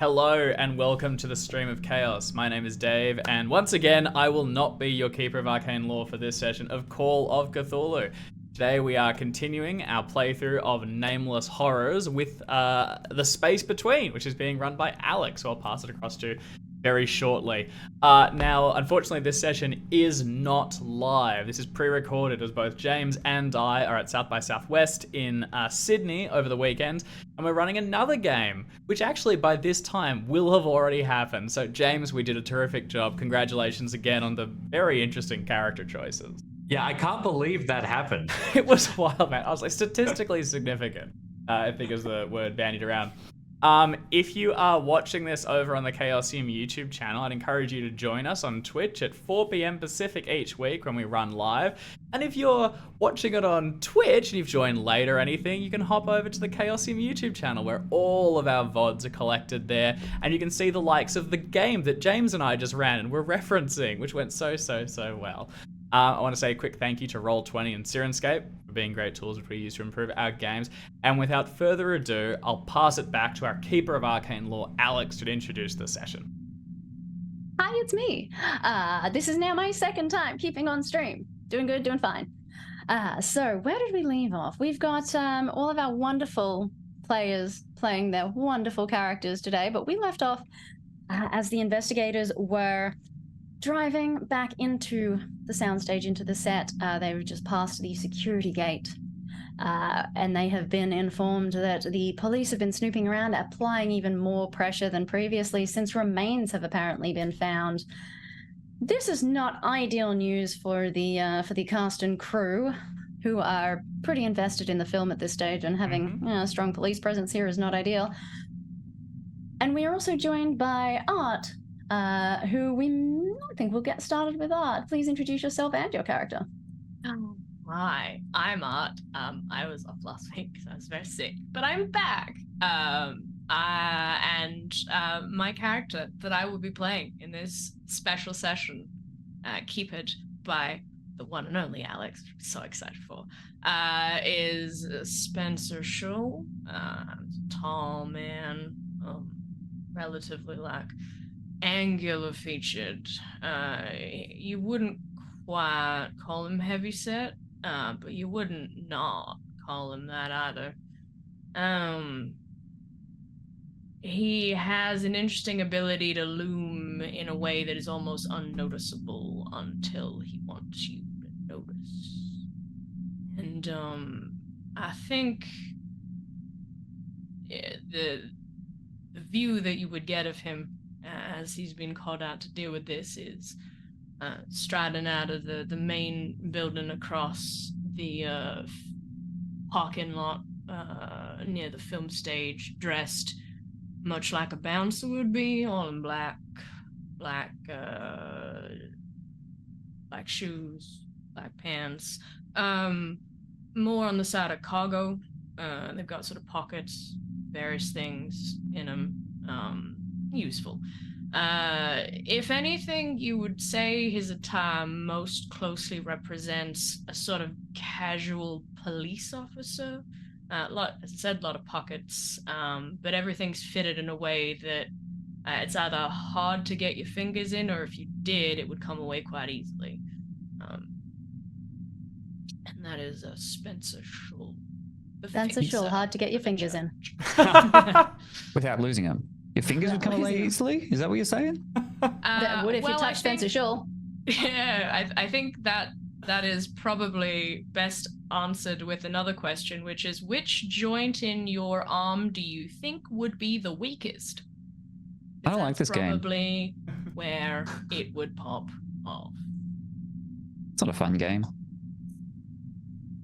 Hello and welcome to the Stream of Chaos. My name is Dave, and once again, I will not be your Keeper of Arcane Lore for this session of Call of Cthulhu. Today we are continuing our playthrough of Nameless Horrors with the Space Between, which is being run by Alex, who I'll pass it across to very shortly. Now, unfortunately, this session is not live. This is pre-recorded as both James and I are at South by Southwest in Sydney over the weekend, and we're running another game, which actually by this time will have already happened. So James, we did a terrific job. Congratulations again on the very interesting character choices. Yeah, I can't believe that happened. It was wild, man. I was like, statistically significant, I think is the word bandied around. If you are watching this over on the Chaosium YouTube channel, I'd encourage you to join us on Twitch at 4 p.m. Pacific each week when we run live. And if you're watching it on Twitch and you've joined late or anything, you can hop over to the Chaosium YouTube channel where all of our VODs are collected there. And you can see the likes of the game that James and I just ran and were referencing, which went so well. I want to say a quick thank you to Roll20 and Sirenscape for being great tools which we use to improve our games. And without further ado, I'll pass it back to our Keeper of Arcane Lore, Alex, to introduce the session. Hi, it's me. This is now my second time keeping on stream. Doing good, doing fine. So where did we leave off? We've got all of our wonderful players playing their wonderful characters today, but we left off as the investigators were driving back into the soundstage, into the set. They've just passed the security gate, and they have been informed that the police have been snooping around, applying even more pressure than previously, since remains have apparently been found. This is not ideal news for the cast and crew, who are pretty invested in the film at this stage, and having a strong police presence here is not ideal. And we are also joined by Art, who I think we'll get started with. Art. Please introduce yourself and your character. Oh, hi, I'm Art. I was off last week because I was very sick, but I'm back. And my character that I will be playing in this special session, keeped by the one and only Alex, which I'm so excited for, is Spencer Schull. Tall man, relatively angular featured. You wouldn't quite call him heavyset, but you wouldn't not call him that either. He has an interesting ability to loom in a way that is almost unnoticeable until he wants you to notice. And I think the view that you would get of him as he's been called out to deal with this is striding out of the main building across the parking lot near the film stage, dressed much like a bouncer would be, all in black shoes, black pants, more on the side of cargo. They've got sort of pockets, various things in them, useful. If anything, you would say his attire most closely represents a sort of casual police officer. As I said, a lot of pockets, but everything's fitted in a way that it's either hard to get your fingers in, or if you did, it would come away quite easily. And that is Spencer Schull. Spencer Schull, hard to get your fingers in. Without losing them. Your fingers would come away easily? Is that what you're saying? That would if you touch Spencer Schull. Yeah, I think that is probably best answered with another question, which is, which joint in your arm do you think would be the weakest? I don't like this game. Probably where it would pop off. It's not a fun game.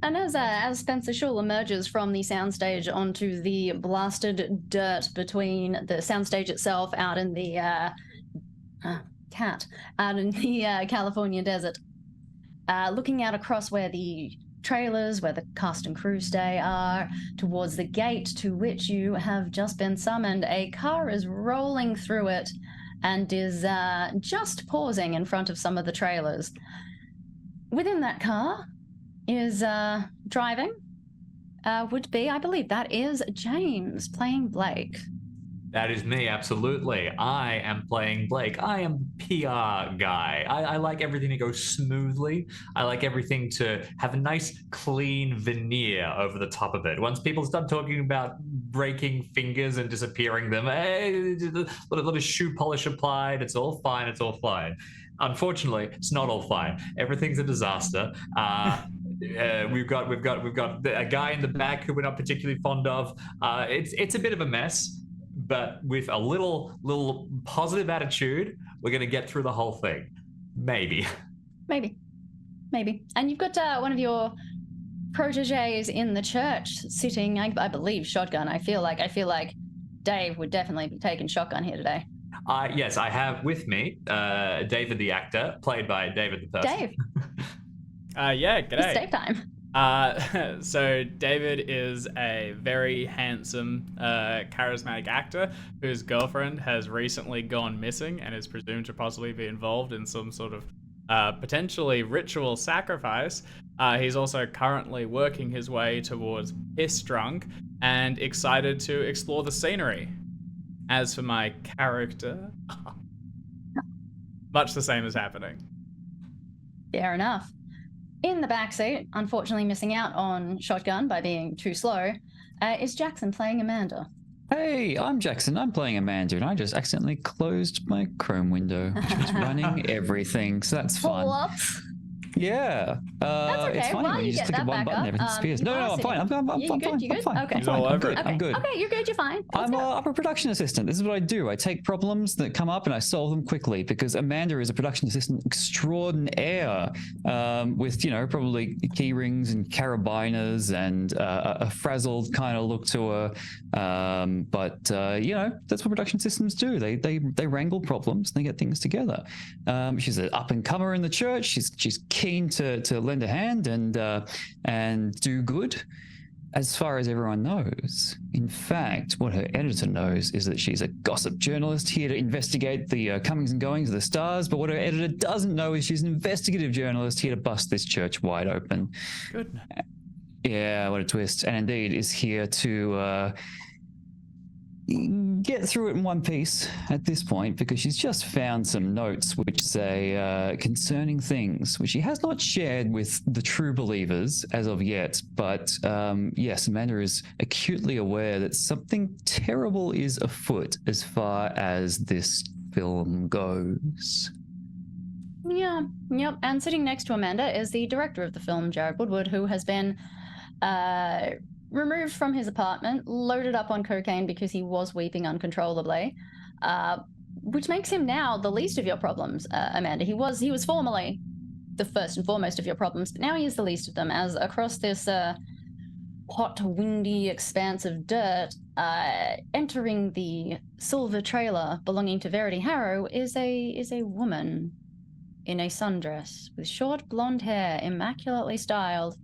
And as Spencer Schull emerges from the soundstage onto the blasted dirt between the soundstage itself out in the California desert, looking out across where the trailers, where the cast and crew stay are, towards the gate to which you have just been summoned, a car is rolling through it and is just pausing in front of some of the trailers. Within that car is driving would be, I believe that is James playing Blake. That is me, absolutely. I am playing Blake. I am PR guy. I like everything to go smoothly. I like everything to have a nice, clean veneer over the top of it. Once people start talking about breaking fingers and disappearing them, a little shoe polish applied. It's all fine. It's all fine. Unfortunately, it's not all fine. Everything's a disaster. We've got a guy in the back who we're not particularly fond of. It's a bit of a mess. But with a little positive attitude, we're going to get through the whole thing. Maybe. And you've got one of your proteges in the church sitting, I believe, shotgun. I feel like Dave would definitely be taking shotgun here today. Yes, I have with me David the actor, played by David the person. Dave. Yeah, g'day. It's Dave time. So David is a very handsome, charismatic actor whose girlfriend has recently gone missing and is presumed to possibly be involved in some sort of potentially ritual sacrifice. He's also currently working his way towards piss drunk and excited to explore the scenery. As for my character, much the same is happening. Fair enough. In the backseat, unfortunately missing out on shotgun by being too slow, is Jackson playing Amanda. Hey, I'm Jackson. I'm playing Amanda, and I just accidentally closed my Chrome window, which was running everything, so that's fun. Whoops. Yeah. That's okay. It's funny While when you you just get click that one back button, up, everything disappears. you No, are I'm fine. I'm fine. You good? You good? Okay. He's all over it. I'm good. Okay, you're good. You're fine. Let's I'm go. a production assistant. This is what I do. I take problems that come up and I solve them quickly because Amanda is a production assistant extraordinaire with, probably key rings and carabiners and a frazzled kind of look to her. But that's what production systems do. They wrangle problems and they get things together. She's an up-and-comer in the church. She's keen to lend a hand and do good. As far as everyone knows. In fact, what her editor knows is that she's a gossip journalist here to investigate the comings and goings of the stars, but what her editor doesn't know is she's an investigative journalist here to bust this church wide open. Good. Yeah, what a twist. And indeed is here to get through it in one piece at this point because she's just found some notes which say concerning things which she has not shared with the true believers as of yet, but yes, Amanda is acutely aware that something terrible is afoot as far as this film goes. Yeah, yep. And sitting next to Amanda is the director of the film, Jared Woodward, who has been removed from his apartment, loaded up on cocaine because he was weeping uncontrollably, which makes him now the least of your problems, Amanda. He was formerly the first and foremost of your problems, but now he is the least of them, as across this hot, windy expanse of dirt, entering the silver trailer belonging to Verity Harrow is a woman in a sundress with short blonde hair, immaculately styled.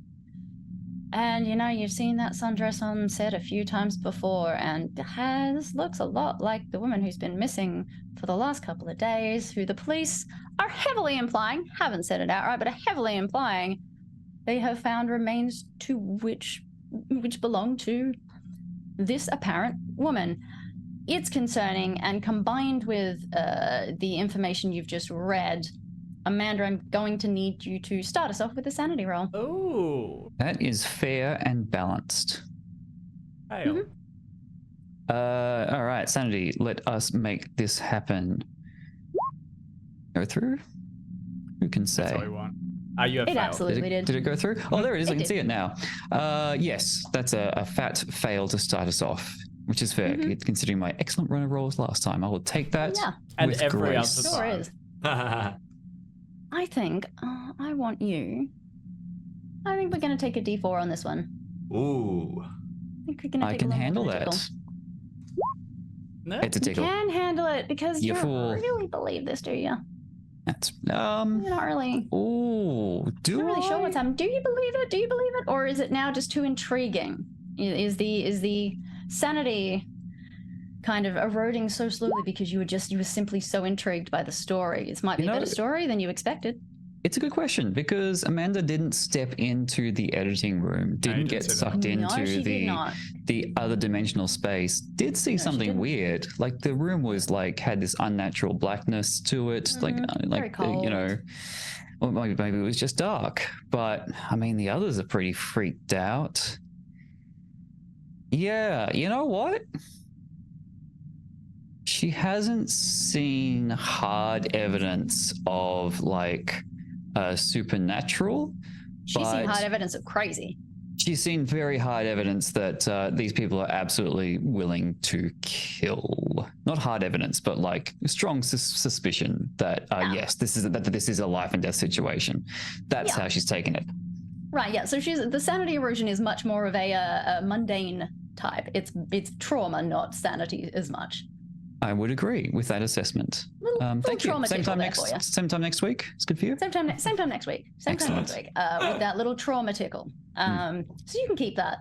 And, you've seen that sundress on set a few times before, and this looks a lot like the woman who's been missing for the last couple of days, who the police are heavily implying, haven't said it outright, but are heavily implying they have found remains to which belong to this apparent woman. It's concerning, and combined with the information you've just read, Amanda, I'm going to need you to start us off with a sanity roll. Oh. That is fair and balanced. Fail. All right, sanity, let us make this happen. Go through? Who can say? That's all we want. You have It failed. absolutely did. Did it go through? Oh, there it is. I It can did. see it now. Yes, that's a fat fail to start us off, which is fair, considering my excellent run of rolls last time. I will take that Yeah. And with every grace. other Sure is. I think I want you. I think we're going to take a D4 on this one. Ooh. I think we're going to I take can a little handle critical. that. No? It's a You tickle. can handle it because You you fool. don't really believe this, do you? That's You're not really. Oh, do Not really I? sure what's happening. Do you believe it? Do you believe it, or is it now just too intriguing? Is the sanity kind of eroding so slowly because you were simply so intrigued by the story? It might be You a know- better story than you expected. It's a good question because Amanda didn't step into the editing room, didn't didn't get see that. sucked No, into she did not. the other dimensional space. Did see she something didn't. weird. Like the room was like had this unnatural blackness to it. Like Very cold. you know, or maybe it was just dark. But I mean, the others are pretty freaked out. Yeah, you know what? She hasn't seen hard evidence of like supernatural. She's seen but hard evidence of crazy. She's seen very hard evidence that these people are absolutely willing to kill. Not hard evidence, but like strong suspicion that yes, this is a life and death situation. That's how she's taken it. Right. Yeah. So the sanity erosion is much more of a mundane type. It's trauma, not sanity as much. I would agree with that assessment. Thank you. Same time next week. It's good for you. Same time next week. Same time next week. With that little trauma tickle. So you can keep that.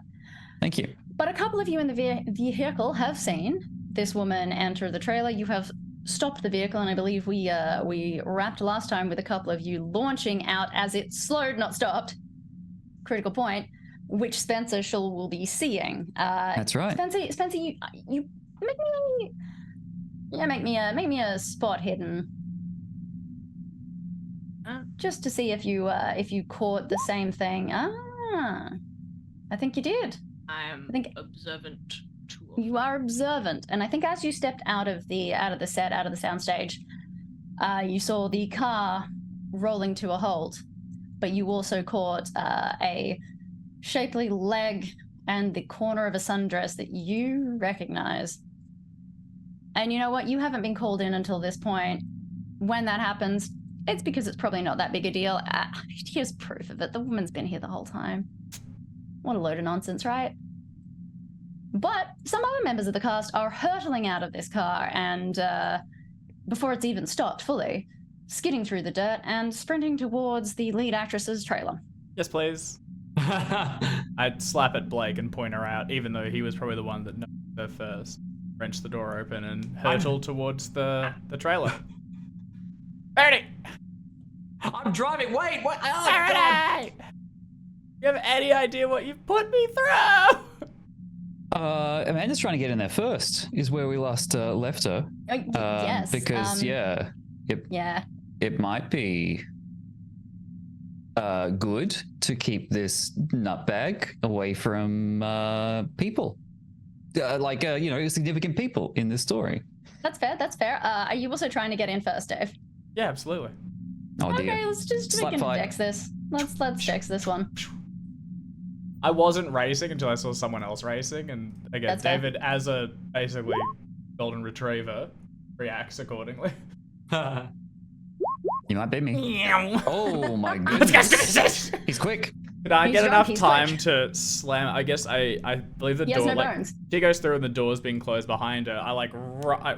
Thank you. But a couple of you in the vehicle have seen this woman enter the trailer. You have stopped the vehicle, and I believe we wrapped last time with a couple of you launching out as it slowed, not stopped. Critical point, which Spencer will be seeing. That's right. Spencer, you make me a spot hidden, just to see if you caught the same thing. I think you did. I am observant. You are observant, and I think as you stepped out of the soundstage, you saw the car rolling to a halt, but you also caught a shapely leg and the corner of a sundress that you recognize. And you know what? You haven't been called in until this point. When that happens, it's because it's probably not that big a deal. Here's proof of it. The woman's been here the whole time. What a load of nonsense, right? But some other members of the cast are hurtling out of this car and, before it's even stopped fully, skidding through the dirt and sprinting towards the lead actress's trailer. Yes, please. I'd slap at Blake and point her out, even though he was probably the one that noticed her first. Wrench the door open and hurtle towards the trailer. Bernie! I'm driving. Wait, what? Oh, Saturday! You have any idea what you've put me through? Amanda's trying to get in there first, is where we last left her. Yes. Because it might be good to keep this nutbag away from people. Significant people in this story. That's fair. Are you also trying to get in first, Dave? Yeah, absolutely. Oh dear. Okay, let's just dex this. Let's dex this one. I wasn't racing until I saw someone else racing, and again, That's fair. David, as a basically golden retriever, reacts accordingly. You might beat me. Oh my goodness. He's quick. Did I He's get drunk, enough he's time quick. to slam? I guess I believe the He has door. no bones. She goes through and the door's being closed behind her. I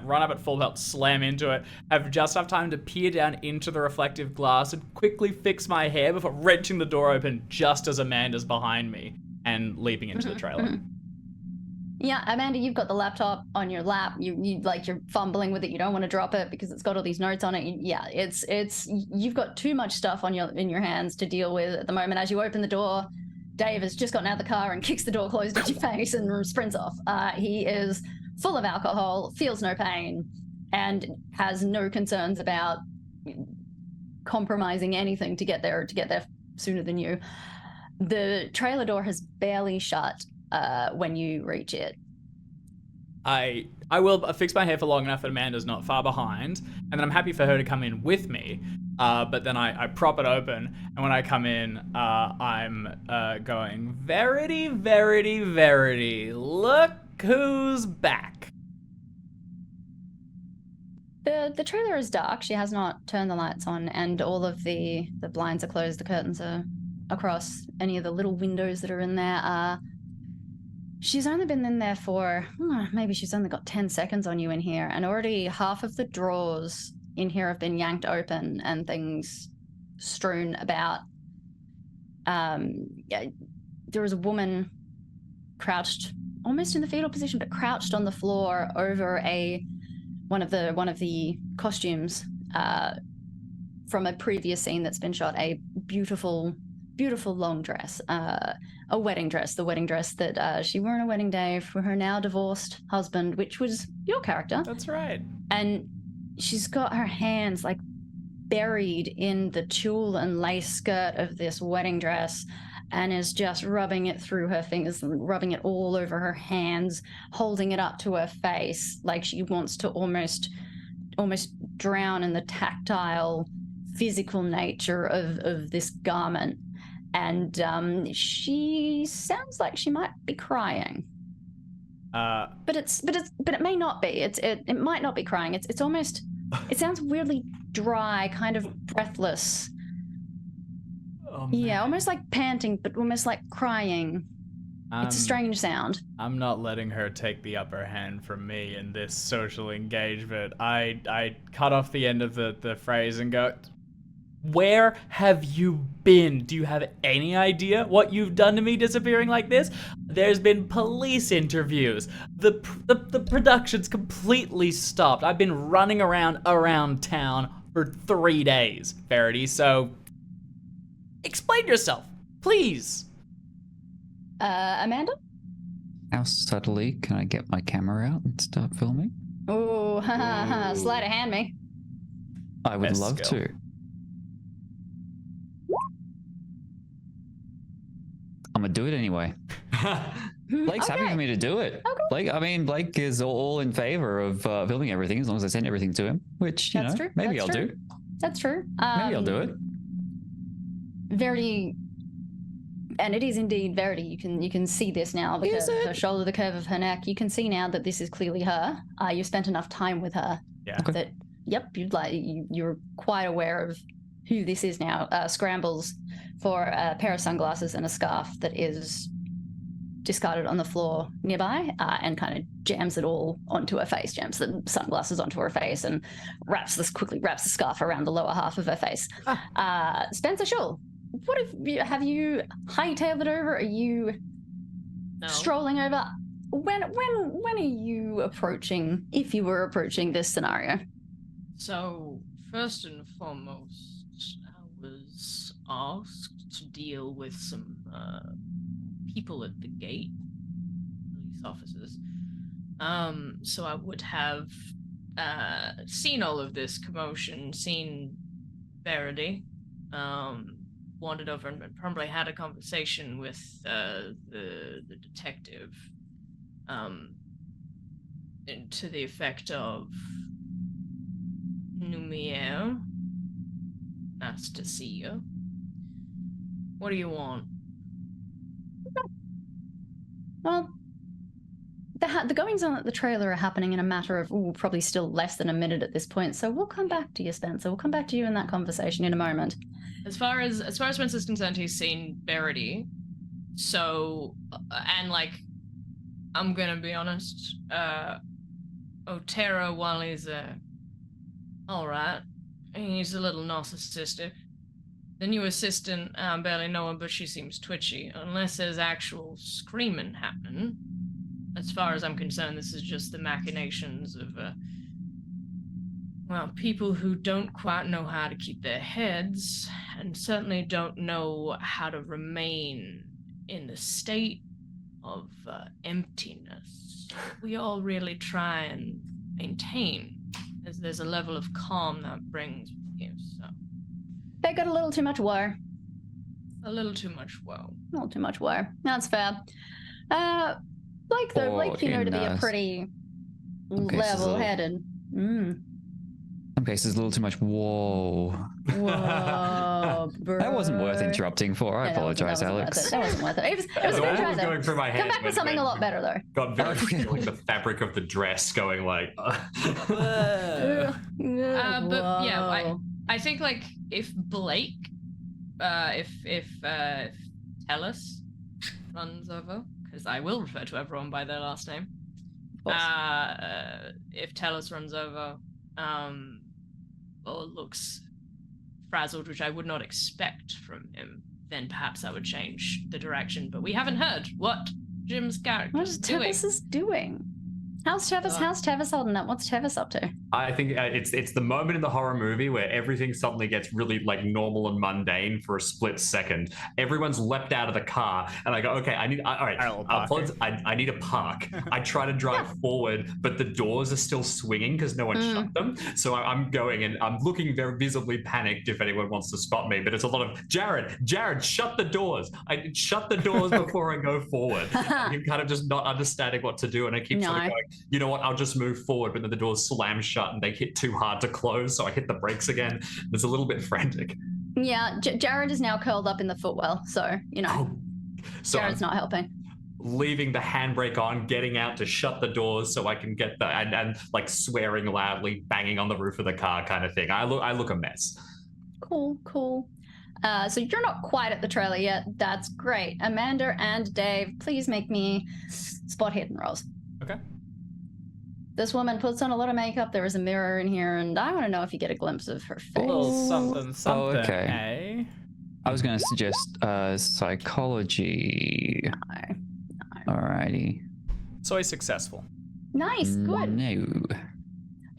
run up at full belt, slam into it. Have just enough time to peer down into the reflective glass and quickly fix my hair before wrenching the door open just as Amanda's behind me and leaping into the trailer. Yeah, Amanda, you've got the laptop on your lap. You're fumbling with it. You don't want to drop it because it's got all these notes on it. It's you've got too much stuff in your hands to deal with at the moment. As you open the door, Dave has just gotten out of the car and kicks the door closed in your face and sprints off. He is full of alcohol, feels no pain, and has no concerns about compromising anything to get there sooner than you. The trailer door has barely shut when you reach it. I will fix my hair for long enough that Amanda's not far behind, and then I'm happy for her to come in with me. But then I prop it open, and when I come in, I'm going, Verity, Verity, Verity, look who's back. The trailer is dark. She has not turned the lights on, and all of the blinds are closed. The curtains are across any of the little windows that are in there. She's only been in there for, maybe she's only got 10 seconds on you in here, and already half of the drawers in here have been yanked open and things strewn about. There is a woman crouched, almost in the fetal position, but crouched on the floor over one of the costumes, from a previous scene that's been shot, a beautiful, beautiful long dress, a wedding dress, the wedding dress that she wore on a wedding day for her now divorced husband, which was your character. That's right. And she's got her hands like buried in the tulle and lace skirt of this wedding dress and is just rubbing it through her fingers, rubbing it all over her hands, holding it up to her face like she wants to almost drown in the tactile, physical nature of this garment. And she sounds like she might be crying. But it may not be. It might not be crying. It's almost. It sounds weirdly dry, kind of breathless. Oh, yeah, almost like panting, but almost like crying. It's a strange sound. I'm not letting her take the upper hand from me in this social engagement. I cut off the end of the phrase and go, where have you been? Do you have any idea what you've done to me disappearing like this? There's been police interviews. The production's completely stopped. I've been running around town for 3 days, Verity, so explain yourself, please. Amanda? How subtly can I get my camera out and start filming? Oh, sleight of hand me. I would Best love skill. to. I'm gonna do it anyway. Blake's happy for me to do it. Okay. Blake is all in favor of filming everything as long as I send everything to him, which, you That's know, true. maybe That's I'll true. do. That's true. Maybe I'll do it. Verity, and it is indeed Verity. You can see this now. The curve of her shoulder, the curve of her neck. You can see now that this is clearly her. You've spent enough time with her. Yeah. Okay. That you're quite aware of who this is now. Scrambles for a pair of sunglasses and a scarf that is discarded on the floor nearby, and kind of jams it all onto her face, jams the sunglasses onto her face, and wraps the scarf around the lower half of her face. Spencer Shaw, what have you hightailed it over? Are you strolling over? When are you approaching, if you were approaching this scenario? So, first and foremost, I was asked to deal with some people at the gate, police officers. So I would have seen all of this commotion, seen Verity, wandered over and probably had a conversation with the detective, to the effect of, Numiere, nice to see you. What do you want? Well, the goings on at the trailer are happening in a matter of probably still less than a minute at this point. So we'll come back to you, Spencer. We'll come back to you in that conversation in a moment. As far as Spencer's concerned, he's seen Verity. So, and like, I'm gonna be honest. Otero, while he's all right, he's a little narcissistic. The new assistant, I barely know her, but she seems twitchy. Unless there's actual screaming happening. As far as I'm concerned, this is just the machinations of, people who don't quite know how to keep their heads, and certainly don't know how to remain in the state of emptiness. We all really try and maintain, as there's a level of calm that brings with you, so. They got a little too much war. A little too much woe. A little too much war. That's fair. Blake, though, Blake, you know, to be a pretty level-headed. Some cases, a little too much. Whoa. Whoa, bro. That wasn't worth interrupting for. I apologize, Alex. That wasn't worth it. It was a good try, though. Going through my head. Come back with something a lot better, though. Got very like the fabric of the dress going like. But yeah, I think like if Blake, if Tellus runs over, because I will refer to everyone by their last name. If Tellus runs over, or looks frazzled, which I would not expect from him, then perhaps I would change the direction. But we haven't heard what Jim's character is doing. What is Tevis doing? How's Tevis holding up? What's Tevis up to? I think it's the moment in the horror movie where everything suddenly gets really like normal and mundane for a split second. Everyone's leapt out of the car, and I go, okay, all right, Parallel parking. I need a park. I try to drive forward, but the doors are still swinging because no one shut them. So I'm going, and I'm looking very visibly panicked if anyone wants to spot me. But it's a lot of Jared, shut the doors. I shut the doors before I go forward. I'm kind of just not understanding what to do, and I keep sort of going, you know what? I'll just move forward, but then the doors slam shut and they hit too hard to close, so I hit the brakes again. It's a little bit frantic. Yeah, Jared is now curled up in the footwell, so So Jared's not helping. Leaving the handbrake on, getting out to shut the doors so I can get the and like swearing loudly, banging on the roof of the car, kind of thing. I look a mess. Cool. So you're not quite at the trailer yet. That's great. Amanda and Dave, please make me spot hidden rolls. Okay. This woman puts on a lot of makeup. There is a mirror in here, and I want to know if you get a glimpse of her face. A little something, okay. I was going to suggest psychology. No. Alrighty. Soy successful. Nice, good. No.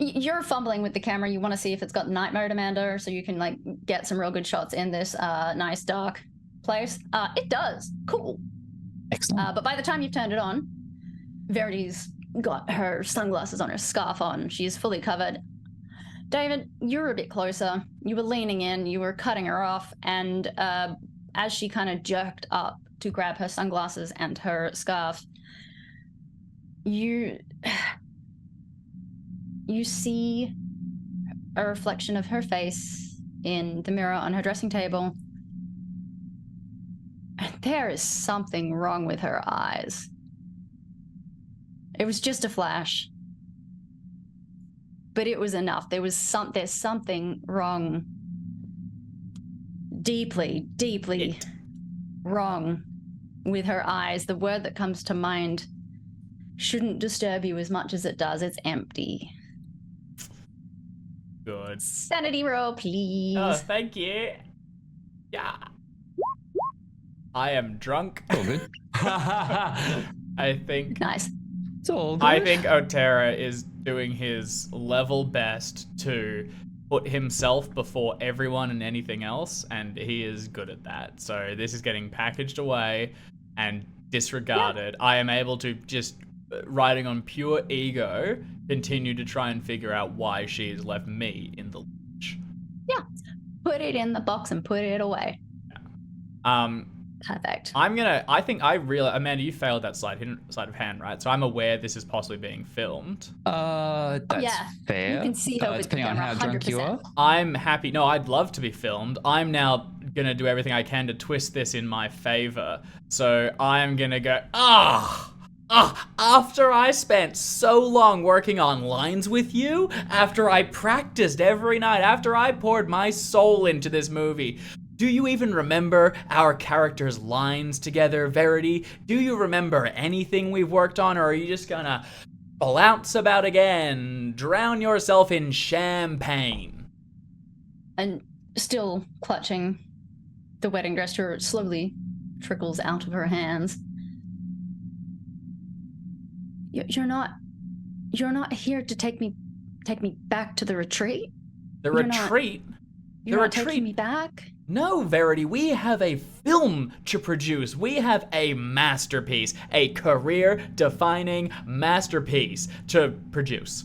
You're fumbling with the camera. You want to see if it's got night mode, Amanda, so you can like get some real good shots in this nice dark place. It does. Cool. Excellent. But by the time you've turned it on, Verity's got her sunglasses on, her scarf on. She's fully covered. David, you're a bit closer. You were leaning in, you were cutting her off, and as she kind of jerked up to grab her sunglasses and her scarf, you see a reflection of her face in the mirror on her dressing table. And there is something wrong with her eyes. It was just a flash, but it was enough. There's something wrong, deeply wrong with her eyes. The word that comes to mind shouldn't disturb you as much as it does. It's empty. Good. Sanity roll, please. Oh, thank you. Yeah. I am drunk. All good. I think. Nice. It's all good. I think Otera is doing his level best to put himself before everyone and anything else, and he is good at that. So this is getting packaged away and disregarded. Yeah. I am able to just, riding on pure ego, continue to try and figure out why she has left me in the lurch. Yeah. Put it in the box and put it away. Yeah. Perfect. Amanda, you failed that sleight of hand, right? So I'm aware this is possibly being filmed. That's fair. You can see her with the depending on camera, how drunk you are. I'm happy. No, I'd love to be filmed. I'm now gonna do everything I can to twist this in my favor. So I'm gonna go, after I spent so long working on lines with you, after I practiced every night, after I poured my soul into this movie, do you even remember our characters' lines together, Verity? Do you remember anything we've worked on, or are you just gonna flounce about again, drown yourself in champagne? And still clutching the wedding dress, her slowly trickles out of her hands. You're not here to take me back to the retreat? The retreat? You're not taking me back? No, Verity, we have a film to produce. We have a masterpiece, a career-defining masterpiece to produce.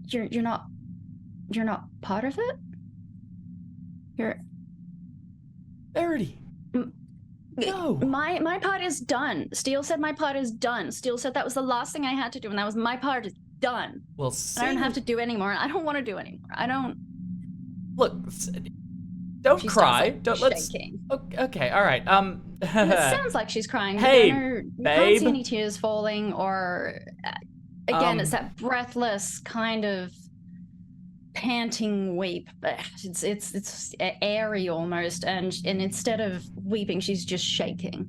You're not part of it? You're Verity. No. My part is done. Steele said my part is done. Steele said that was the last thing I had to do, and that was my part is done. Well, I don't have to do anymore. I don't want to do anymore. I don't. Look, don't cry. Don't let's. Shaking. Okay, all right. It sounds like she's crying. Hey, you babe. Can't see any tears falling, or again, it's that breathless kind of panting weep, but it's airy almost, and instead of weeping, she's just shaking.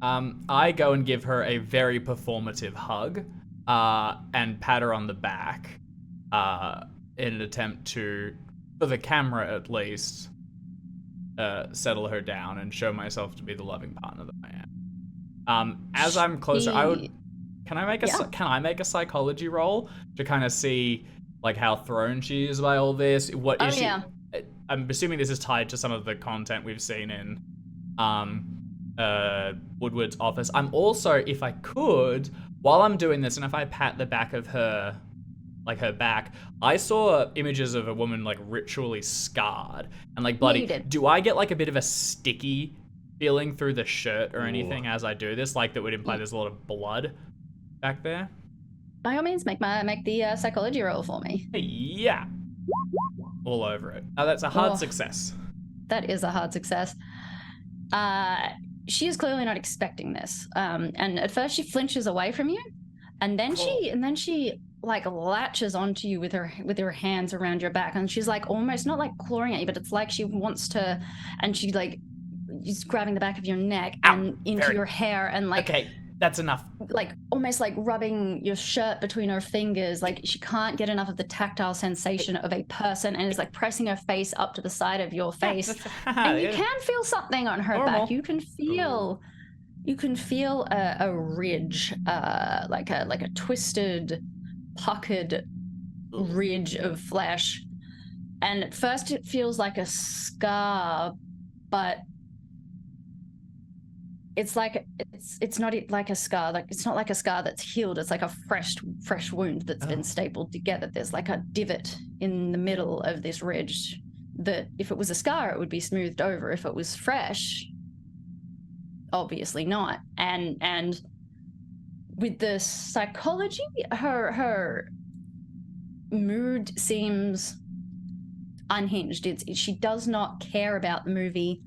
I go and give her a very performative hug, and pat her on the back, in an attempt to, for the camera at least, settle her down and show myself to be the loving partner that I am. As I'm closer, can I make a psychology roll to kind of see like how thrown she is by all this? What is Oh, she? yeah. I'm assuming this is tied to some of the content we've seen in Woodward's office. I'm also, if I could, while I'm doing this, and if I pat the back of her, like her back, I saw images of a woman like ritually scarred and like bloody. you did. Do I get like a bit of a sticky feeling through the shirt or anything as I do this, like that would imply there's a lot of blood back there? By all means, make the psychology roll for me. Yeah. All over it. Oh, that's a hard success. That is a hard success. She is clearly not expecting this. And at first she flinches away from you, and then she like latches onto you with her hands around your back, and she's like almost not like clawing at you, but it's like she wants to, and she like she's grabbing the back of your neck and into your hair, and like Okay, that's enough. like almost like rubbing your shirt between her fingers. Like she can't get enough of the tactile sensation of a person, and is like pressing her face up to the side of your face. And you can feel something on her back. You can feel a ridge, like a twisted, puckered ridge of flesh. And at first it feels like a scar, but it's like it's not like a scar. Like it's not like a scar that's healed. It's like a fresh wound that's been stapled together. There's like a divot in the middle of this ridge that if it was a scar, it would be smoothed over. If it was fresh, obviously not. And with the psychology, her mood seems unhinged. She does not care about the movie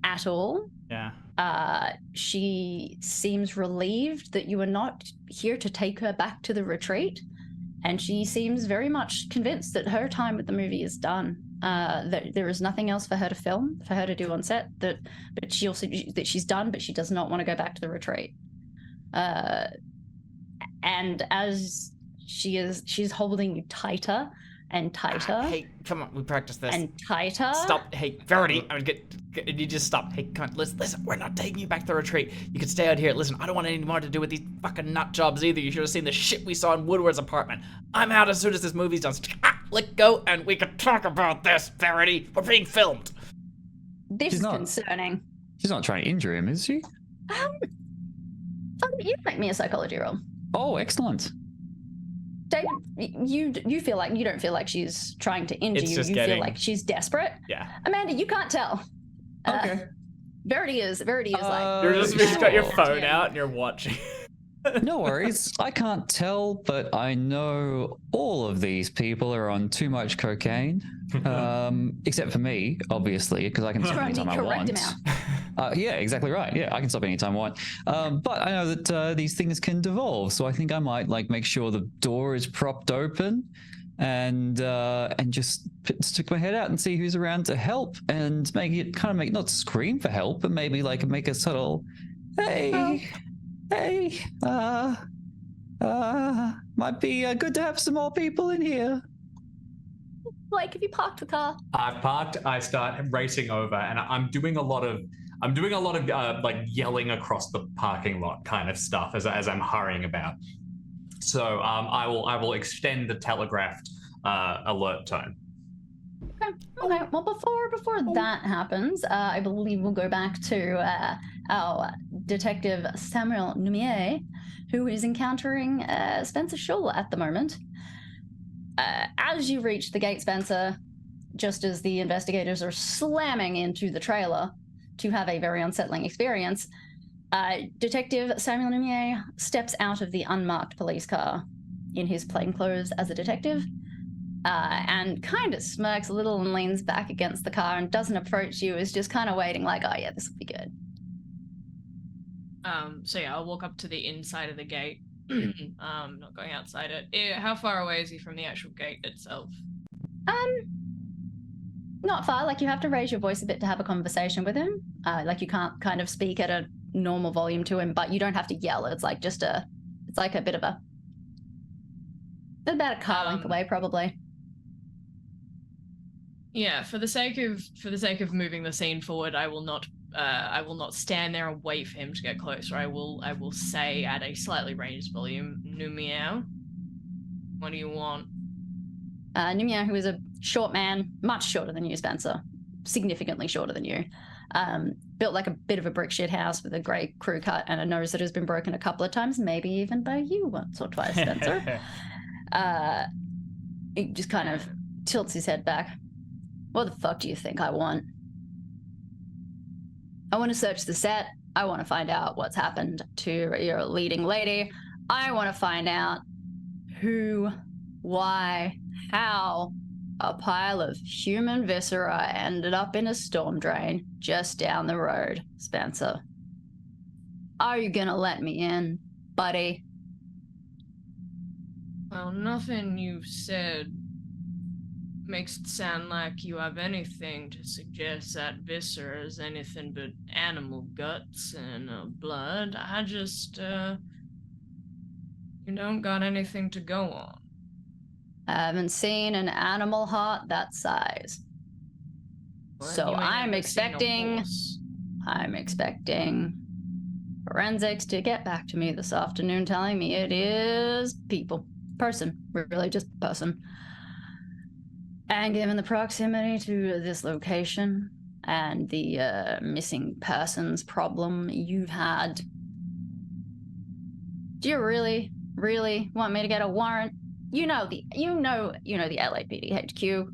at all. Yeah. She seems relieved that you are not here to take her back to the retreat, and she seems very much convinced that her time with the movie is done. That there is nothing else for her to film, for her to do on set. But she also that she's done, but she does not want to go back to the retreat. And as she's holding you tighter and tighter. Hey, come on, we practice this. And tighter. Stop. Hey, Verity, I mean, you just stop. Hey, come on, listen, we're not taking you back to the retreat. You can stay out here. Listen, I don't want any more to do with these fucking nut jobs either. You should have seen the shit we saw in Woodward's apartment. I'm out as soon as this movie's done. Let go and we can talk about this, Verity. We're being filmed. This is concerning. She's not trying to injure him, is she? You make me a psychology roll. Oh, excellent. David, you feel like you don't feel like she's trying to injure you. You feel like she's desperate. Yeah. Amanda, you can't tell. Okay. Verity is like You're just got your phone out and you're watching. No worries. I can't tell, but I know all of these people are on too much cocaine. Except for me, obviously, because I can stop anytime I want. Yeah, exactly right. Yeah, I can stop anytime I want. But I know that these things can devolve, so I think I might like make sure the door is propped open, and just stick my head out and see who's around to help, and make not scream for help, but maybe like make a subtle, hey, might be good to have some more people in here. Like, have you parked the car? I've parked. I start racing over, and I'm doing a lot of like yelling across the parking lot kind of stuff as I'm hurrying about. So I will extend the telegraphed alert tone. Okay. Well, before that happens, I believe we'll go back to our detective Samuel Numier, who is encountering Spencer Shaw at the moment. As you reach the gate, Spencer, just as the investigators are slamming into the trailer to have a very unsettling experience, Detective Samuel Numier steps out of the unmarked police car in his plainclothes as a detective, and kind of smirks a little and leans back against the car and doesn't approach you, is just kind of waiting like, oh yeah, this will be good. So yeah, I'll walk up to the inside of the gate. Not going outside it. How far away is he from the actual gate itself? Not far. Like, you have to raise your voice a bit to have a conversation with him. Like, you can't kind of speak at a normal volume to him, but you don't have to yell. It's like just it's like a bit of about a car length away, probably. Yeah, for the sake of moving the scene forward, I will not stand there and wait for him to get closer. I will say at a slightly raised volume, "Numiao, what do you want?" Numia, who is a short man, much shorter than you, Spencer, significantly shorter than you, built like a bit of a brick shit house with a grey crew cut and a nose that has been broken a couple of times, maybe even by you once or twice, Spencer. He just kind of tilts his head back. What the fuck do you think I want? I want to search the set. I want to find out what's happened to your leading lady. I want to find out who, why, how a pile of human viscera ended up in a storm drain just down the road, Spencer. Are you gonna let me in, buddy? Well, nothing you've said makes it sound like you have anything to suggest that viscera is anything but animal guts and blood. I just, you don't got anything to go on. I haven't seen an animal heart that size. Well, So you ain't I'm never seen a expecting forensics to get back to me this afternoon telling me it is person, really just person. And given the proximity to this location and the missing persons problem you've had, do you really want me to get a warrant? You know the LAPD HQ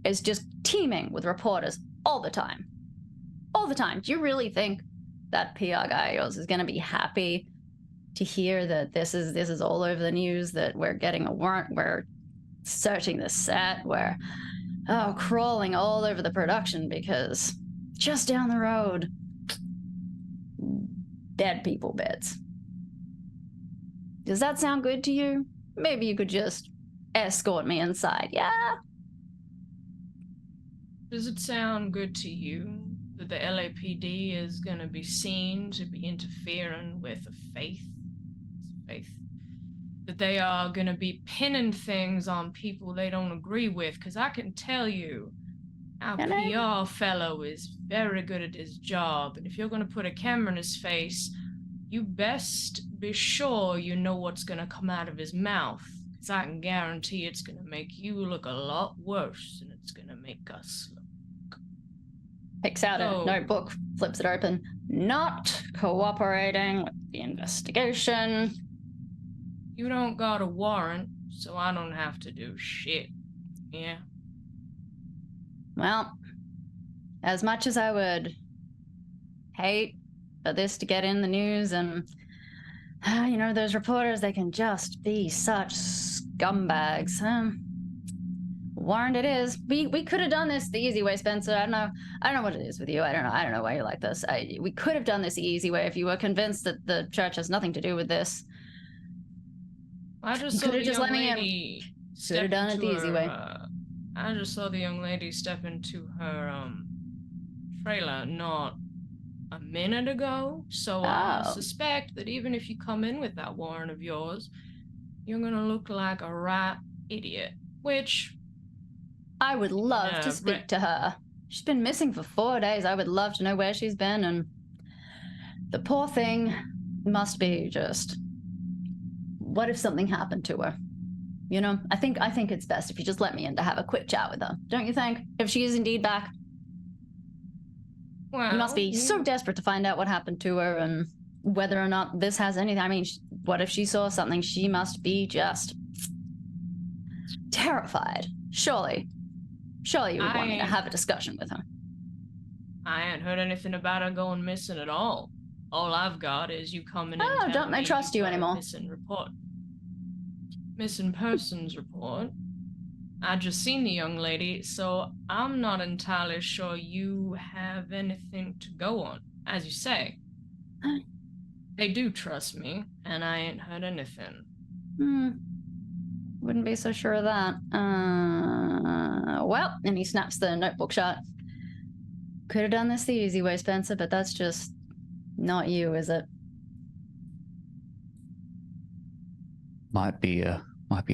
is just teeming with reporters all the time. All the time. Do you really think that PR guy of yours is going to be happy to hear that this is all over the news, that we're getting a warrant, we're searching the set, we're crawling all over the production because just down the road, dead people bits. Does that sound good to you? Maybe you could just escort me inside, yeah? Does it sound good to you that the LAPD is going to be seen to be interfering with faith? That they are going to be pinning things on people they don't agree with? Because I can tell you, our PR fellow is very good at his job, and if you're going to put a camera in his face, you best be sure you know what's going to come out of his mouth. Because I can guarantee it's going to make you look a lot worse than it's going to make us look. Picks out a notebook, flips it open. Not cooperating with the investigation. You don't got a warrant, so I don't have to do shit. Yeah. Well, as much as I would hate for this to get in the news and, those reporters, they can just be such scumbags. Warrant it is. We could have done this the easy way, Spencer. I don't know what it is with you. I don't know why you're like this. We could have done this the easy way if you were convinced that the church has nothing to do with this. I just saw the young lady step into the easy way. I just saw the young lady step into her trailer not a minute ago, so I suspect that even if you come in with that warrant of yours, you're gonna look like a right idiot. Which I would love to speak to her. She's been missing for 4 days. I would love to know where she's been, and the poor thing must be just. What if something happened to her? I think it's best if you just let me in to have a quick chat with her. Don't you think? If she is indeed back. Well, you must be so desperate to find out what happened to her and whether or not this has anything. I mean, what if she saw something? She must be just terrified. Surely you would want me to have a discussion with her. I ain't heard anything about her going missing at all. All I've got is you coming in. Oh, don't they trust you anymore? Missing persons report. I just seen the young lady, so I'm not entirely sure you have anything to go on. As you say, they do trust me, and I ain't heard anything. Wouldn't be so sure of that. Well, and he snaps the notebook shut. Could have done this the easy way, Spencer, but that's just not you, is it? Might be a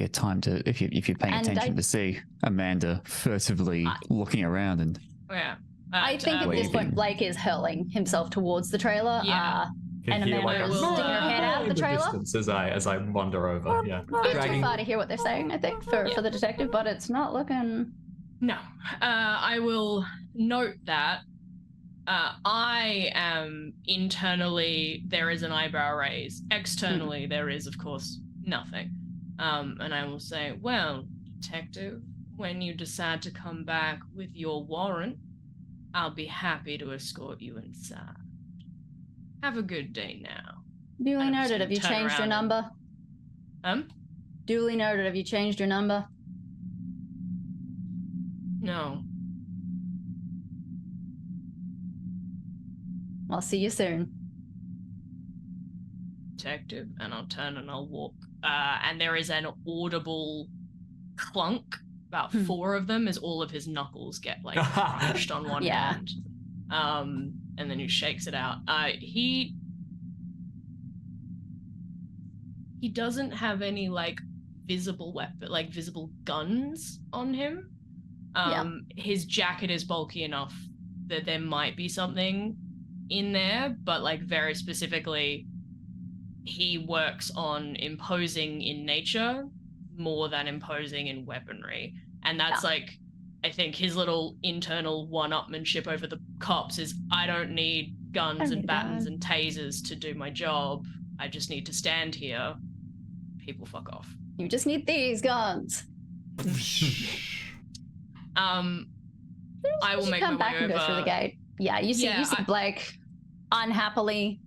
time to, if you're paying attention, to see Amanda furtively looking around and. Yeah. I think at this point Blake is hurling himself towards the trailer. Yeah. Can And hear Amanda like is a sticking her head out of the trailer. distance as I wander over. Yeah, A bit too dragging. far to hear what they're saying, I think, for the detective, but it's not looking... No. I will note that I am internally, there is an eyebrow raise. Externally, there is, of course, nothing. And I will say, well, detective, when you decide to come back with your warrant, I'll be happy to escort you inside. Have a good day now. Duly I'm just noted. gonna Have you turn changed your around number? Duly noted. Have you changed your number? No. I'll see you soon. Detective, and I'll turn and I'll walk. And there is an audible clunk, about 4 of them, as all of his knuckles get like crunched on one hand. And then he shakes it out. He doesn't have any like visible weapon, like visible guns on him. His jacket is bulky enough that there might be something in there, but like very specifically, he works on imposing in nature more than imposing in weaponry. And that's like, I think his little internal one-upmanship over the cops is, I don't need guns and batons and tasers to do my job. I just need to stand here. People fuck off. You just need these guns. I will make come my back way and over. go through the gate. Yeah, you see Blake unhappily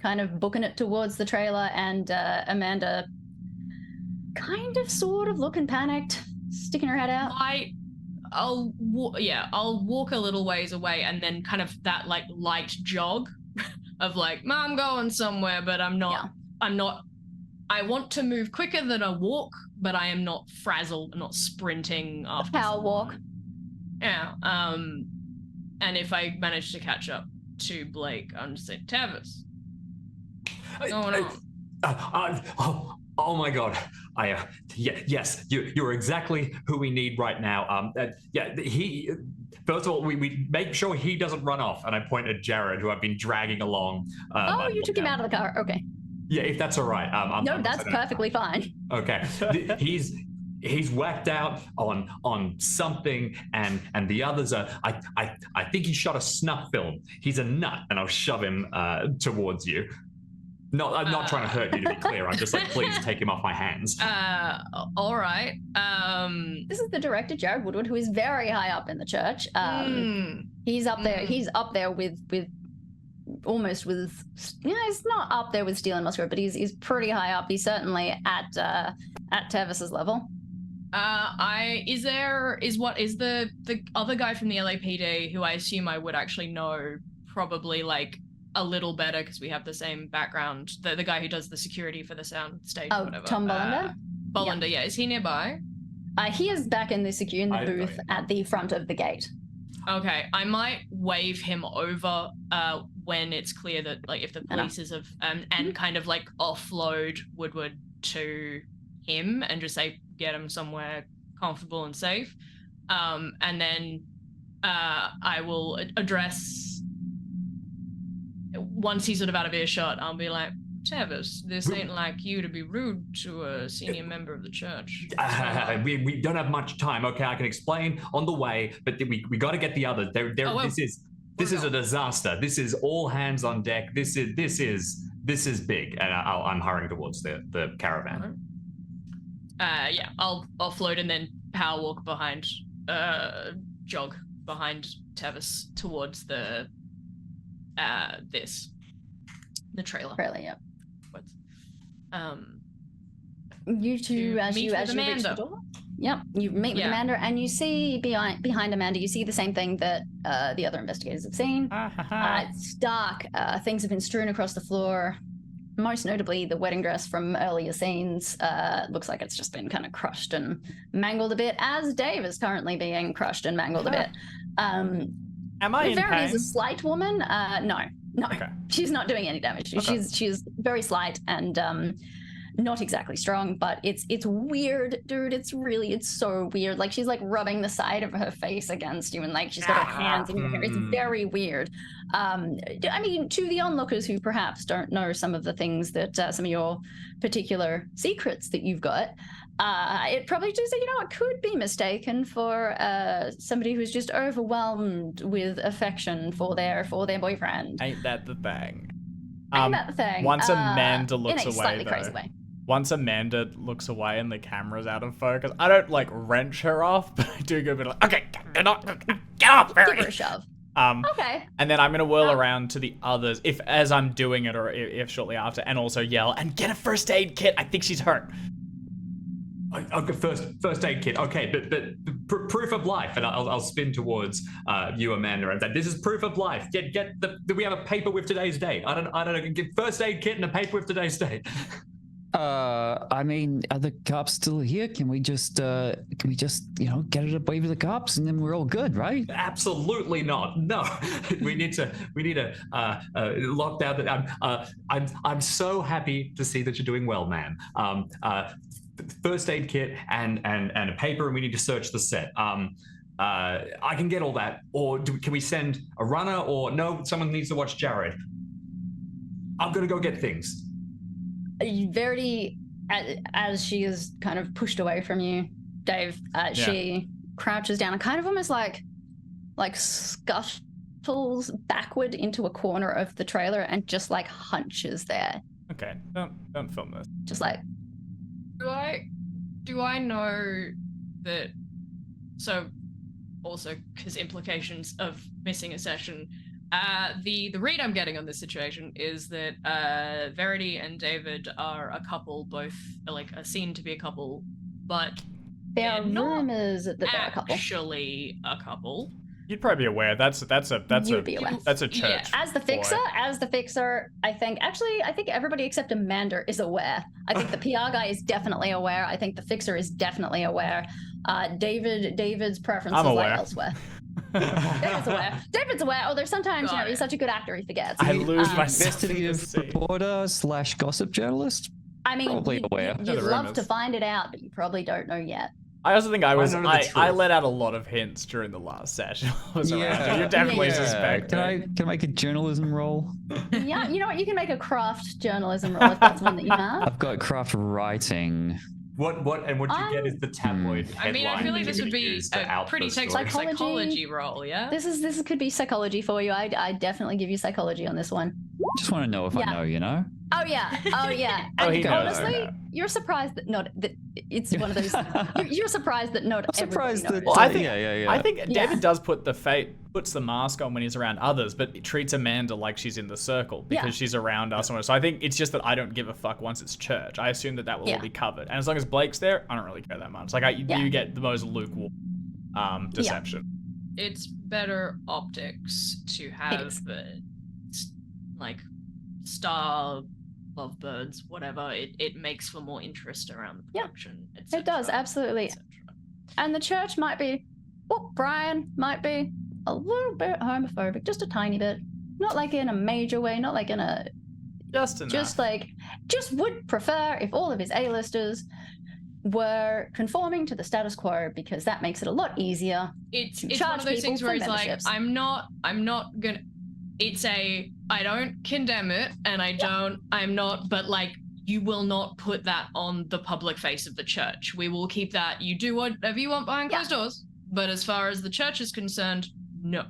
kind of booking it towards the trailer, and Amanda kind of sort of looking panicked, sticking her head out. I'll walk a little ways away, and then kind of that like light jog of like, I'm going somewhere, but I'm not. I want to move quicker than a walk, but I am not frazzled, not sprinting after Power walk. Yeah. And if I manage to catch up to Blake, I'm just saying, Tavis, what's going on? Oh my God! Yes, you're exactly who we need right now. He. First of all, we make sure he doesn't run off, and I point at Jared, who I've been dragging along. You took him out of the car. Okay. Yeah, if that's all right. No, that's perfectly fine. Okay, he's whacked out on something, and the others are. I think he shot a snuff film. He's a nut, and I'll shove him towards you. No, I'm not trying to hurt you, to be clear. I'm just like, please take him off my hands. All right. This is the director, Jared Woodward, who is very high up in the church. He's up there. He's up there with almost with. He's not up there with Steel and Musgrove, but he's pretty high up. He's certainly at Tavis's level. Is the other guy from the LAPD, who I assume I would actually know probably like a little better because we have the same background, the guy who does the security for the sound stage or whatever. Tom Bollander? Bollander, yeah. Is he nearby? He is back in the booth at the front of the gate. Okay, I might wave him over when it's clear that, like, if the police is and kind of like offload Woodward to him and just say, get him somewhere comfortable and safe. And then I will address, once he's sort of out of earshot, I'll be like, Tavis, this ain't like you to be rude to a senior member of the church. We don't have much time. Okay, I can explain on the way, but we got to get the others. This is a disaster. This is all hands on deck. This is big, and I'm hurrying towards the caravan. I'll float and then power walk behind, jog behind Tavis towards the trailer. Yeah. You two, as you reach the door. Yep, you meet with Amanda, and you see behind Amanda, you see the same thing that the other investigators have seen. It's dark. Things have been strewn across the floor. Most notably, the wedding dress from earlier scenes looks like it's just been kind of crushed and mangled a bit, as Dave is currently being crushed and mangled a bit. Am I in pain? Is a slight woman. No. Okay. She's not doing any damage. Okay. She's very slight, and not exactly strong, but it's weird, dude. It's so weird. Like she's like rubbing the side of her face against you, and like she's got her hands in your hair. It's very weird. I mean, to the onlookers who perhaps don't know some of the things that some of your particular secrets that you've got, it probably just, it could be mistaken for somebody who's just overwhelmed with affection for their boyfriend. Ain't that the thing? Ain't that the thing? Once Amanda looks in a away, slightly though, crazy way. once Amanda looks away and the camera's out of focus, I don't like wrench her off, but I do go a bit like, okay, get off, Give her a shove. Okay. And then I'm gonna whirl around to the others if as I'm doing it, or if shortly after, and also yell and get a first aid kit. I think she's hurt. Okay, first aid kit. Okay, but proof of life, and I'll spin towards you, Amanda, and say, "This is proof of life. Get we have a paper with today's date. I don't know. Get first aid kit and a paper with today's date." I mean, are the cops still here? Can we just get it away with the cops, and then we're all good, right? Absolutely not. No, we need to lock down that. I'm so happy to see that you're doing well, ma'am. First aid kit and a paper, and we need to search the set. I can get all that, or can we send a runner? Or no, someone needs to watch Jared. I'm gonna go get things. Verity, as she is kind of pushed away from you, Dave, she crouches down and kind of almost like scuttles backward into a corner of the trailer and just like hunches there. Okay, don't film this. Just like. Do I know that? So, also because implications of missing a session. The read I'm getting on this situation is that Verity and David are a couple, both are seen to be a couple, but there are rumors that they're a couple. Actually, a couple. You'd probably be aware. That's a church. Yeah. As the fixer, I think everybody except Amanda is aware. I think the PR guy is definitely aware. I think the fixer is definitely aware. David's preferences lie elsewhere. David's aware. Although sometimes he's such a good actor he forgets. I lose my investigative reporter / gossip journalist. I mean, probably aware. You'd love to find it out, but you probably don't know yet. I also think I let out a lot of hints during the last session. You're definitely suspect. Can I make a journalism roll? Yeah, you know what? You can make a craft journalism roll if that's one that you have. I've got craft writing. What you get is the tabloid headline. I mean, I feel like this would be a pretty textbook psychology role, yeah? This could be psychology for you. I definitely give you psychology on this one. Just want to know if I know, you know? Oh yeah. And honestly, you're surprised that it's one of those. You're surprised that not. I'm surprised that. Well, I think David does puts the mask on when he's around others, but it treats Amanda like she's in the circle because she's around us. So I think it's just that I don't give a fuck once it's church. I assume that will all be covered, and as long as Blake's there, I don't really care that much. You get the most lukewarm deception. It's better optics to have star lovebirds, whatever. It makes for more interest around the production. It does, absolutely. And the church might be, Brian might be a little bit homophobic, just a tiny bit. Not like in a major way, not like in a... Just enough. Just would prefer if all of his A-listers were conforming to the status quo, because that makes it a lot easier. It's one of those things where he's like, I'm not gonna... I don't condemn it, and I'm not, but you will not put that on the public face of the church. We will keep that. You do whatever you want behind closed doors, but as far as the church is concerned, no.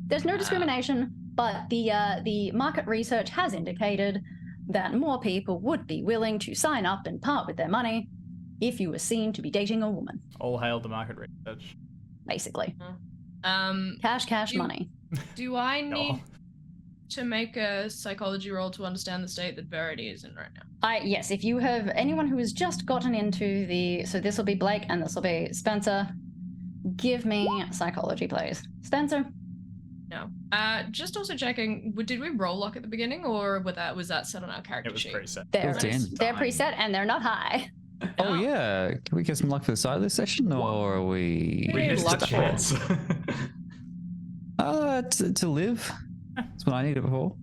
There's no discrimination, but the market research has indicated that more people would be willing to sign up and part with their money if you were seen to be dating a woman. All hail the market research. Basically. Cash money. Do I need to make a psychology roll to understand the state that Verity is in right now? Yes, if you have anyone who has just gotten into so this will be Blake and this will be Spencer. Give me psychology, please. Spencer? No. Just also checking, did we roll luck at the beginning, or was that set on our character sheet? It was preset. They're preset and they're not high. Oh yeah, can we get some luck for the side of this session, or are we? We need luck chance. To live. That's what I needed before.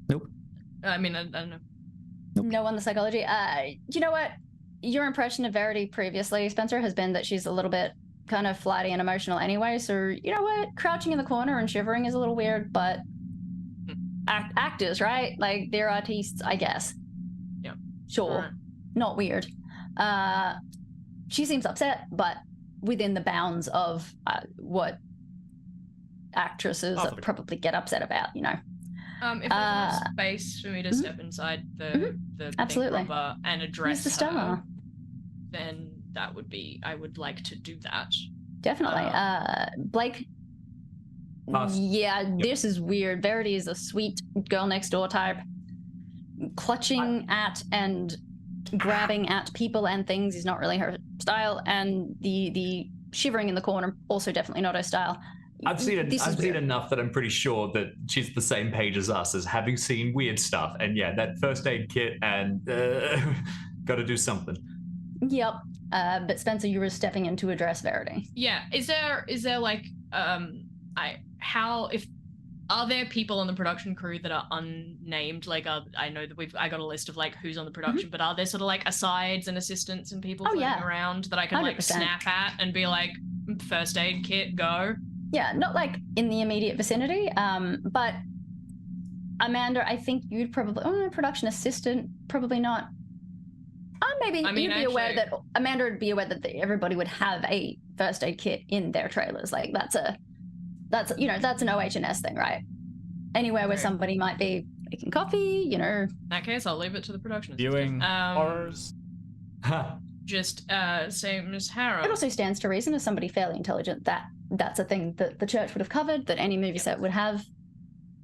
Nope. I mean, I don't know. No on the psychology. You know what? Your impression of Verity previously, Spencer, has been that she's a little bit kind of flighty and emotional anyway. So you know what? Crouching in the corner and shivering is a little weird, but actors, right? Like they're artists, I guess. Yeah. Sure. Right. Not weird. She seems upset, but within the bounds of what actresses probably get upset about, you know. If there's a space for me to step inside the Absolutely. Big Rubber and address Mr. Star. her, then that would be. I would like to do that. Definitely. Blake. Yeah, this is weird. Verity is a sweet girl next door type, clutching at and grabbing at people and things is not really her style, and the shivering in the corner also definitely not her style. I've seen enough that I'm pretty sure that she's the same page as us, as having seen weird stuff. And yeah, that first aid kit and got to do something. Yep. But Spencer, you were stepping in to address Verity. Yeah. Is there like are there people on the production crew that are unnamed? Like, I know that I got a list of like who's on the production, but are there sort of like asides and assistants and people floating around that I can 100%. Like snap at and be like, first aid kit, go? Yeah, not like in the immediate vicinity, but Amanda, I think you'd probably, production assistant, probably not. Maybe you'd be aware that Amanda would be aware that everybody would have a first aid kit in their trailers. Like that's an OH&S thing, right? Anywhere where somebody might be making coffee, you know. In that case, I'll leave it to the production viewing horrors. Just say Miss Harrow. It also stands to reason, as somebody fairly intelligent, that's a thing that the church would have covered, that any movie set would have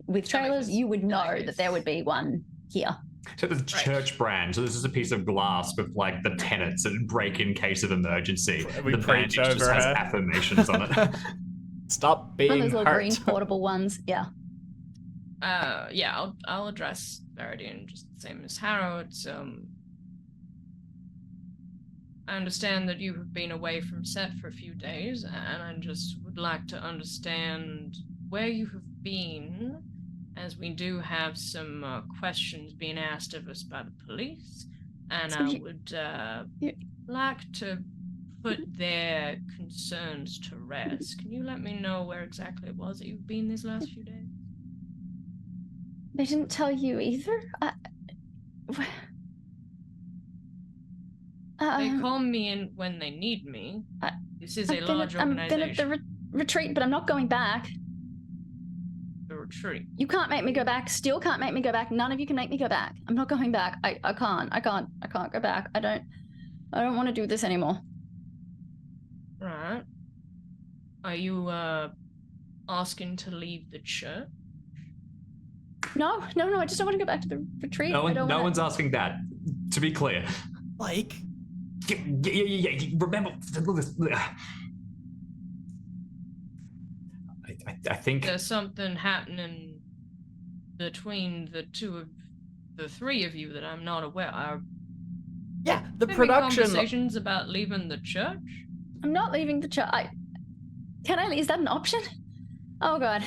with trailers. You would know that there would be one here. So the church brand. So this is a piece of glass with like the tenets and break in case of emergency. We the bandage just has affirmations on it. Stop being one of those little hurt. green portable ones. Yeah. Yeah. I'll address Verity and just say, Miss Harrow. It's I understand that you have been away from set for a few days, and I just would like to understand where you have been, as we do have some questions being asked of us by the police, and I would like to put their concerns to rest. Can you let me know where exactly it was that you've been these last few days? They didn't tell you either? They call me in when they need me. This is a large organization. I've been at the retreat, but I'm not going back. The retreat? You can't make me go back. Still can't make me go back. None of you can make me go back. I'm not going back. I can't go back. I don't want to do this anymore. Right. Are you asking to leave the church? No. I just don't want to go back to the retreat. No one's asking that. To be clear. Like, yeah. Remember, I think there's something happening between the three of you that I'm not aware of. Yeah, the production. Conversations about leaving the church. I'm not leaving the church. Is that an option? Oh God.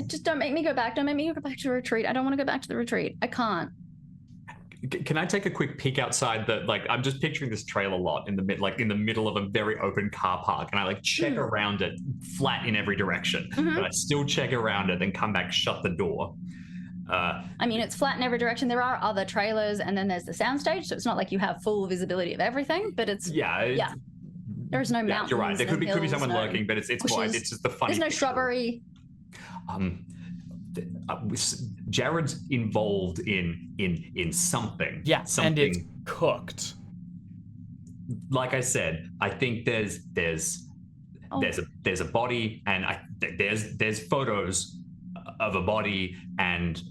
Just don't make me go back. Don't make me go back to the retreat. I don't want to go back to the retreat. I can't. Can I take a quick peek outside I'm just picturing this trailer lot in the middle of a very open car park, and I check around it flat in every direction. But I still check around it, then come back, shut the door. It's flat in every direction. There are other trailers, and then there's the soundstage, so it's not like you have full visibility of everything, but it's there's no mountains. You're right. There could be someone lurking, but it's bushes. It's just the funny. There's no shrubbery. Jared's involved in something. Yeah, something. And it's cooked. Like I said, I think there's a body, and there's photos of a body, and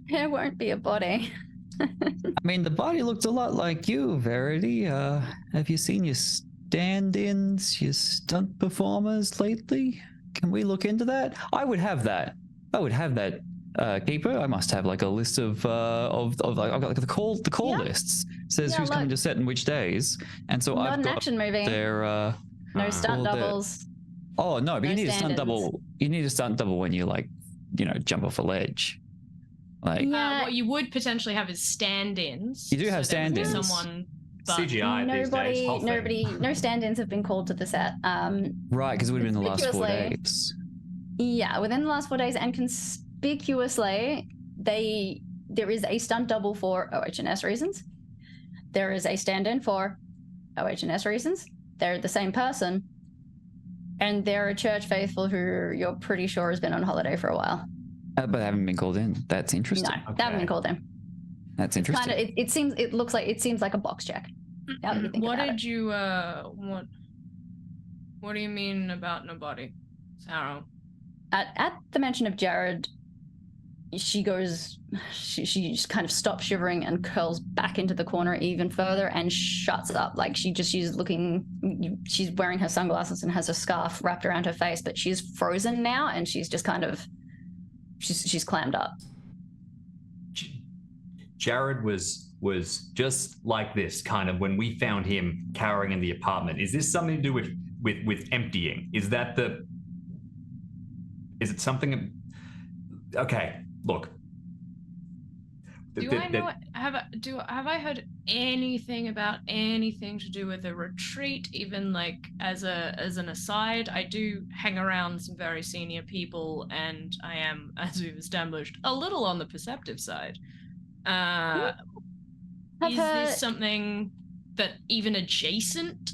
there won't be a body. The body looked a lot like you, Verity. Have you seen your stand-ins, your stunt performers lately? Can we look into that? I would have that. Keeper. I must have a list of I've got the call lists. Says who's coming to set and which days, and so Not I've an got action movie. their No stunt doubles. Oh no, but No you need a stunt stand-ins. double. You need a stunt double when you jump off a ledge. Like, Yeah. What you would potentially have is stand-ins. You do have there would be stand-ins. Someone, but CGI these days. whole thing. No stand-ins have been called to the set. right, because it would have been the last 4 Conspicuously- days. Yeah, within the last 4 days, and conspicuously, there is a stunt double for OH&S reasons. There is a stand-in for OH&S reasons. They're the same person, and they're a church faithful who you're pretty sure has been on holiday for a while. But they haven't been called in. That's No, interesting. they haven't been called in. That's interesting. Kind of, it seems like a box check. Now that you think what about did it. you what do you mean about nobody, Sarah? At the mention of Jared, she just kind of stops shivering and curls back into the corner even further and shuts up. Like she's wearing her sunglasses and has a scarf wrapped around her face, but she's frozen now and she's just kind of she's clammed up. Jared was just like this kind of when we found him cowering in the apartment. Is this something to do with emptying? Is it something? Okay, look. Have I heard anything about anything to do with the retreat? Even like as an aside, I do hang around some very senior people, and I am, as we've established, a little on the perceptive side. Is this something that even adjacent?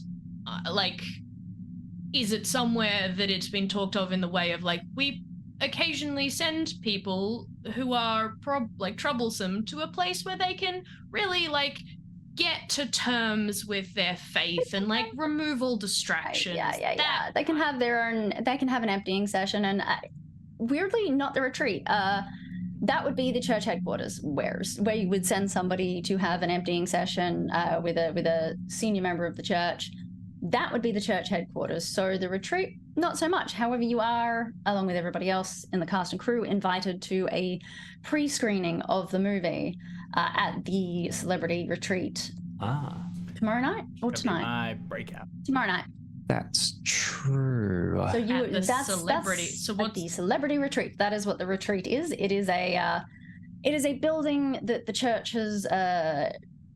Is it somewhere that it's been talked of in the way of like we occasionally send people who are troublesome to a place where they can really like get to terms with their faith and like remove all distractions. Yeah. They can have an emptying session, and weirdly not the retreat. That would be the church headquarters, where you would send somebody to have an emptying session with a senior member of the church. That would be the church headquarters. So the retreat, not so much. However, you are, along with everybody else in the cast and crew, invited to a pre-screening of the movie at the celebrity retreat tomorrow night or tonight. My breakout. Tomorrow night. That's true. So That's the celebrity retreat. That is what the retreat is. It is a building that the church has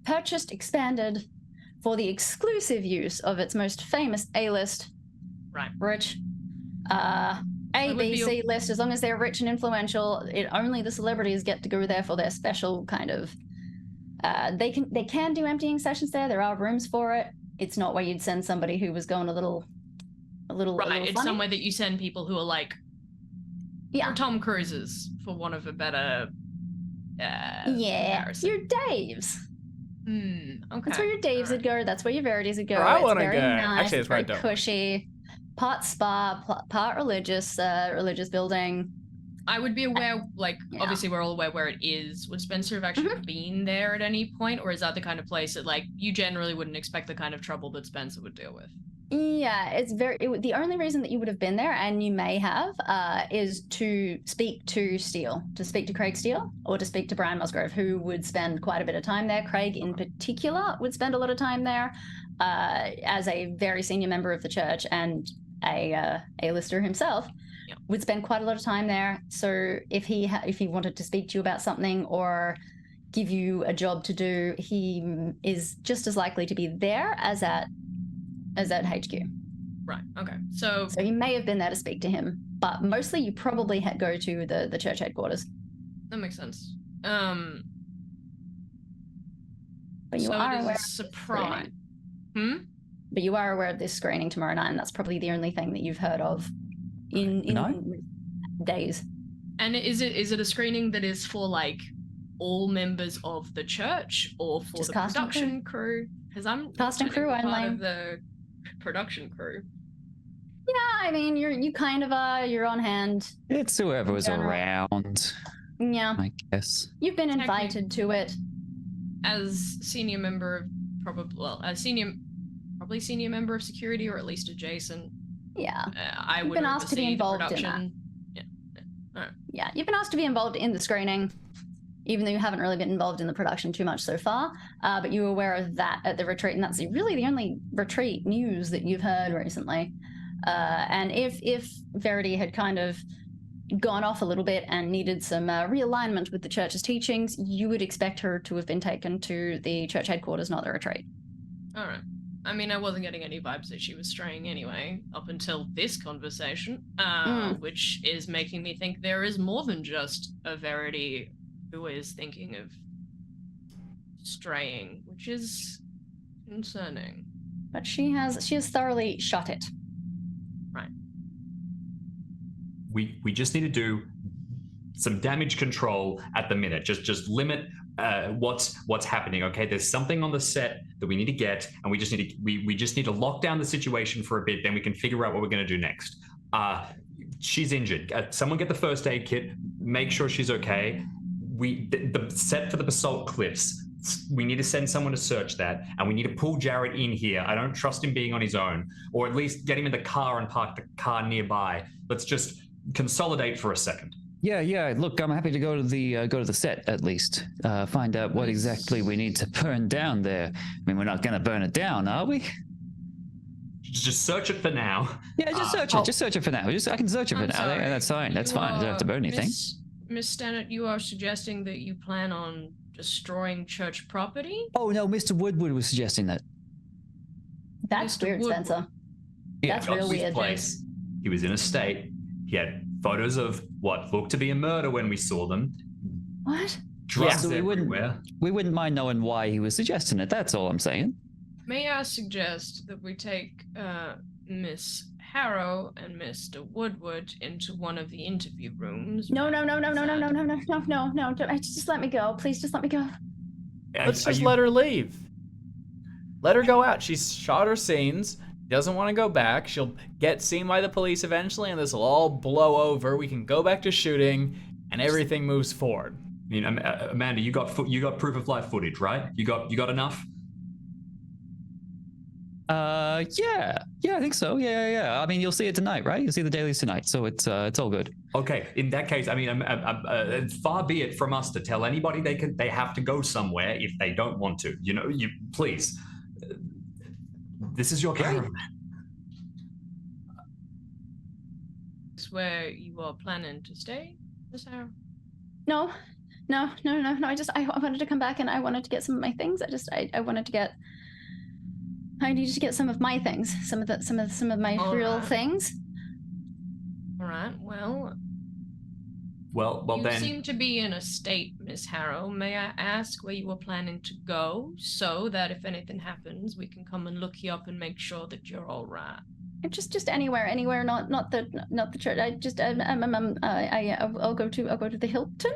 purchased, expanded for the exclusive use of its most famous A-list, rich, A, B, C list. As long as they're rich and influential, only the celebrities get to go there for their special kind of. They can do emptying sessions there. There are rooms for it. It's not where you'd send somebody who was going a little It's funny. somewhere that you send people who are like, Tom Cruises, for one of a better. Comparison. Your Daves. Okay. That's where your Daves would go. That's where your Verities would go. Where I It's wanna very go. nice. Actually, It's that's where I very don't. cushy. Part spa, part religious building. I would be aware, obviously we're all aware where it is. Would Spencer have actually been there at any point, or is that the kind of place that, like, you generally wouldn't expect the kind of trouble that Spencer would deal with? Yeah, the only reason that you would have been there, and you may have, is to speak to Steele, to speak to Craig Steele, or to speak to Brian Musgrove, who would spend quite a bit of time there. Craig, in particular, would spend a lot of time there as a very senior member of the church and A-lister himself. Yep. Would spend quite a lot of time there. So if he wanted to speak to you about something or give you a job to do, he is just as likely to be there as at HQ. Right. Okay. So he may have been there to speak to him, but mostly you probably go to the church headquarters. that makes sense. But you so are it is aware. a surprise. But you are aware of this screening tomorrow night, and that's probably the only thing that you've heard of in days. And is it a screening that is for like all members of the church or for Just the cast and production crew? Because I'm Cast and not crew part only. of the production crew. Yeah, I mean, you kind of are. You're on hand. It's whoever was General. around, Yeah, I guess. you've been invited to it. As senior member of probably senior member of security, or at least adjacent. Yeah, I You've would been asked to be oversee the involved in production. yeah, you've been asked to be involved in the screening, even though you haven't really been involved in the production too much so far. But you were aware of that at the retreat, and that's really the only retreat news that you've heard recently. And if Verity had kind of gone off a little bit and needed some realignment with the church's teachings, you would expect her to have been taken to the church headquarters, not the retreat. All right. I mean, I wasn't getting any vibes that she was straying anyway, up until this conversation, which is making me think there is more than just a Verity who is thinking of straying, which is concerning. But she has thoroughly shot it. Right. We just need to do some damage control at the minute. Just limit what's happening. Okay, there's something on the set that we need to get, and we just need to lock down the situation for a bit. Then we can figure out what we're going to do next. She's injured. Someone get the first aid kit. Make sure she's okay. The set for the basalt cliffs. We need to send someone to search that, and we need to pull Jared in here. I don't trust him being on his own, or at least get him in the car and park the car nearby. Let's just consolidate for a second. Yeah. Look, I'm happy to go to the set at least. Find out what exactly we need to burn down there. I mean, we're not going to burn it down, are we? Just search it for now. Yeah, just search it. Just search it for now. I can search it for now. Sorry. That's fine. That's fine. I don't have to burn anything. Miss Stannett, you are suggesting that you plan on destroying church property? Oh no, Mr. Woodward was suggesting that. That's Mr. weird, Woodward. Spencer. Yeah. That's real Got to his weird. place. He was in a state. He had photos of what looked to be a murder when we saw them. What? Drugs So everywhere. we wouldn't mind knowing why he was suggesting it. That's all I'm saying. May I suggest that we take Miss Harrow and Mr. Woodward into one of the interview rooms? No. Just let me go. Please, just let me go. Let's just let her leave. Let her go out. She's shot her scenes. Doesn't want to go back. She'll get seen by the police eventually, and this will all blow over. We can go back to shooting, and everything moves forward. I mean, Amanda, you got proof of live footage, right? You got enough? Yeah, I think so. Yeah. I mean, you'll see it tonight, right? You'll see the dailies tonight, so it's all good. Okay, in that case, I mean, far be it from us to tell anybody they have to go somewhere if they don't want to. You know, please. This is your caravan. Is where you are planning to stay, Miss Harrow? No. I wanted to come back and I wanted to get some of my things. I needed to get some of my things, some of my All real right. things. All right. Well, Well, you then. seem to be in a state, Miss Harrow. May I ask where you were planning to go, so that if anything happens, we can come and look you up and make sure that you're all right. Just anywhere, not the church. I'll go to the Hilton,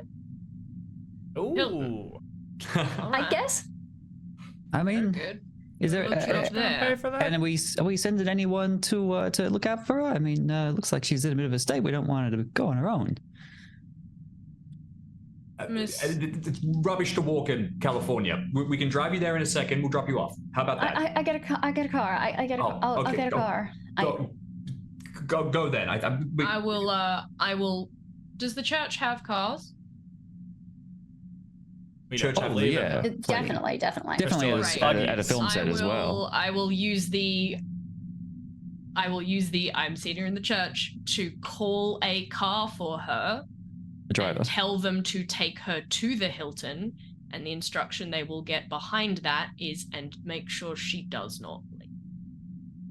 Ooh. All I right. guess. I Very mean, good. is there? Look you up Pay there. for that? And are we sending anyone to look out for her? I mean, looks like she's in a bit of a state. We don't want her to go on her own. Miss- It's rubbish to walk in California. We can drive you there in a second. We'll drop you off. How about that? I get a car. I'll get a okay, car. Go then. I will. Does the church have cars? We Church don't have believe leave it. Definitely. Definitely Right. at a film set as well. I will use the. I'm seeing her in the church to call a car for her. The driver. And tell them to take her to the Hilton, and the instruction they will get behind that is and make sure she does not leave.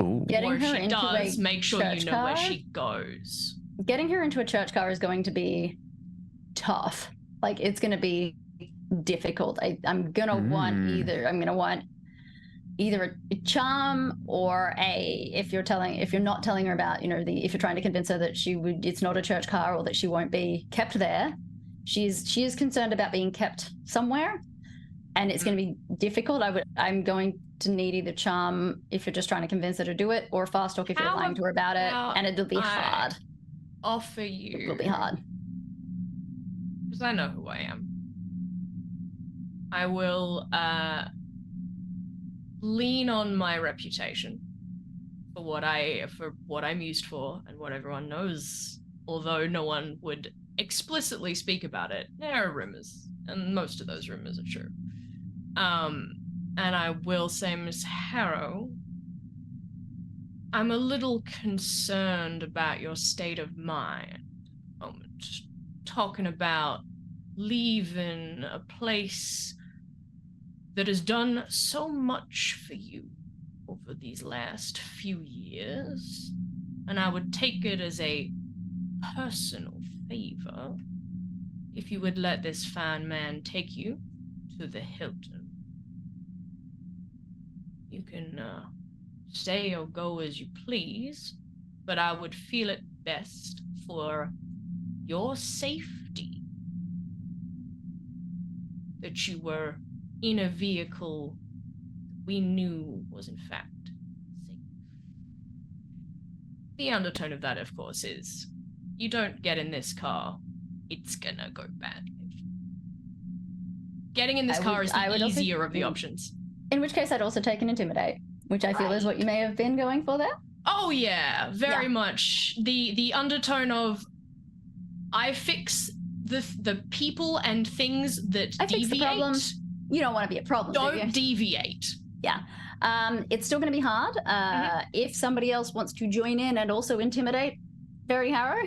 Ooh. Getting or if her she into does, a make sure church you know where car? she goes. Getting her into a church car is going to be tough. Like, it's going to be difficult. I'm gonna want either a charm or if you're not telling her about, if you're trying to convince her that it's not a church car or that she won't be kept there. She is concerned about being kept somewhere, and it's going to be difficult. I'm going to need either charm if you're just trying to convince her to do it, or fast talk if you're lying to her about it, and it'll be hard. Offer you. It will be hard. Because I know who I am. I will lean on my reputation for what I'm used for and what everyone knows. Although no one would explicitly speak about it, there are rumors, and most of those rumors are true. And I will say, Miss Harrow, I'm a little concerned about your state of mind moment, talking about leaving a place that has done so much for you over these last few years, and I would take it as a personal favor if you would let this fine man take you to the Hilton. You can stay or go as you please, but I would feel it best for your safety that you were in a vehicle we knew was in fact safe. The undertone of that, of course, is you don't get in this car, it's gonna go badly. Getting in this car is the easier of the options. In which case, I'd also take an Intimidate, which I feel is what you may have been going for there. Oh yeah, very much. The undertone of I fix the people and things that I deviate. fix the problems. You don't want to be a problem. Don't deviate. Yeah. It's still going to be hard. If somebody else wants to join in and also intimidate Very Harrow,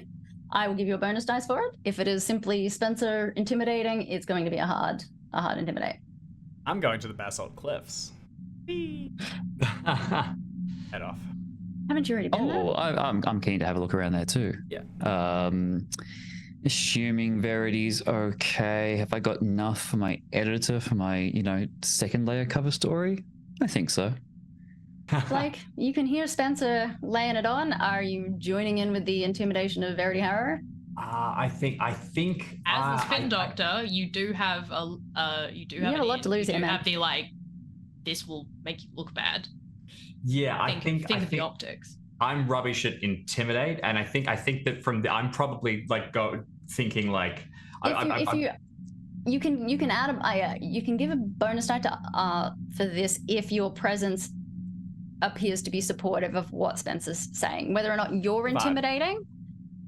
I will give you a bonus dice for it. If it is simply Spencer intimidating, it's going to be a hard intimidate. I'm going to the Basalt Cliffs. Head off. Haven't you already been there? Oh, I'm keen to have a look around there too. Yeah. Assuming Verity's okay, have I got enough for my editor for my, second layer cover story? I think so. Like, you can hear Spencer laying it on. Are you joining in with the intimidation of Verity Harrow? I think. As the spin doctor, you do have a lot to lose here, You man. have the this will make you look bad. Yeah, Think of the optics. I'm rubbish at intimidate, and I think that I'm probably thinking you can add you can give a bonus die to for this if your presence appears to be supportive of what Spencer's saying. Whether or not you're intimidating,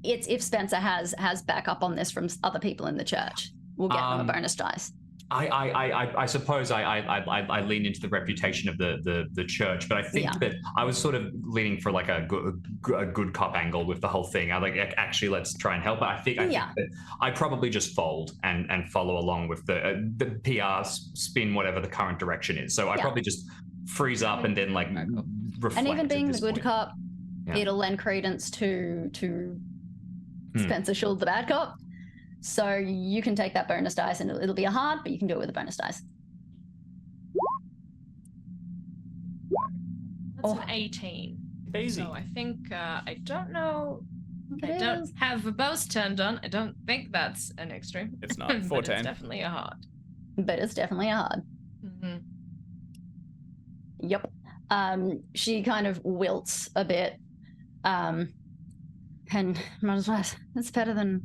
it's if Spencer has backup on this from other people in the church. We'll get them a bonus dice. I suppose I lean into the reputation of the church, but I think that I was sort of leaning for a good cop angle with the whole thing. Actually, let's try and help. But I think that I probably just fold and follow along with the PR spin, whatever the current direction is. So I probably just freeze up and then reflect. And even being the good point. cop, it'll lend credence to Spencer Schuld, the bad cop. So you can take that bonus dice, and it'll be a hard, but you can do it with a bonus dice. That's an 18. Easy. So I think I don't know. I It don't is. have a both turned on. I don't think that's an extreme. It's not. But 14. it's definitely a hard. But it's definitely a hard. Mm-hmm. Yep. She kind of wilts a bit. And mutters, it's better than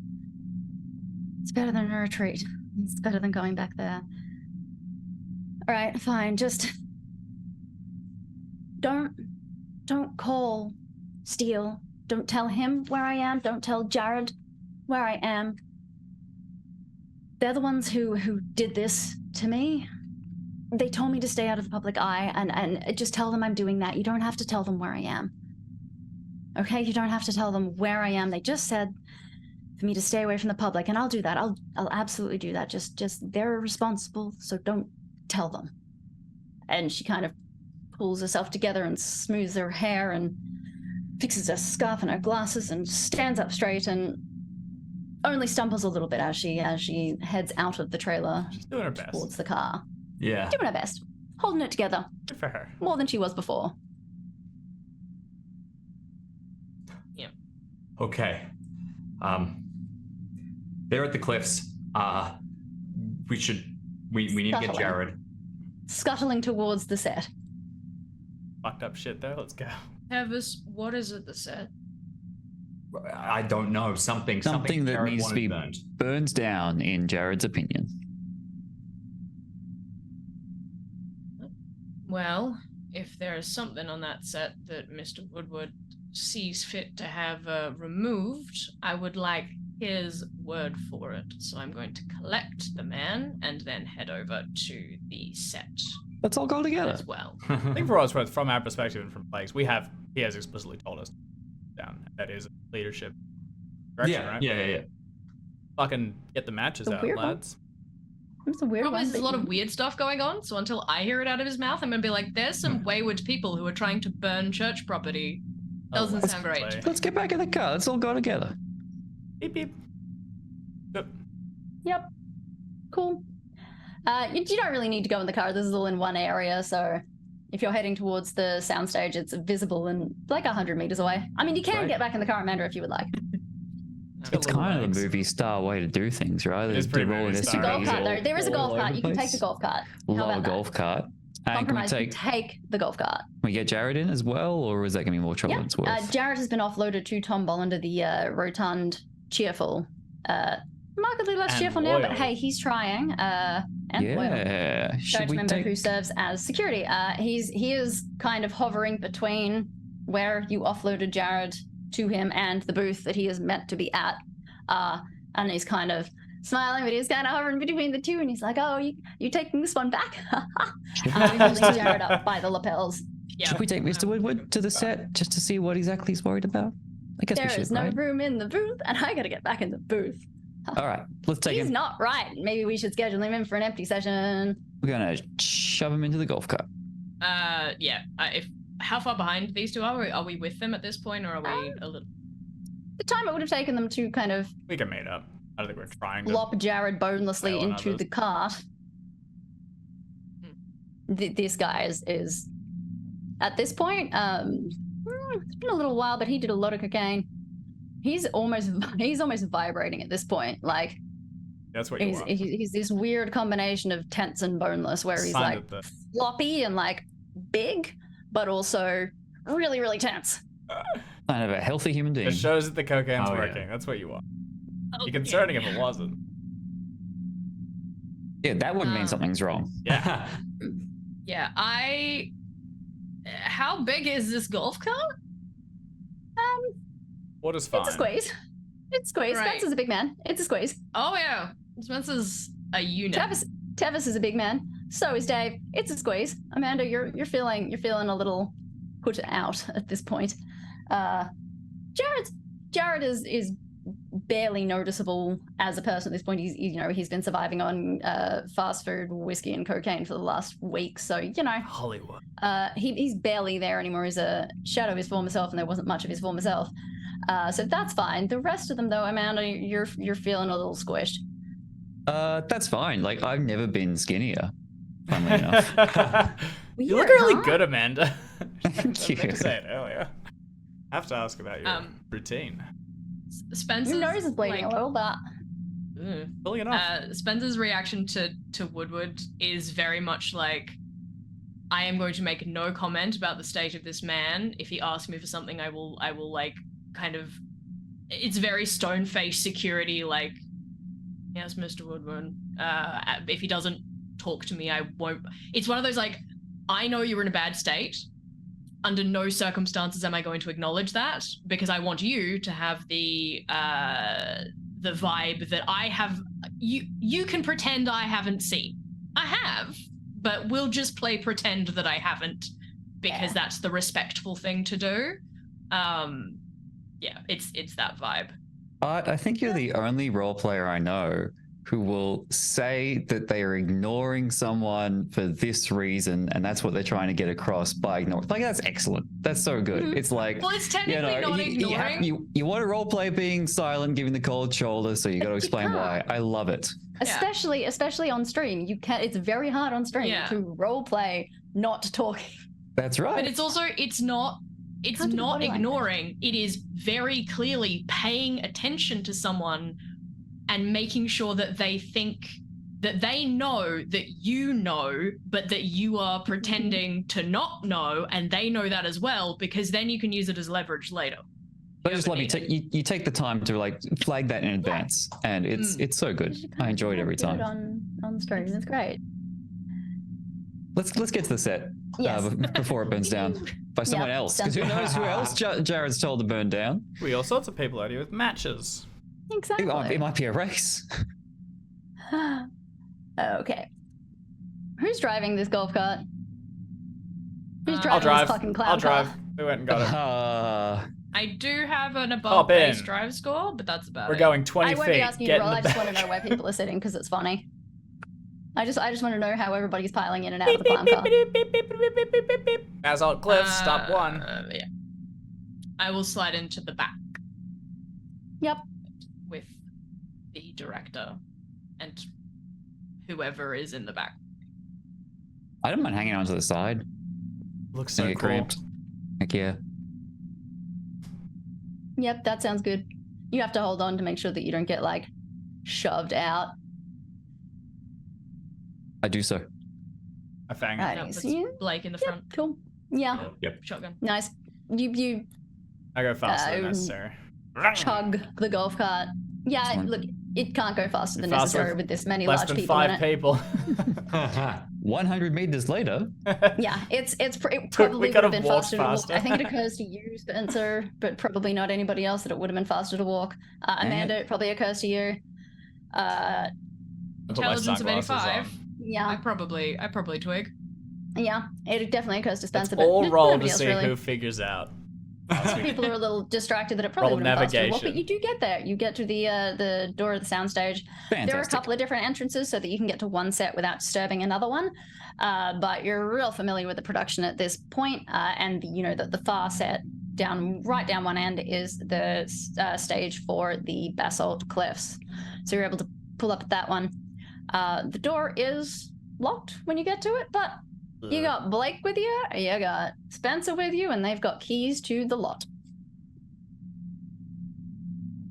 a retreat. It's better than going back there. All right, fine. Just don't call Steele. Don't tell him where I am. Don't tell Jared where I am. They're the ones who did this to me. They told me to stay out of the public eye, and just tell them I'm doing that. You don't have to tell them where I am. Okay, you don't have to tell them where I am. They just said for me to stay away from the public, and I'll do that. I'll absolutely do that. Just they're responsible, so don't tell them. And she kind of pulls herself together and smooths her hair and fixes her scarf and her glasses and stands up straight and only stumbles a little bit as she heads out of the trailer. She's doing her best. Towards the car. Yeah. Doing her best. Holding it together. Good for her. More than she was before. Yeah. Okay. They're at the cliffs. We need to get Scuttling. Jared. Scuttling towards the set. Fucked up shit there. Let's go. Hevis, what is it that said? I don't know. Something Something that Jared needs to wanted be burned. burns down, in Jared's opinion. Well, if there is something on that set that Mr. Woodward sees fit to have removed, I would like his word for it. So I'm going to collect the man and then head over to the set Let's all go together. as well. I think for what it's worth, from our perspective and from Blake's, he has explicitly told us down. That is leadership direction, right? Yeah. fucking get the matches The out, weird one. lads. It's a weird Problem one. is, there's a but lot of weird stuff going on, so until I hear it out of his mouth, I'm gonna be like, there's some wayward people who are trying to burn church property. Doesn't sound great. Allegedly. Let's get back in the car. Let's all go together. Beep beep. Yep. Yep. Cool. You don't really need to go in the car. This is all in one area, so if you're heading towards the soundstage, it's visible and like 100 meters away. I mean, you can Right. get back in the car, Amanda, if you would like. It's kind of the movie star way to do things, right? It is pretty They're all in movie star. Golf SUVs cart, all- though. There is a all golf over cart. the You can take place. the golf cart. How Love about a that? golf cart. And can we Compromise. take? Take the golf cart. Can we get Jared in as well, or is that gonna be more trouble Yeah. than it's worth? Jared has been offloaded to Tom Bollander, the rotund, cheerful, markedly less And cheerful now, but loyal. hey, he's trying. And loyal. Yeah. Should Church we member take? who serves as security. He is kind of hovering between where you offloaded Jared to him and the booth that he is meant to be at. And he's kind of smiling, but he's kind of hovering between the two, and he's like, "Oh, you taking this one back?" Holding Jared up by the lapels. Yeah. Should we take Mr. Woodward to the set just to see what exactly he's worried about? I guess There we should, is no right? room in the booth, and I gotta get back in the booth. All right, let's take He's him. not right. Maybe we should schedule him in for an empty session. We're gonna shove him into the golf cart. Yeah. How far behind these two are we? Are we with them at this point, or are we a little? The time it would have taken them to kind of We can meet up. I don't think we're trying to. lop Jared bonelessly Nail on into others. the cart. This guy is at this point. It's been a little while, but he did a lot of cocaine. He's almost vibrating at this point. Like That's what you want. he's this weird combination of tense and boneless, where he's Signed like at the- floppy and like big, but also really, really tense. Kind of a healthy human being. It shows that the cocaine's Oh, yeah. working. That's what you want. Oh, Be concerning if it wasn't. Yeah, that would mean something's wrong. Yeah. Yeah. How big is this golf cart? What is fine? It's a squeeze. It's a squeeze. Right. Spencer's a big man. It's a squeeze. Oh yeah. Spencer's a unit. Tevis is a big man. So is Dave. It's a squeeze. Amanda, you're feeling a little put out at this point. Jared is barely noticeable as a person at this point. He's been surviving on fast food, whiskey, and cocaine for the last week. So Hollywood. he's barely there anymore. He's a shadow of his former self, and there wasn't much of his former self. So that's fine. The rest of them, though, Amanda, you're feeling a little squished. That's fine. Like, I've never been skinnier, funnily enough. You look Weird, really huh? good, Amanda. Thank I meant to you. say it earlier. I have to ask about your routine. Spencer's Your nose is bleeding a little, but Fully enough. Spencer's reaction to Woodward is very much like, I am going to make no comment about the state of this man. If he asks me for something, I will like kind of. It's very stone-faced security, like, yes, Mr. Woodward. If he doesn't talk to me, I won't. It's one of those like, I know you're in a bad state. Under no circumstances am I going to acknowledge that, because I want you to have the vibe that I have. You can pretend I haven't seen. I have, but we'll just play pretend that I haven't, because that's the respectful thing to do. Yeah, it's that vibe. Art, I think you're the only role player I know who will say that they are ignoring someone for this reason, and that's what they're trying to get across by ignoring. Like, that's excellent. That's so good. Mhm. It's like, Well, it's technically not ignoring. you want to role play being silent, giving the cold shoulder, so you got to You explain why. can't. I love it. especially on stream, you can. It's very hard on stream Yeah. to role play not talking. That's right. But it's also it's not Can't do body language. ignoring. It is very clearly paying attention to someone and making sure that they think that they know that you know, but that you are pretending to not know, and they know that as well, because then you can use it as leverage later. I just love you. Ever You take the time to like flag that in advance, and it's so good. I enjoy it every Do it time. on stream. It's great. Let's get to the set Yes. before it burns down by someone Yep, else. Because who knows who else Jared's told to burn down? We all sorts of people out here with matches. Exactly. It might be a race. Okay. Who's driving this golf cart? Who's I'll driving I'll drive. this fucking cloud I'll drive. car? We went and got it. I do have an Hop above base in. drive score, but that's about We're it. going 20 I feet. won't be asking you Get to roll. in I the just want to back. know where people are sitting because it's funny. I just want to know how everybody's piling in and out of the clown car. Basalt Cliffs, stop one. Yeah. I will slide into the back Yep. with the director and whoever is in the back. I don't mind hanging on to the side. Looks so Don't get cool. cramped. Heck yeah. Yep, that sounds good. You have to hold on to make sure that you don't get like shoved out. I do so. A fang. Right. That puts so Blake in the front. Cool. Yeah. Yep. Shotgun. Nice. You I go faster than necessary. chug the golf cart. Yeah, Excellent. look, it can't go faster than Faster necessary with this many Less large than people in 5 it. people. 100 meters later. Yeah, it probably would could have have been walked faster to walk. faster. I think it occurs to you, Spencer, but probably not anybody else that it would have been faster to walk. Amanda, it probably occurs to you. I put my Intelligence of sunglasses 85. on. Yeah, I probably twig. yeah, it definitely occurs to Let's Spencer, but all roll to nobody else see really. who figures out. Some people are a little distracted that it probably Roll would have been faster to walk, but navigation. you do get there. You get to the door of the soundstage. There are a Fantastic. couple of different entrances so that you can get to one set without disturbing another one. But you're real familiar with the production at this point, and the far set right down one end is the stage for the Basalt Cliffs. So you're able to pull up at that one. The door is locked when you get to it, but you got Blake with you, you got Spencer with you, and they've got keys to the lot.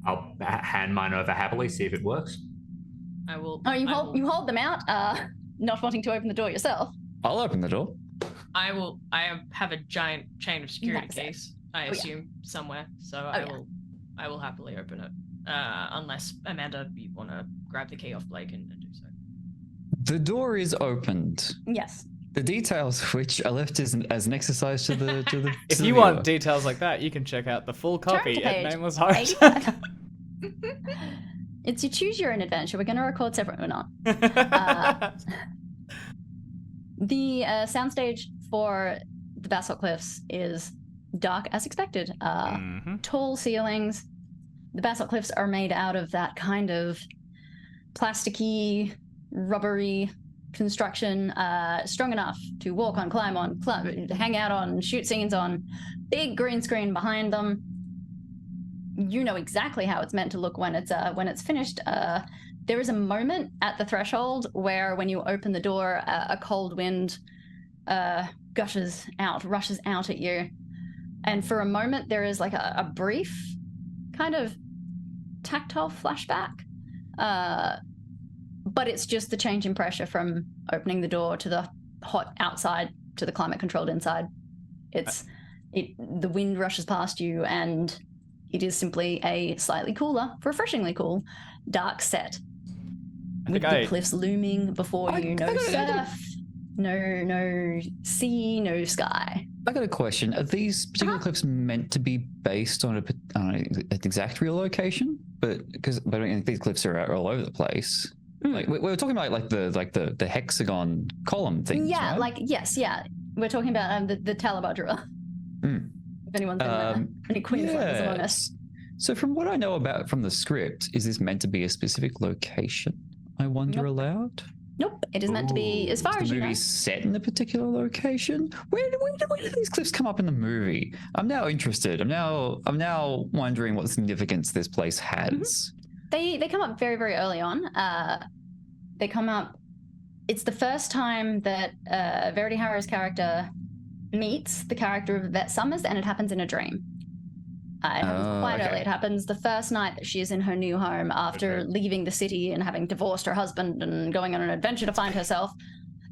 I'll hand mine over happily, see if it works. I will. Oh, you I hold will- you hold them out, not wanting to open the door yourself. I'll open the door. I will. I have a giant chain of security Nice. keys. I yeah. assume somewhere. So I will happily open it. Unless Amanda, you want to grab the key off Blake and do so. The door is opened. Yes. The details of which are left as an exercise to the If to the you viewer. want details like that, you can check out the full Turn copy to at page Nameless Heart. 85. It's you choose your own adventure. We're going to record separate or not. The soundstage for the Basalt Cliffs is dark as expected. Mhm. Tall ceilings. The Basalt Cliffs are made out of that kind of plasticky, rubbery construction, strong enough to walk on, climb on, hang out on, shoot scenes on. Big green screen behind them. You know exactly how it's meant to look when it's finished. There is a moment at the threshold where, when you open the door, a cold wind rushes out at you, and for a moment there is like a brief kind of tactile flashback. But it's just the change in pressure from opening the door to the hot outside to the climate controlled inside. The wind rushes past you, and it is simply a slightly cooler, refreshingly cool, dark set. With the cliffs looming before you. No surf, no sea, no sky. I got a question. Are these particular cliffs meant to be based on an exact real location? But I mean, these cliffs are all over the place. Like we were talking about like the hexagon column things. Yeah, right? yes. We're talking about the Talabudra. If anyone's been there, any Queenslanders among us. So from what I know about from the script, is this meant to be a specific location? I wonder Nope. aloud. Nope, it is meant to be, as far Is as the you know. movie set in a particular location? Where do these cliffs come up in the movie? I'm now interested. I'm now wondering what significance this place has. They come up very, very early on. They come up. It's the first time that Verity Harrow's character meets the character of Yvette Summers, and it happens in a dream. It happens quite early. It happens the first night that she is in her new home after leaving the city and having divorced her husband and going on an adventure to find herself.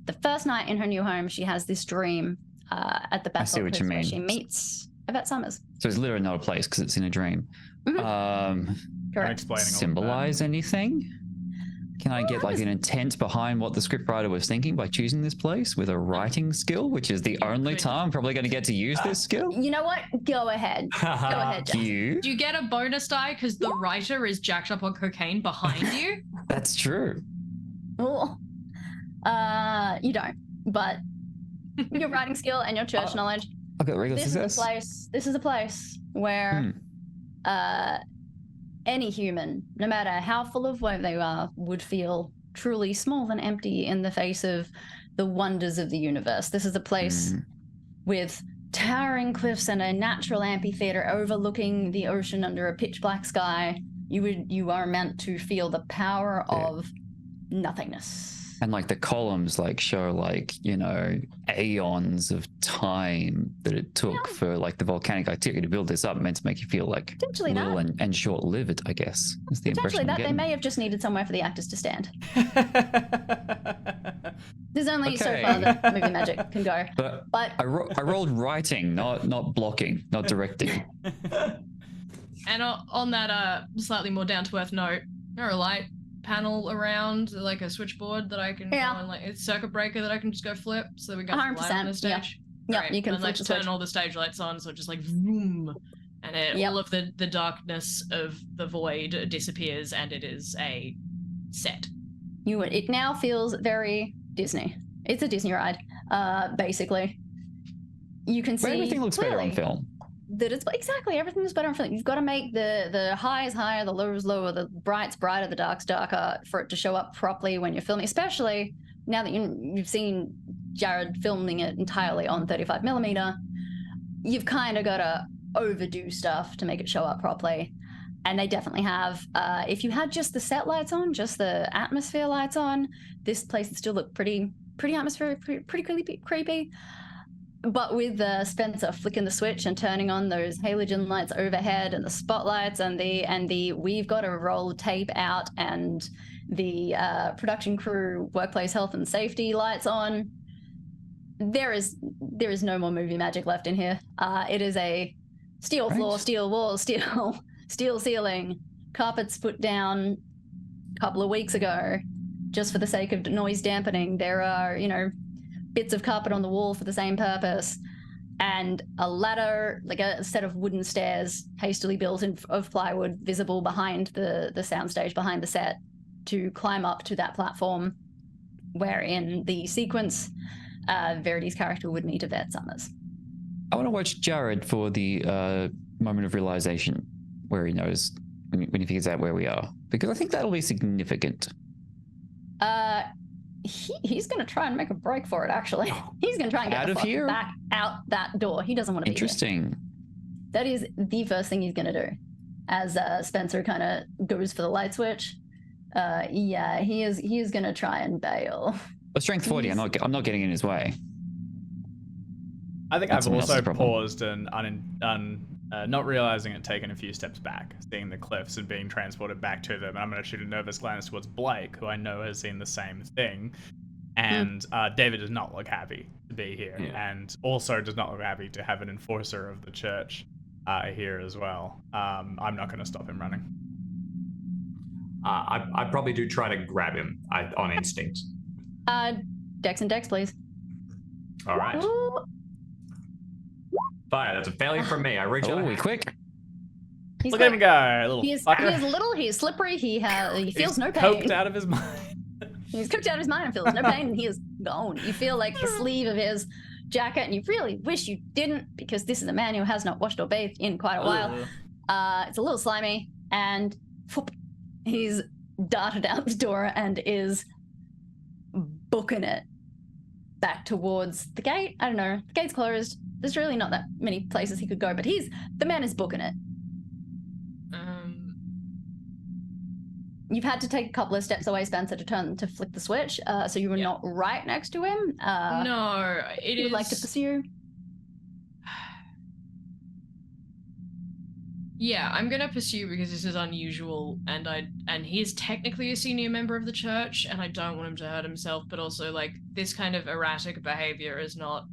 The first night in her new home, she has this dream at the Basalt Cliffs where she meets Yvette Summers. So it's literally not a place because it's in a dream. Correct. Explaining Symbolize anything? Can I get like an intent behind what the scriptwriter was thinking by choosing this place with a writing skill, which is the only time I'm probably going to get to use this skill? You know what? Go ahead. Go ahead, Jeff. You? Do you get a bonus die because the writer is jacked up on cocaine behind you? That's true. Oh. You don't. But your writing skill and your church knowledge. I've got regular This is a success. place. This is a place where any human, no matter how full of woe they are, would feel truly small and empty in the face of the wonders of the universe. This is a place with towering cliffs and a natural amphitheater overlooking the ocean under a pitch black sky. You are meant to feel the power of nothingness. And like the columns like show like, you know, aeons of time that it took for like the volcanic activity to build this up, meant to make you feel like little and short-lived, I guess. Is the Potentially impression that. They may have just needed somewhere for the actors to stand. There's only so far that movie magic can go. But I rolled writing, not blocking, not directing. And on that slightly more down-to-earth note, there are a light panel around, like a switchboard that I can go and like a circuit breaker that I can just go flip, so we got some light on the stage. Yeah, you can and like just turn all the stage lights on, so just like vroom, and all of the darkness of the void disappears, and it is a set. It now feels very Disney. It's a Disney ride, basically. You can see everything looks better on film. That it's exactly everything is better on film. You've got to make the highs higher, the lows lower, the brights brighter, the darks darker for it to show up properly when you're filming. Especially now that you've seen Jared filming it entirely on 35mm, you've kind of got to overdo stuff to make it show up properly. And they definitely have. If you had just the set lights on, just the atmosphere lights on, this place would still look pretty atmospheric, pretty creepy. But with Spencer flicking the switch and turning on those halogen lights overhead and the spotlights and the we've got to roll tape out and the production crew workplace health and safety lights on, there is no more movie magic left in here. It is a steel floor, steel walls, steel ceiling, carpets put down a couple of weeks ago just for the sake of noise dampening. There are, bits of carpet on the wall for the same purpose, and a ladder, like a set of wooden stairs hastily built of plywood visible behind the soundstage, behind the set, to climb up to that platform where in the sequence Verity's character would meet Yvette Summers. I want to watch Jared for the moment of realization where he knows when he figures out where we are, because I think that'll be significant. He's going to try and make a break for it, actually. He's going to try and get out the of fuck here? back out that door. He doesn't want to be here. Interesting. That is the first thing he's going to do. As Spencer kind of goes for the light switch, he is going to try and bail. A strength 40, I'm not getting in his way. I think That's I've also problem. paused and not realizing it, taken a few steps back, seeing the cliffs and being transported back to them. And I'm going to shoot a nervous glance towards Blake, who I know has seen the same thing. And David does not look happy to be here, and also does not look happy to have an enforcer of the church here as well. I'm not going to stop him running. I probably do try to grab him on instinct. Dex and Dex, please. All right. Ooh. Fire, that's a failure from me. I reach out. Oh, quick. He's Look at him go, little fucker. He is little, he is slippery, he feels no pain. Coked out of his mind. He's cooked out of his mind and feels no pain, and he is gone. You feel like the sleeve of his jacket, and you really wish you didn't, because this is a man who has not washed or bathed in quite a while. It's a little slimy, and whoop, he's darted out the door and is booking it back towards the gate. I don't know, the gate's closed. There's really not that many places he could go, but the man is booking it. You've had to take a couple of steps away, Spencer, to flick the switch, so you were not right next to him. No, it is. Would like to pursue. Yeah, I'm gonna pursue because this is unusual, and he is technically a senior member of the church, and I don't want him to hurt himself. But also, like, this kind of erratic behavior is not.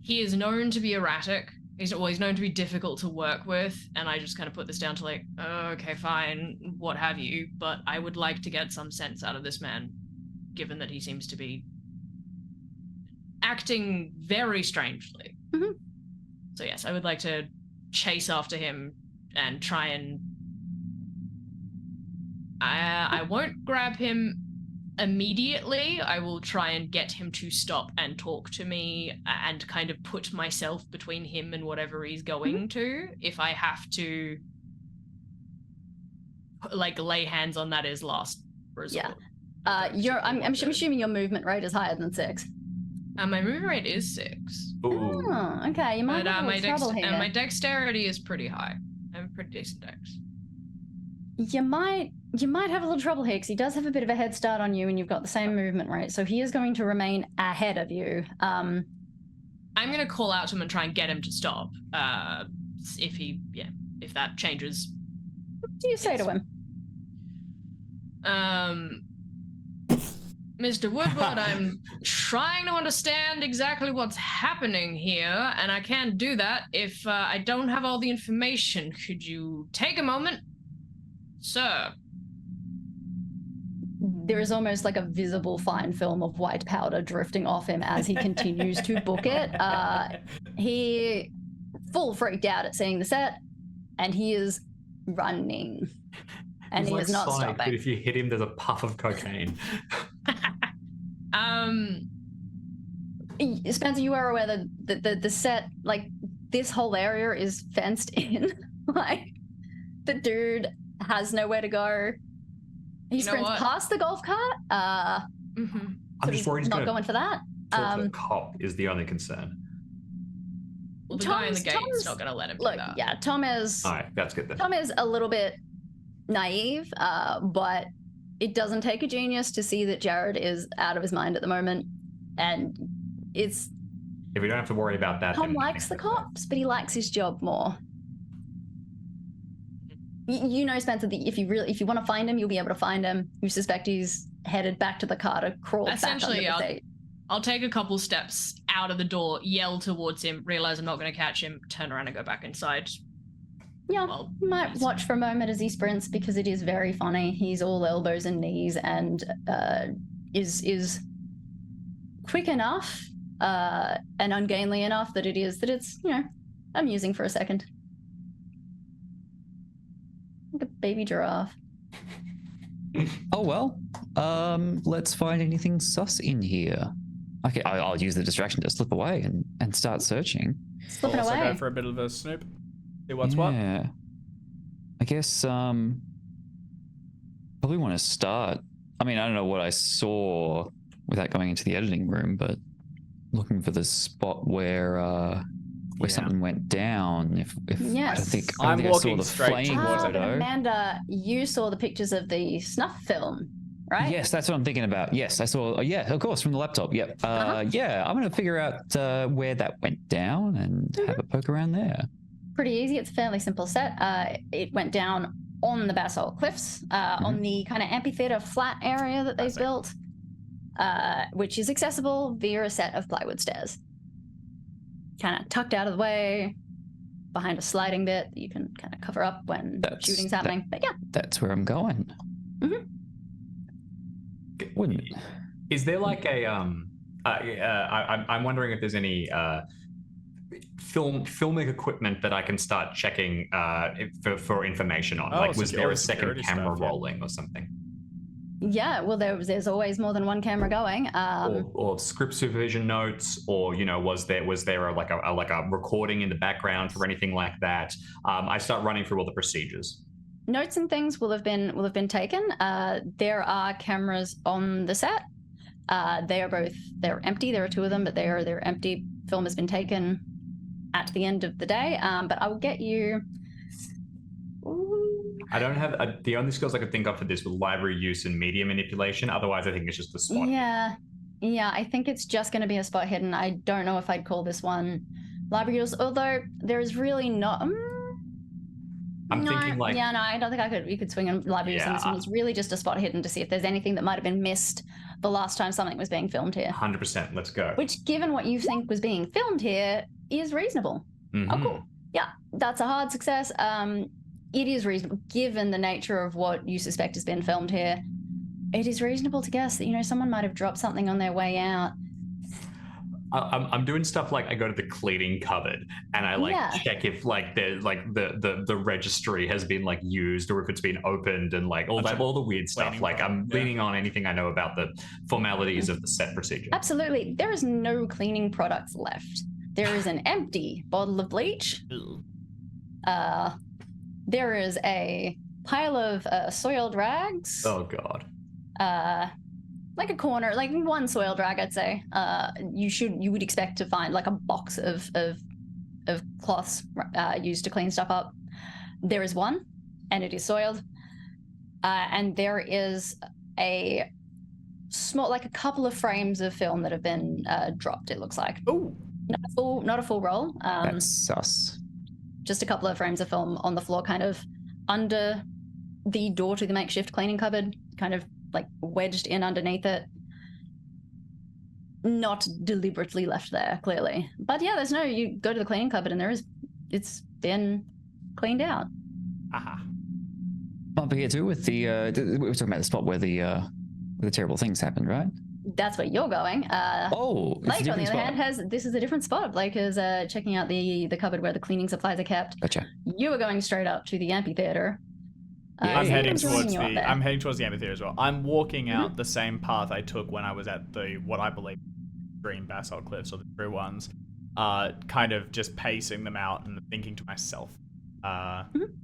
He is known to be erratic. He's known to be difficult to work with, and I just kind of put this down to like, oh, okay, fine, what have you. But I would like to get some sense out of this man, given that he seems to be acting very strangely. Mm-hmm. So yes, I would like to chase after him and try and I won't grab him immediately, I will try and get him to stop and talk to me and kind of put myself between him and whatever he's going to. If I have to, like, lay hands on that as last resort. Yeah. I'm assuming your movement rate is higher than 6. My movement rate is 6. Ooh. Oh, okay. You might have a little trouble here. And my dexterity is pretty high. I have a pretty decent dex. You might have a little trouble here because he does have a bit of a head start on you, and you've got the same movement rate, so he is going to remain ahead of you. I'm going to call out to him and try and get him to stop. If that changes. What do you say to him? Mr. Woodward, I'm trying to understand exactly what's happening here, and I can't do that if I don't have all the information. Could you take a moment, sir? There is almost like a visible fine film of white powder drifting off him as he continues to book it. He full freaked out at seeing the set, and he is running. And He's he like is not Sonic, stopping. but if you hit him, there's a puff of cocaine. Spencer, you are aware that the set, like, this whole area is fenced in. Like, the dude has nowhere to go. He sprints past the golf cart. I'm just worried he's not going for that. Talk to the cop is the only concern. Well, the guy in the gate is not going to let him do that. Yeah, Tom is... All right, that's good then. Tom is a little bit naive, but it doesn't take a genius to see that Jared is out of his mind at the moment, and it's... If we don't have to worry about that... Tom likes the cops, but he likes his job more. You know, Spencer, that if you want to find him, you'll be able to find him. You suspect he's headed back to the car to crawl back under the seat. I'll take a couple steps out of the door, yell towards him, realize I'm not going to catch him, turn around and go back inside. Yeah, you might watch for a moment as he sprints because it is very funny. He's all elbows and knees and is quick enough and ungainly enough that it's, you know, amusing for a second. Like a baby giraffe. Oh, well. Let's find anything sus in here. Okay, I'll use the distraction to slip away and start searching. Slipping also away. Go for a bit of a snoop. See what's what. Yeah. I guess probably want to start. I mean, I don't know what I saw without going into the editing room, but looking for the spot where something went down. If yes. I don't think I'm I walking saw the straight flame towards it. photo. Amanda, you saw the pictures of the snuff film, right? Yes, that's what I'm thinking about. Yes, I saw. Yeah, of course, from the laptop. Yep. Yeah, I'm going to figure out where that went down and have a poke around there. Pretty easy. It's a fairly simple set. It went down on the basalt cliffs, on the kind of amphitheater flat area that they've built, which is accessible via a set of plywood stairs. Kind of tucked out of the way, behind a sliding bit that you can kind of cover up when shooting's happening. But yeah. That's where I'm going. Mm-hmm. Wouldn't. Is there like a I'm wondering if there's any filming equiment that I can start checking for information on. Like, was there a second camera rolling or something? Yeah, well, there's always more than one camera going. Or script supervision notes, or was there like a recording in the background for anything like that? I start running through all the procedures. Notes and things will have been taken. There are cameras on the set. They're empty. There are 2 of them, but they're empty. Film has been taken at the end of the day. But I will get you. I don't have the only skills I could think of for this were library use and media manipulation. Otherwise, I think it's just a spot. Yeah, I think it's just going to be a spot hidden. I don't know if I'd call this one library use, although there is really not. Thinking like, I don't think you could swing on library use on this one. It's really just a spot hidden to see if there's anything that might have been missed the last time something was being filmed here. 100%. Let's go. Which, given what you think was being filmed here, is reasonable. Mm-hmm. Oh, cool. Yeah, that's a hard success. It is reasonable, given the nature of what you suspect has been filmed here. It is reasonable to guess that, someone might have dropped something on their way out. I'm doing stuff like I go to the cleaning cupboard and I like Yeah. check if like the registry has been like used or if it's been opened and like all the weird stuff. Cleaning Like I'm product, yeah. leaning on anything I know about the formalities of the set procedure. Absolutely. There is no cleaning products left. There is an empty bottle of bleach. There is a pile of soiled rags. Oh god. Like a corner, like one soiled rag, I'd say. You would expect to find like a box of cloths used to clean stuff up. There is one, and it is soiled. And there is a small, like a couple of frames of film that have been dropped. It looks like. Oh, Not a full roll. That's sus. Just a couple of frames of film on the floor, kind of under the door to the makeshift cleaning cupboard, kind of like wedged in underneath it. Not deliberately left there, clearly. But yeah, you go to the cleaning cupboard and it's been cleaned out. aha. Up here too with the we were talking about the spot where the terrible things happened, right? That's where you're going. Oh, it's a Blake, on the different other spot. hand, this is a different spot. Blake is checking out the cupboard where the cleaning supplies are kept. Gotcha. You are going straight up to the amphitheater. I'm Yeah. heading joining towards you up there. I'm heading towards the amphitheater as well. I'm walking out the same path I took when I was at what I believe green basalt cliffs or the true ones. Kind of just pacing them out and thinking to myself,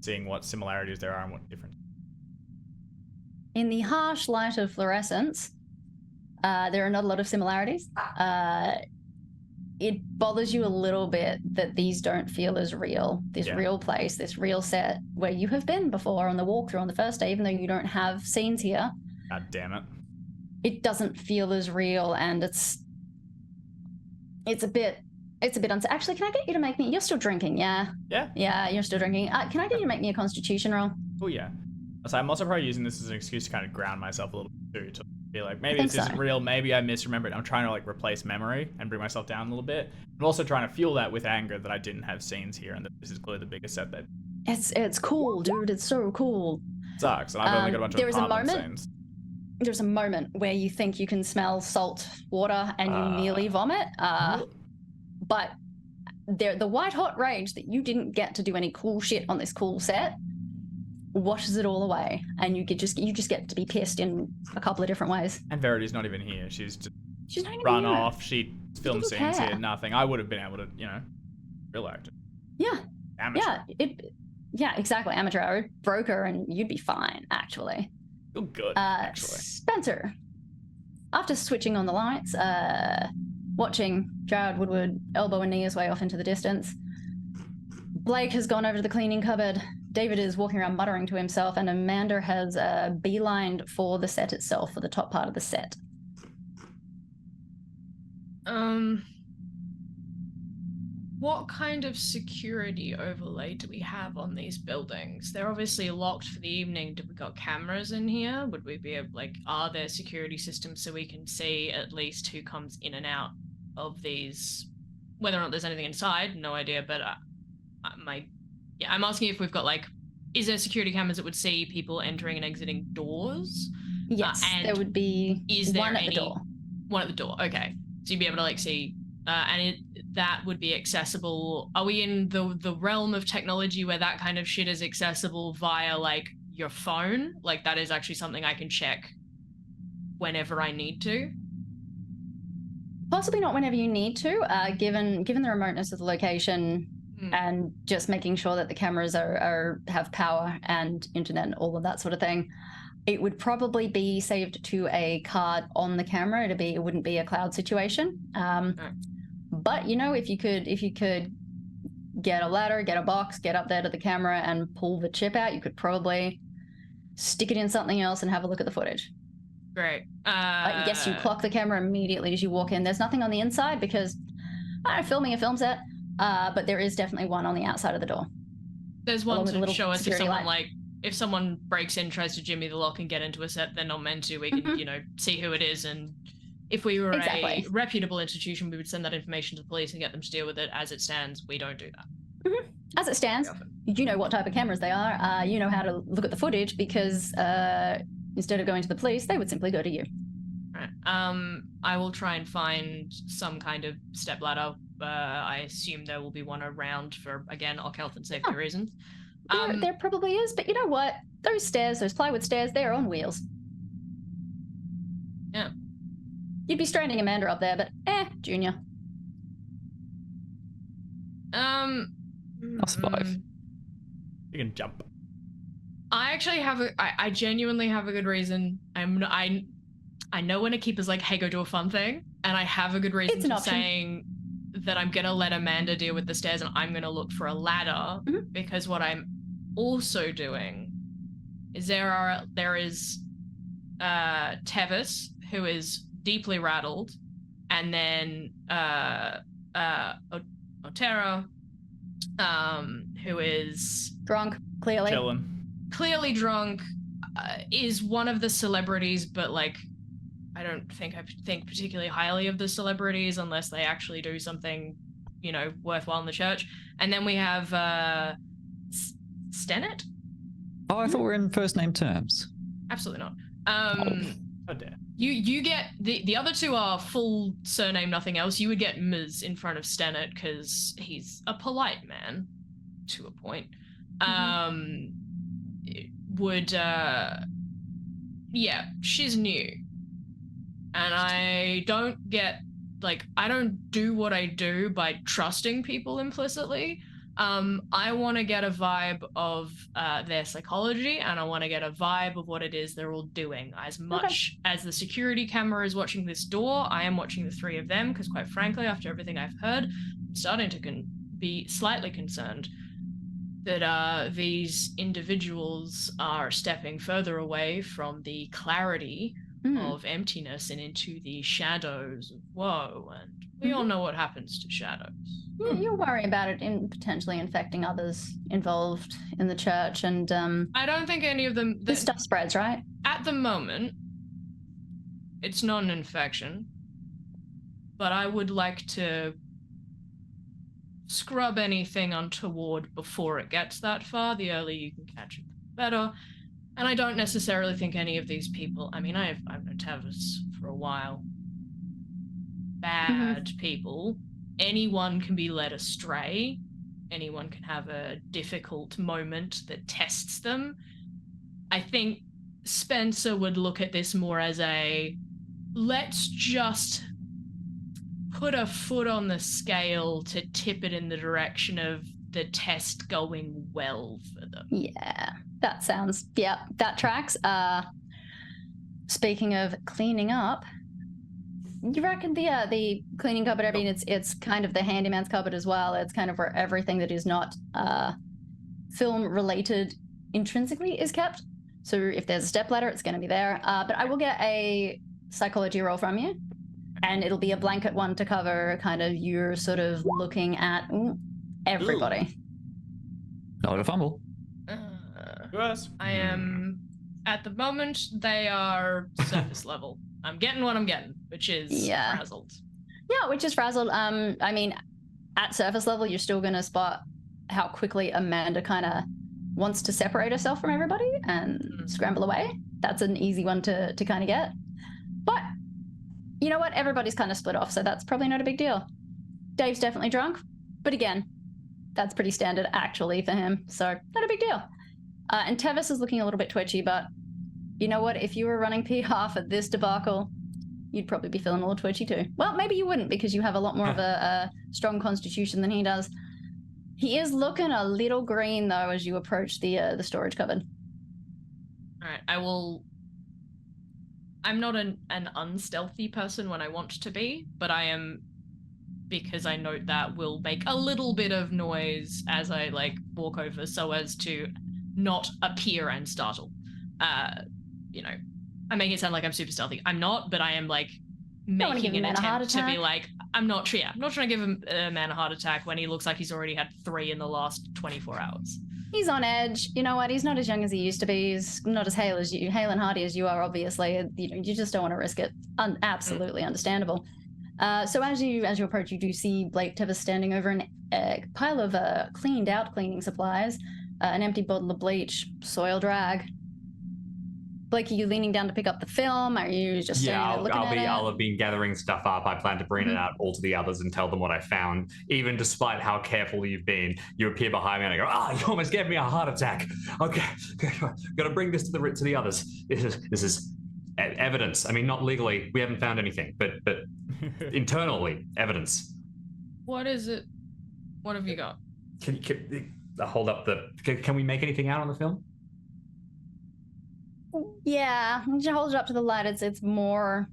seeing what similarities there are and what differences. In the harsh light of fluorescence, there are not a lot of similarities. It bothers you a little bit that these don't feel as real. This real place, this real set where you have been before on the walkthrough on the first day, even though you don't have scenes here. God damn it. It doesn't feel as real, and it's a bit unsafe. Actually, can I get you to make me? You're still drinking, yeah? Yeah. Yeah, you're still drinking. Can I get you to make me a Constitution roll? Oh yeah. So I'm also probably using this as an excuse to kind of ground myself a little bit too, to be like, maybe think this isn't so. real, maybe I misremembered. I'm trying to like replace memory and bring myself down a little bit. I'm also trying to fuel that with anger that I didn't have scenes here and that this is clearly the biggest set that It's cool, dude. It's so cool. sucks. And I've only got a bunch there of is a apartment moment- scenes. There's a moment where you think you can smell salt water and you nearly vomit. But the white hot rage that you didn't get to do any cool shit on this cool set washes it all away, and you just get to be pissed in a couple of different ways. And Verity's not even here. She's just She's not even run here. off. She filmed doesn't scenes care. here. Nothing. I would have been able to, real actor. Yeah, Amateur. yeah, exactly. Amateur hour, broker, and you'd be fine, actually. Feel good, actually. Spencer, after switching on the lights, watching Jared Woodward elbow and knee his way off into the distance, Blake has gone over to the cleaning cupboard. David is walking around muttering to himself, and Amanda has beelined for the set itself, for the top part of the set. What kind of security overlay do we have on these buildings? They're obviously locked for the evening. Do we got cameras in here? Would we be able, are there security systems so we can see at least who comes in and out of these? Whether or not there's anything inside, no idea, but I'm asking if we've got is there security cameras that would see people entering and exiting doors? Yes, and there would be is there one at any- the door. One at the door, okay. So you'd be able to see, and that would be accessible. Are we in the realm of technology where that kind of shit is accessible via your phone? That is actually something I can check whenever I need to? Possibly not whenever you need to, given the remoteness of the location. And just making sure that the cameras have power and internet and all of that sort of thing. It would probably be saved to a card on the camera. It wouldn't be a cloud situation. But if you could get a ladder, get a box, get up there to the camera and pull the chip out, you could probably stick it in something else and have a look at the footage. Great. Yes, you clock the camera immediately as you walk in. There's nothing on the inside because I'm filming a film set. But there is definitely one on the outside of the door. There's one along with a to little show us if security someone light. if someone breaks in, tries to jimmy the lock and get into a set they're not meant to, we can, see who it is, and if we were Exactly. a reputable institution, we would send that information to the police and get them to deal with it. As it stands, we don't do that. As it stands, you know what type of cameras they are. You know how to look at the footage because instead of going to the police, they would simply go to you. Right. I will try and find some kind of stepladder. I assume there will be one around for, again, occult and safety reasons. There probably is, but you know what? Those stairs, those plywood stairs, they're on wheels. Yeah. You'd be stranding Amanda up there, but Junior. I'll survive. You can jump. I actually have I genuinely have a good reason. I know when a keeper's like, hey, go do a fun thing, and I have a good reason for saying that I'm gonna let Amanda deal with the stairs and I'm gonna look for a ladder, because what I'm also doing is there is Tevis, who is deeply rattled, and then Otero, who is drunk, clearly. Clearly drunk, is one of the celebrities, but like, I don't think I think particularly highly of the celebrities unless they actually do something, you know, worthwhile in the church. And then we have Stennett. Oh, I thought we were in first name terms. Absolutely not. Oh dear. You get the other two are full surname, nothing else. You would get Ms. in front of Stennett because he's a polite man to a point. Yeah, she's new. And I don't get, like, I don't do what I do by trusting people implicitly. I want to get a vibe of their psychology, and I want to get a vibe of what it is they're all doing. As much as the security camera is watching this door, I am watching the three of them, because quite frankly, after everything I've heard, I'm starting to be slightly concerned that these individuals are stepping further away from the clarity of emptiness and into the shadows of woe, and we all know what happens to shadows. Yeah, you're worried about it in potentially infecting others involved in the church, and I don't think any of them. This stuff spreads, right? At the moment, it's not an infection, but I would like to scrub anything untoward before it gets that far. The earlier you can catch it, the better. And I don't necessarily think any of these people, I mean, I've known Tavis for a while. Bad people. Anyone can be led astray. Anyone can have a difficult moment that tests them. I think Spencer would look at this more as a, let's just put a foot on the scale to tip it in the direction of the test going well for them. Yeah, that tracks. Speaking of cleaning up, you reckon the cleaning cupboard, I mean, it's kind of the handyman's cupboard as well. It's kind of where everything that is not film related intrinsically is kept. So if there's a stepladder, it's going to be there. But I will get a psychology roll from you, and it'll be a blanket one to cover kind of you're sort of looking at everybody. Not a fumble. I am, at the moment, they are surface level. I'm getting what I'm getting, which is frazzled. Yeah, which is frazzled. I mean, at surface level, you're still going to spot how quickly Amanda kind of wants to separate herself from everybody and scramble away. That's an easy one to kind of get. But you know what? Everybody's kind of split off, so that's probably not a big deal. Dave's definitely drunk, but again, that's pretty standard actually for him, so not a big deal. And Tevis is looking a little bit twitchy, but you know what? If you were running PR for this debacle, you'd probably be feeling a little twitchy too. Well, maybe you wouldn't, because you have a lot more of a strong constitution than he does. He is looking a little green though as you approach the storage cupboard. All right, I'm not an unstealthy person when I want to be, but I am, because I note that will make a little bit of noise as I like walk over so as to not appear and startle. You know, I make it sound like I'm super stealthy. I'm not, but I am like making an attempt to be like, I'm not trying to give a man a heart attack when he looks like he's already had 3 in the last 24 hours. He's on edge. You know what? He's not as young as he used to be. He's not as hale and hearty as you are, obviously. You know, you just don't want to risk it. Absolutely understandable. So as you approach, you do see Blake Tevis standing over a pile of cleaned out cleaning supplies, an empty bottle of bleach, soiled rag. Blake, are you leaning down to pick up the film? Are you just standing there looking at it? I'll have been gathering stuff up. I plan to bring it out all to the others and tell them what I found. Even despite how careful you've been, you appear behind me and I go, you almost gave me a heart attack. Okay, gotta bring this to the others. This is evidence. I mean, not legally, we haven't found anything, but internally, evidence. What is it? What have you got? Can hold up can we make anything out on the film? Yeah, you hold it up to the light. It's more,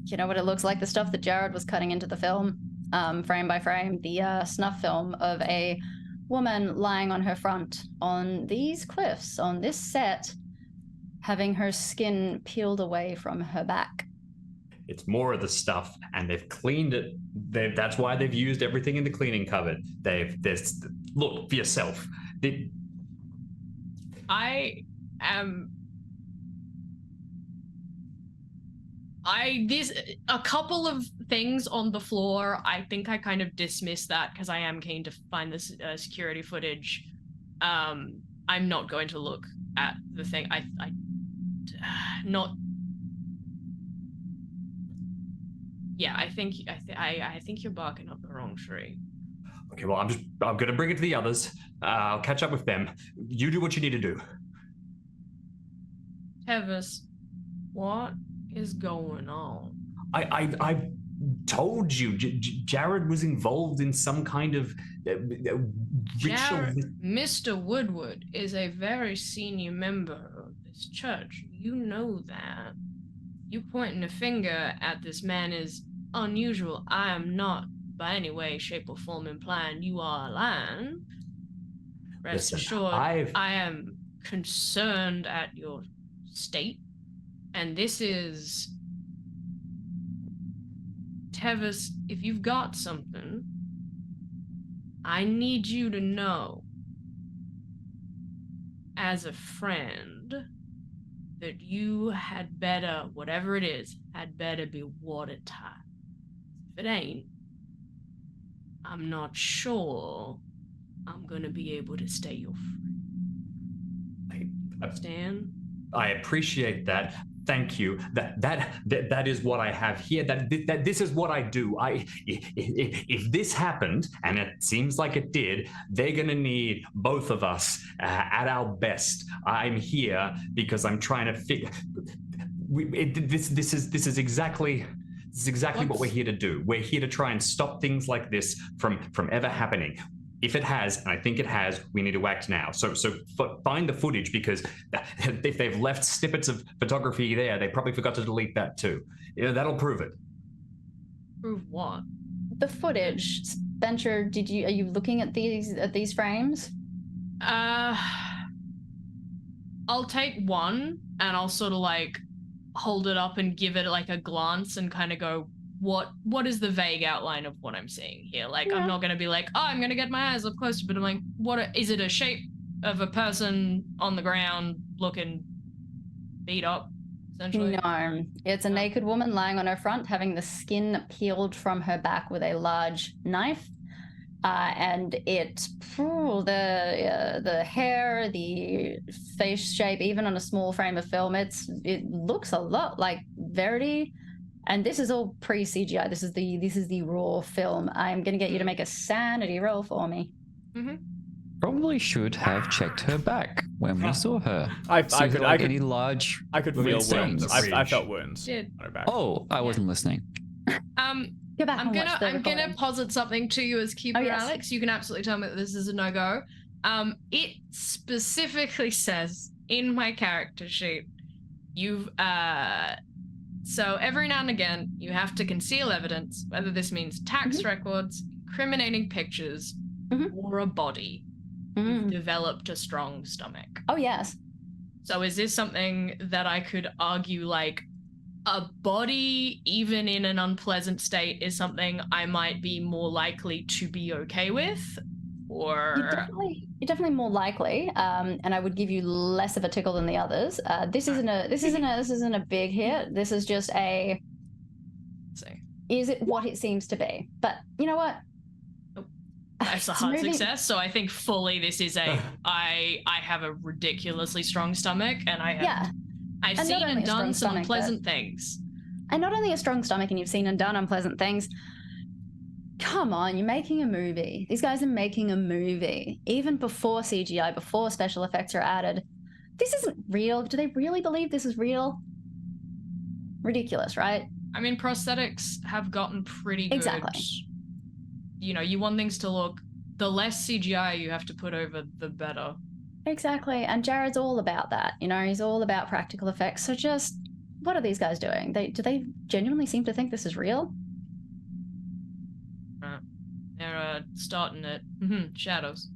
you know what it looks like, the stuff that Jared was cutting into the film, frame by frame, the snuff film of a woman lying on her front on these cliffs, on this set, having her skin peeled away from her back. It's more of the stuff, and they've cleaned it. That's why they've used everything in the cleaning cupboard. Look for yourself. A couple of things on the floor. I think I kind of dismissed that because I am keen to find this security footage. I'm not going to look at the thing. I think you're barking up the wrong tree. Okay, well, I'm gonna bring it to the others. I'll catch up with them. You do what you need to do. Tevis, what is going on? I told you, Jared was involved in some kind of ritual. Mr. Woodward is a very senior member of this church. You know that. You pointing a finger at this man is unusual. I am not by any way, shape, or form implying you are lying. Rest assured, I am concerned at your state, and this is... Tevis, if you've got something, I need you to know, as a friend, that you had better, whatever it is, had better be watertight. If it ain't, I'm not sure I'm gonna be able to stay your friend. Understand? I appreciate that. Thank you. That is what I have here. This is what I do. If this happened, and it seems like it did, they're gonna need both of us at our best. I'm here because I'm trying to figure. This is exactly what we're here to do. We're here to try and stop things like this from ever happening. If it has, and I think it has, we need to act now. So find the footage, because if they've left snippets of photography there, they probably forgot to delete that too. That'll prove it. Prove what? The footage. Spencer, are you looking at these frames? I'll take one and I'll sort of like hold it up and give it like a glance and kind of go, what is the vague outline of what I'm seeing here? Like, yeah. I'm not going to be like, I'm going to get my eyes up closer, but I'm like, is it a shape of a person on the ground looking beat up, essentially? No, it's a naked woman lying on her front, having the skin peeled from her back with a large knife. And the hair, the face shape, even on a small frame of film, it looks a lot like Verity. And this is all pre-CGI. This is the raw film. I'm going to get you to make a sanity roll for me. Mm-hmm. Probably should have checked her back when we saw her. I could any large. I could feel wounds. I felt wounds on her back. Oh, I wasn't listening. Go back. I'm gonna posit something to you as keeper, yes. Alex. You can absolutely tell me that this is a no-go. It specifically says in my character sheet, you've so every now and again, you have to conceal evidence, whether this means tax records, incriminating pictures, or a body. You've developed a strong stomach. Oh, yes. So is this something that I could argue, like, a body, even in an unpleasant state, is something I might be more likely to be okay with? Or you're definitely more likely, and I would give you less of a tickle than the others. This isn't a big hit. This is just a. See. Is it what it seems to be? But you know what? It's a It's hard moving- success. So I think fully this is a I have a ridiculously strong stomach, and I've And not seen only and a strong done some stomach, unpleasant things. And not only a strong stomach and you've seen and done unpleasant things. Come on, you're making a movie. These guys are making a movie. Even before CGI, before special effects are added. This isn't real. Do they really believe this is real? Ridiculous, right? I mean, prosthetics have gotten pretty good. Exactly. You know, you want things to look. The less CGI you have to put over, the better. Exactly. And Jared's all about that. You know, he's all about practical effects. So just, what are these guys doing? Do they genuinely seem to think this is real? They're starting it. Shadows.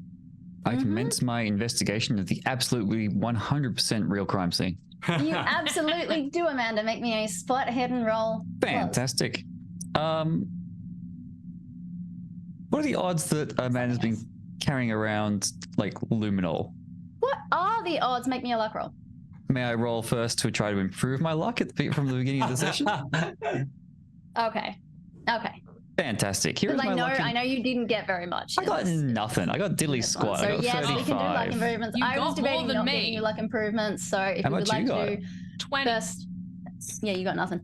I commence my investigation of the absolutely 100% real crime scene. You absolutely do, Amanda. Make me a spot hidden roll. Fantastic. What are the odds that Amanda's been carrying around like luminol? What are the odds? Make me a luck roll. May I roll first to try to improve my luck from the beginning of the session? Okay. Fantastic. Here is Because my luck. I know you didn't get very much. I got nothing. I got diddly squat. So I got yes, 35. we can do luck improvements. You I was got more debating than not me. giving you luck improvements. So if How you would much like you got? to do 20. first, yeah, you got nothing.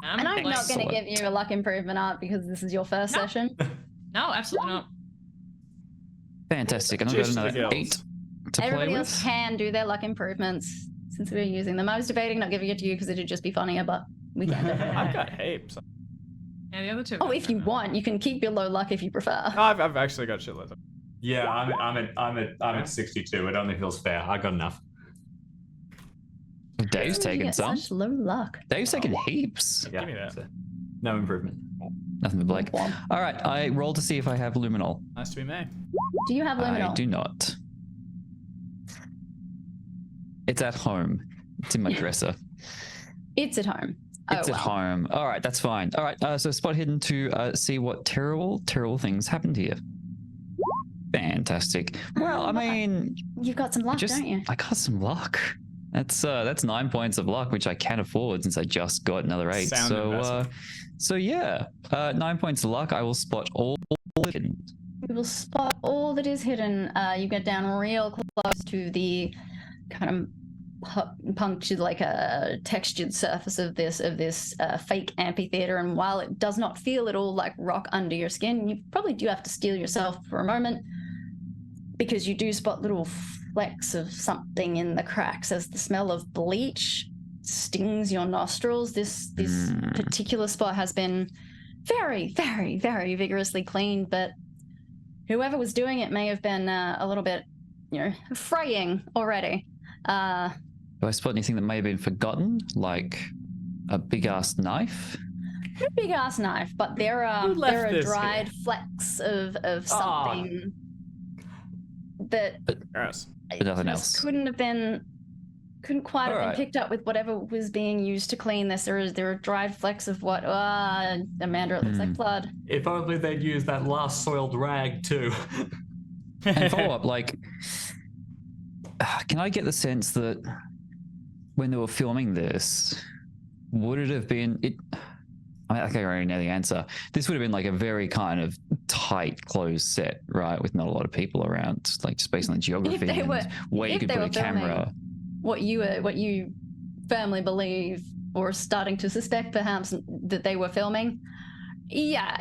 I'm And I'm not going to Excellent. give you a luck improvement art because this is your first No. session. No, absolutely not. Fantastic. And I've got Just the another girls. 8 to play Everybody with. else can do their luck improvements since we're using them. I was debating not giving it to you because it'd just be funnier, but we can do it. I've got heaps. Yeah, the other two. Oh, if you want, you can keep your low luck if you prefer. No, I've actually got shitloads. Of... Yeah, I'm at 62. It only feels fair. I got enough. Dave's You taken get some. such low luck. Dave's taken heaps. Yeah, Give me that. so no improvement. Nothing but Blake. Womp. All right, I roll to see if I have luminol. Nice to be me. Do you have luminol? I do not. It's at home. It's in my dresser. It's at home. It's oh, at well. home. All right, that's fine. All right, so spot hidden to see what terrible things happened here. Fantastic. Well, I mean, You've got some luck, don't you? I got some luck. That's 9 points of luck, which I can afford since I just got another 8. Sound so investment. so yeah, 9 points of luck. I will spot all hidden. We will spot all that is hidden. You get down real close to the kind of punctured, like a textured surface of this fake amphitheater. And while it does not feel at all like rock under your skin, you probably do have to steel yourself for a moment because you do spot little flecks of something in the cracks as the smell of bleach stings your nostrils. This particular spot has been very, very, very vigorously cleaned, but whoever was doing it may have been a little bit, fraying already. Do I spot anything that may have been forgotten, like a big ass knife? A big ass knife, but there are Who left this dried here? flecks of something that Gross. But nothing just else. couldn't quite have been Alright. picked up with whatever was being used to clean this. There are dried flecks of what? Amanda, it looks like blood. If only they'd used that last soiled rag too. And follow up, like, can I get the sense that when they were filming this, would it have been it? I think I already know the answer. This would have been like a very kind of tight, closed set, right, with not a lot of people around, like just based on the geography they and were- where you if could they put a were filming- camera. What you firmly believe or starting to suspect perhaps that they were filming. Yeah,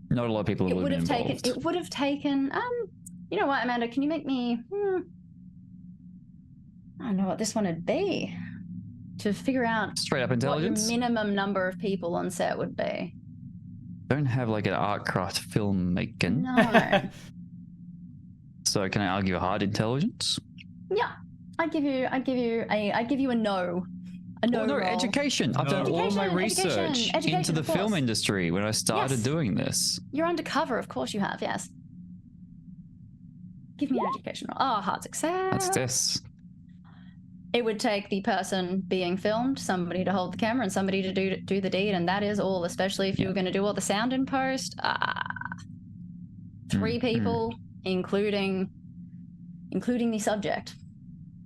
Not a lot of people it would would have have been taken. involved. It would have taken. You know what, Amanda? Can you make me? I don't know what this one would be. To figure out Straight up what your intelligence. minimum number of people on set would be. Don't have like an art craft filmmaking. No. So can I argue a hard intelligence? Yeah, I'd give you a no. A no. Oh, no, roll. education. I've done all my Education, research education, into the of course. film industry when I started Yes. doing this. You're undercover, of course you have. Yes. Give me an education roll. Oh, hard success. That's this. It would take the person being filmed, somebody to hold the camera, and somebody to do the deed, and that is all. Especially if you were going to do all the sound in post. 3 people, including the subject.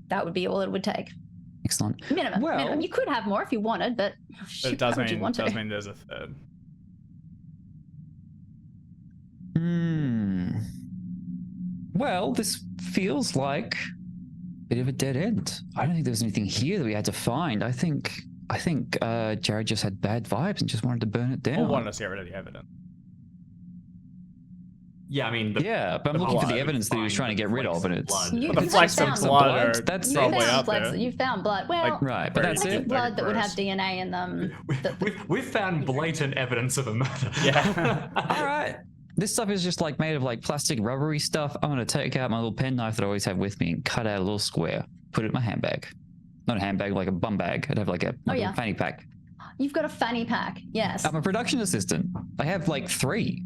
That would be all it would take. Excellent. Minimum. Well- minimum. You could have more if you wanted, but But shit, it does why would you mean want to? there's a third. Well, this feels like a bit of a dead end. I don't think there was anything here that we had to find. I think Jared just had bad vibes and just wanted to burn it down. Or wanted us to get rid of the evidence. Yeah, I mean, But I'm looking for the evidence that he was trying to get rid of, and it's You- But the you flecks of found blood are That's You probably it. up found there. you found blood. Well, Like, right, but that's very- it. blood that would have gross. DNA in them. we've found blatant evidence of a murder. Yeah. All right. This stuff is just like made of like plastic rubbery stuff. I'm gonna take out my little pen knife that I always have with me and cut out a little square. Put it in my handbag. Not a handbag, like a bum bag. I'd have like a yeah. fanny pack. You've got a fanny pack. Yes. I'm a production assistant. I have like 3.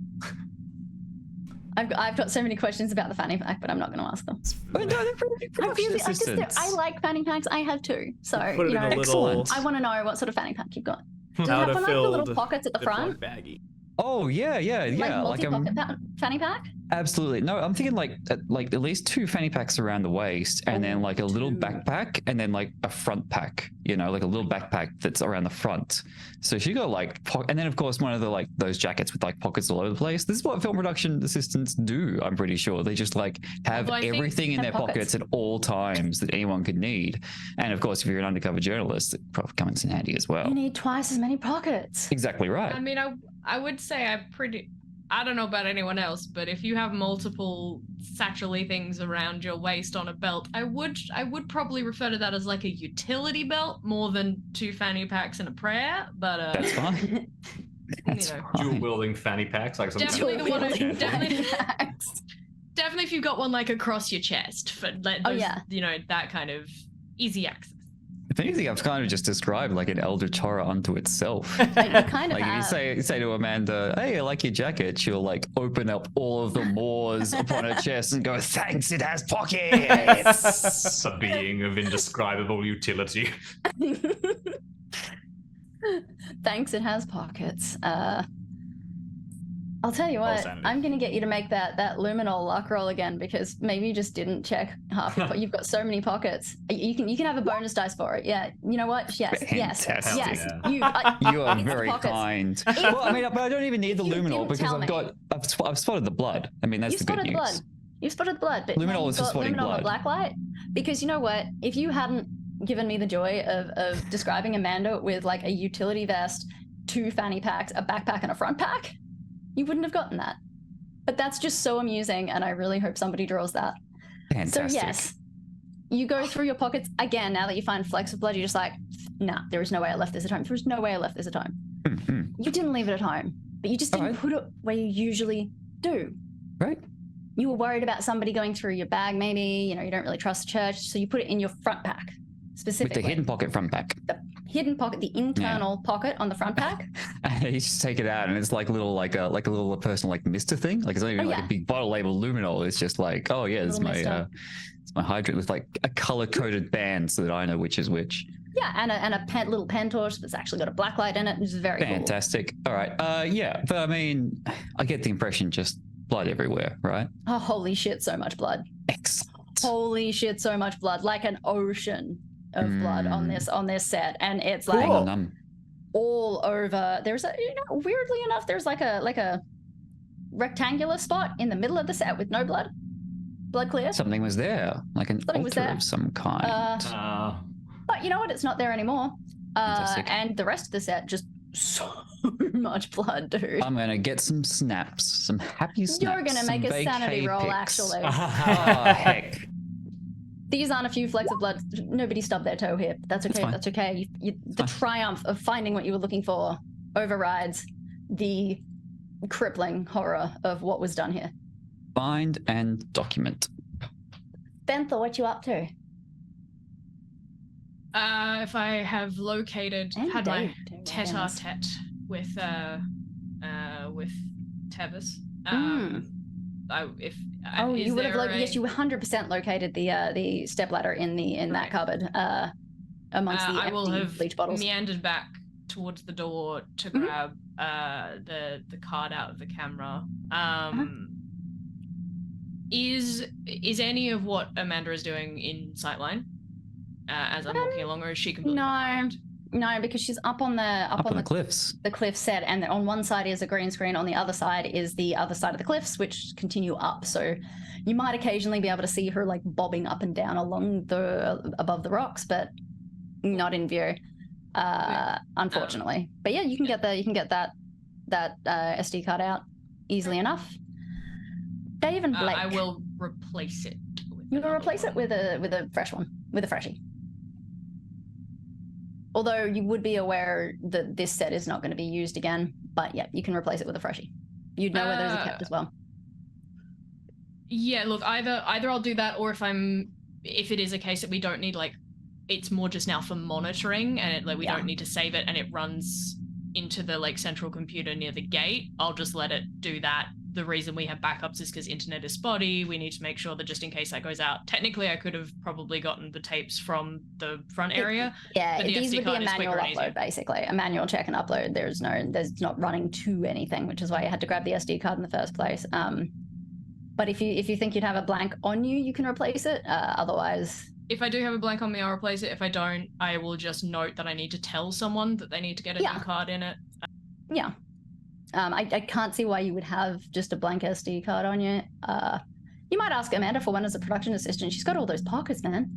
I've got so many questions about the fanny pack, but I'm not going to ask them. But no, they're pretty production assistants. I like fanny packs. I have 2. So, Put it you in know, a little Excellent. I want to know what sort of fanny pack you've got. Does it have one like the little powder-filled pockets at the front? baggie. Oh yeah. Like Like multi-pocket fanny pack? absolutely. No, I'm thinking like at least 2 fanny packs around the waist, and then like a little 2. backpack, and then like a front pack. You know, like a little backpack that's around the front. So she got like, and then of course one of the like those jackets with like pockets all over the place. This is what film production assistants do. I'm pretty sure they just like have Although I think- everything in Have their pockets. pockets at all times that anyone could need. And of course, if you're an undercover journalist, it probably comes in handy as well. You need twice as many pockets. Exactly right. I mean, I would say I don't know about anyone else, but if you have multiple satchel-y things around your waist on a belt, I would probably refer to that as like a utility belt more than 2 fanny packs and a prayer. But That's fine. That's You know, fine. Dual wielding fanny packs, like some Definitely the one Wielding definitely- fanny packs. definitely if you've got one like across your chest for like, Oh, those, yeah. you know, that kind of easy access. If anything, I've kind of just described like an eldritch horror unto itself. Like, you kind of Like if you say to Amanda, "Hey, I like your jacket," she'll like open up all of the moors upon her chest and go, "Thanks, it has pockets." a being of indescribable utility. Thanks, it has pockets. I'll tell you Well, what, sanity. I'm going to get you to make that luminol luck roll again because maybe you just didn't check half your you've got so many pockets. You can have a bonus dice for it. Yeah, you know what? Yes, Fantastic. yes. Yeah. You are it's the very pockets. kind. Well, I mean, but I don't even need the You luminol didn't because tell I've spotted the blood. I mean, that's You've the good spotted news. blood. You've spotted the blood, but Luminol now is you've for got spotting luminol and blood. blacklight. Because you know what? If you hadn't given me the joy of describing Amanda with like a utility vest, 2 fanny packs, a backpack, and a front pack, you wouldn't have gotten that. But that's just so amusing, and I really hope somebody draws that. Fantastic. So yes, you go through your pockets again. Now that you find flecks of blood, you're just like, nah, there is no way I left this at home. There is no way I left this at home. Mhm. You didn't leave it at home, but you just didn't Alright. put it where you usually do. Right. You were worried about somebody going through your bag, maybe. You know, you don't really trust the church, so you put it in your front pack With specifically. the hidden pocket front pack. The hidden pocket, the internal pocket on the front pack. And you just take it out, and it's like a little personal like mister thing. Like it's not even Oh, like yeah. a big bottle labeled luminol. It's just like, oh yeah, it's Little my mister. it's my hydrant with like a color coded band so that I know which is which. Yeah, and a little pen torch that's actually got a black light in it, which is very cool. Fantastic. All right. Yeah, but I mean, I get the impression just blood everywhere, right? Oh, holy shit, so much blood. Excellent. Holy shit, so much blood. Like an ocean of blood on this set. And it's like Hang on, all over. There's a, you know, weirdly enough, there's like a rectangular spot in the middle of the set with no blood. Blood clear. something was there, like an Something was altar there. of some kind. But you know what? It's not there anymore. Fantastic. And the rest of the set, just so much blood, dude. I'm gonna get some snaps, some happy snaps. You're gonna make some a sanity vacay roll, pics. actually. Oh, heck. These aren't a few flecks of blood. Nobody stubbed their toe here. That's okay. fine. That's okay. The triumph of finding what you were looking for overrides the crippling horror of what was done here. Find and document. Bentha, what you up to? If I have located, And had my Dave, too, my goodness. tete-a-tete with Tevis. Oh, is you would have there yes, you 100% located the stepladder in that cupboard amongst the I will empty have bleach bottles. meandered back towards the door to Mhm. grab the card out of the camera. Is any of what Amanda is doing in sightline as I'm walking along, or is she completely No, behind? No, because she's up on the Up on the cliffs. the cliff set, and on one side is a green screen, on the other side is the other side of the cliffs, which continue up. So you might occasionally be able to see her like bobbing up and down along the above the rocks, but not in view, unfortunately. But yeah, you can get that SD card out easily enough. Dave and Blake, I will replace it. You will replace it with a fresh one, with a freshie. Although you would be aware that this set is not going to be used again, but yeah, you can replace it with a freshie. You'd know where those are kept as well. Yeah, look, either I'll do that, or if it is a case that we don't need, like, it's more just now for monitoring, and we don't need to save it, and it runs into the like central computer near the gate, I'll just let it do that. The reason we have backups is because internet is spotty. We need to make sure that just in case that goes out. Technically, I could have probably gotten the tapes from the front area. Yeah, these would be a manual upload, basically. A manual check and upload. There's not running to anything, which is why you had to grab the SD card in the first place. But if you think you'd have a blank on you, you can replace it. Otherwise... If I do have a blank on me, I'll replace it. If I don't, I will just note that I need to tell someone that they need to get a new card in it. Yeah. I can't see why you would have just a blank SD card on you. You might ask Amanda for one as a production assistant. She's got all those pockets, man.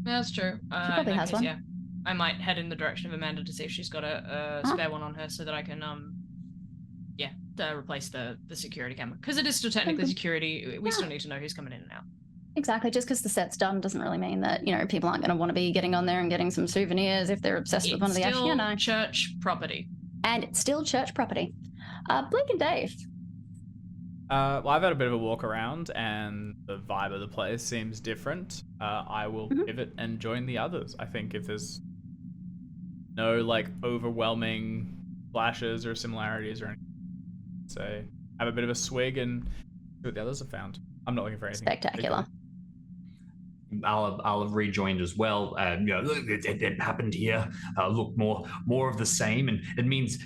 Yeah, that's true. She probably has one. Yeah. I might head in the direction of Amanda to see if she's got a spare one on her so that I can, replace the security camera. Because it is still technically security. We still need to know who's coming in and out. Exactly. Just because the set's done doesn't really mean that, people aren't going to want to be getting on there and getting some souvenirs if they're obsessed with one of the actual, church property. And it's still church property. Blake and Dave. Well, I've had a bit of a walk around, and the vibe of the place seems different. I will pivot and join the others. I think if there's no overwhelming flashes or similarities or anything, so have a bit of a swig and see what the others have found. I'm not looking for anything spectacular. I'll have rejoined as well. It happened here. Look, more of the same, and it means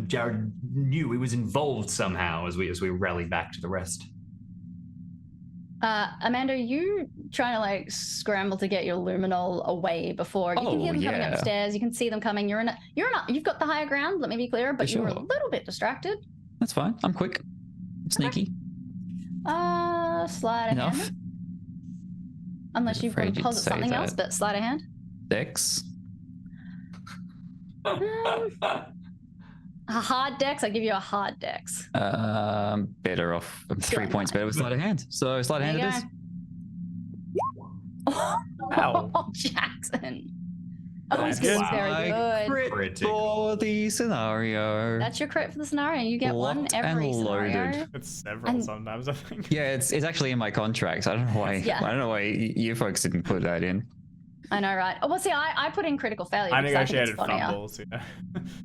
Jared knew he was involved somehow as we rally back to the rest. Amanda, you trying to scramble to get your luminol away before you can hear them coming upstairs. You can see them coming. You've got the higher ground. Let me be clear, but you were a little bit distracted. That's fine. I'm quick, sneaky. Sleight of hand. Unless you've got to deposit something else, but sleight of hand. Dex. A hard dex. I give you a hard dex. Better off. 3 points better with sleight of hand. So sleight of hand it is. Oh, Jackson. Oh, this is very good. Crit for the scenario. That's your crit for the scenario. You get one every scenario. It's several sometimes, I think. Yeah, it's actually in my contract. I don't know why. I don't know why you folks didn't put that in. I know, right? Oh, well, see, I put in critical failure. I negotiated fumbles.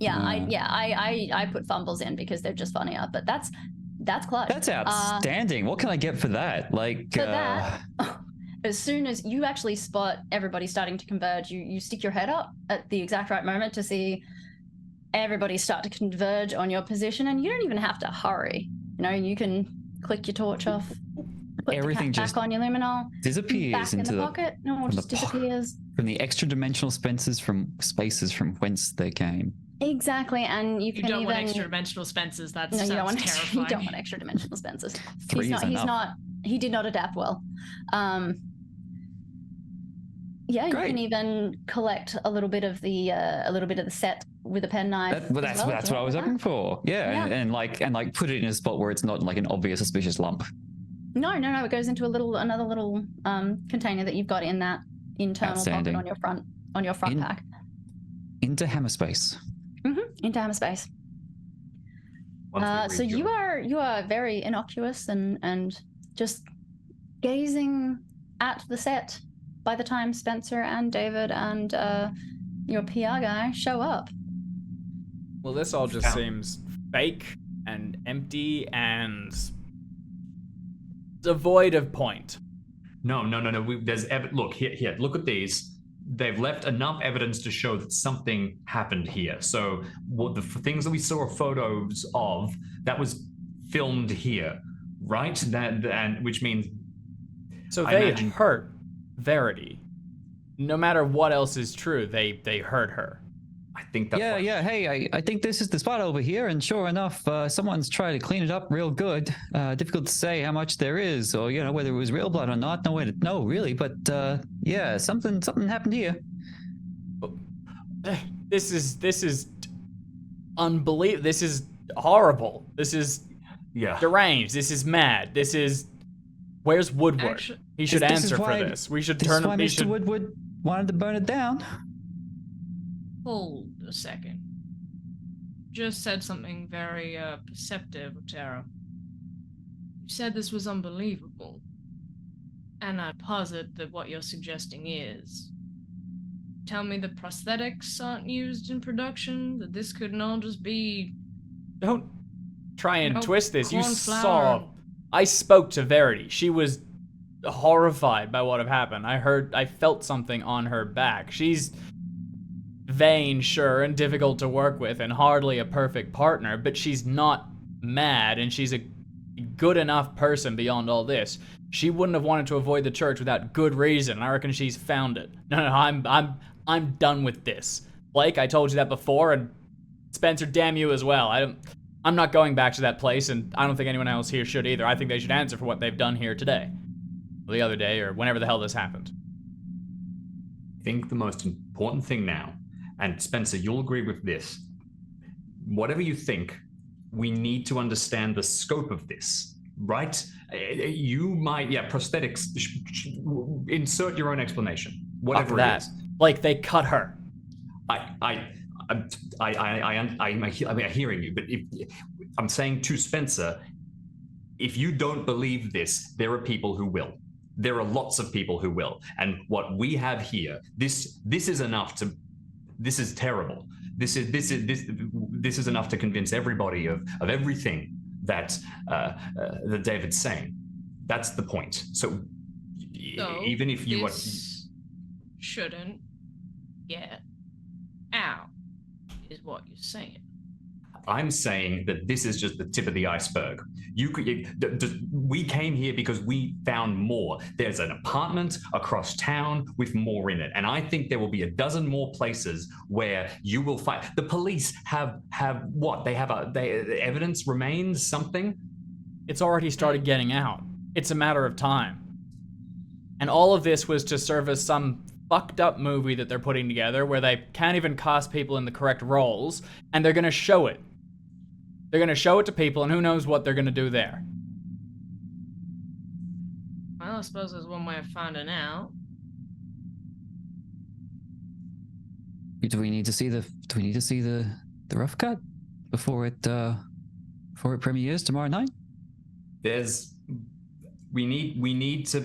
I put fumbles in because they're just funnier. But that's clutch. That's outstanding. What can I get for that? For that. As soon as you actually spot everybody starting to converge, you stick your head up at the exact right moment to see everybody start to converge on your position, and you don't even have to hurry. You can click your torch off, put everything the cap back on your luminol, disappears back into the pocket. No, it just disappears from the extra dimensional spaces from whence they came. Exactly, and you don't want extra dimensional Spences. That's no, you don't want terrifying. You don't want extra dimensional Spences. He did not adapt well. You can even collect a little bit of the set with a penknife. That's what I was looking for. And put it in a spot where it's not like an obvious suspicious lump. No. It goes into another little container that you've got in that internal pocket on your front pack. Into hammer space. Into hammer space. So you are very innocuous and just gazing at the set by the time Spencer and David and your PR guy show up. Well, this all just seems fake and empty and devoid of point. No. Look here. Look at these. They've left enough evidence to show that something happened here. So what the things that we saw photos of, that was filmed here, right? Which means. So they hurt Verity. No matter what else is true, they hurt her. I think that's Yeah. Hey, I think this is the spot over here, and sure enough, someone's trying to clean it up real good. Difficult to say how much there is, or whether it was real blood or not. No way to know, really. But yeah, something happened here. This is unbelievable. This is horrible. This is deranged. This is mad. This is. Where's Woodward? Actually, he should answer for this. We should turn him. This is why Mr. Woodward wanted to burn it down. hold a second. Just said something very perceptive, Otero. You said this was unbelievable. And I posit that what you're suggesting is. Tell me the prosthetics aren't used in production? That this couldn't all just be... Don't try and twist this. You cornflower. saw... I spoke to Verity. She was horrified by what had happened. I felt something on her back. She's vain, sure, and difficult to work with, and hardly a perfect partner, but she's not mad, and she's a good enough person beyond all this. She wouldn't have wanted to avoid the church without good reason. I reckon she's found it. No, I'm done with this. Blake, I told you that before, and Spencer, damn you as well. I'm not going back to that place, and I don't think anyone else here should either. I think they should answer for what they've done here today. Or the other day, or whenever the hell this happened. I think the most important thing now, and Spencer, you'll agree with this, whatever you think, we need to understand the scope of this, right? You might, prosthetics, insert your own explanation, whatever it is. Like they cut her. I'm hearing you, but I'm saying to Spencer, if you don't believe this, there are people who will. There are lots of people who will. And what we have here, this is enough to, this is terrible. This is enough to convince everybody of everything that David's saying. That's the point. So even if you shouldn't get out, is what you're saying. I'm saying that this is just the tip of the iceberg. We came here because we found more. There's an apartment across town with more in it, and I think there will be a dozen more places where you will find. The police have what? They have evidence remains something. It's already started getting out. It's a matter of time. And all of this was to serve as some fucked up movie that they're putting together where they can't even cast people in the correct roles, and they're gonna show it. They're gonna show it to people, and who knows what they're gonna do there. Well, I suppose there's one way of finding out. Do we need to see the rough cut before it premieres tomorrow night? We need to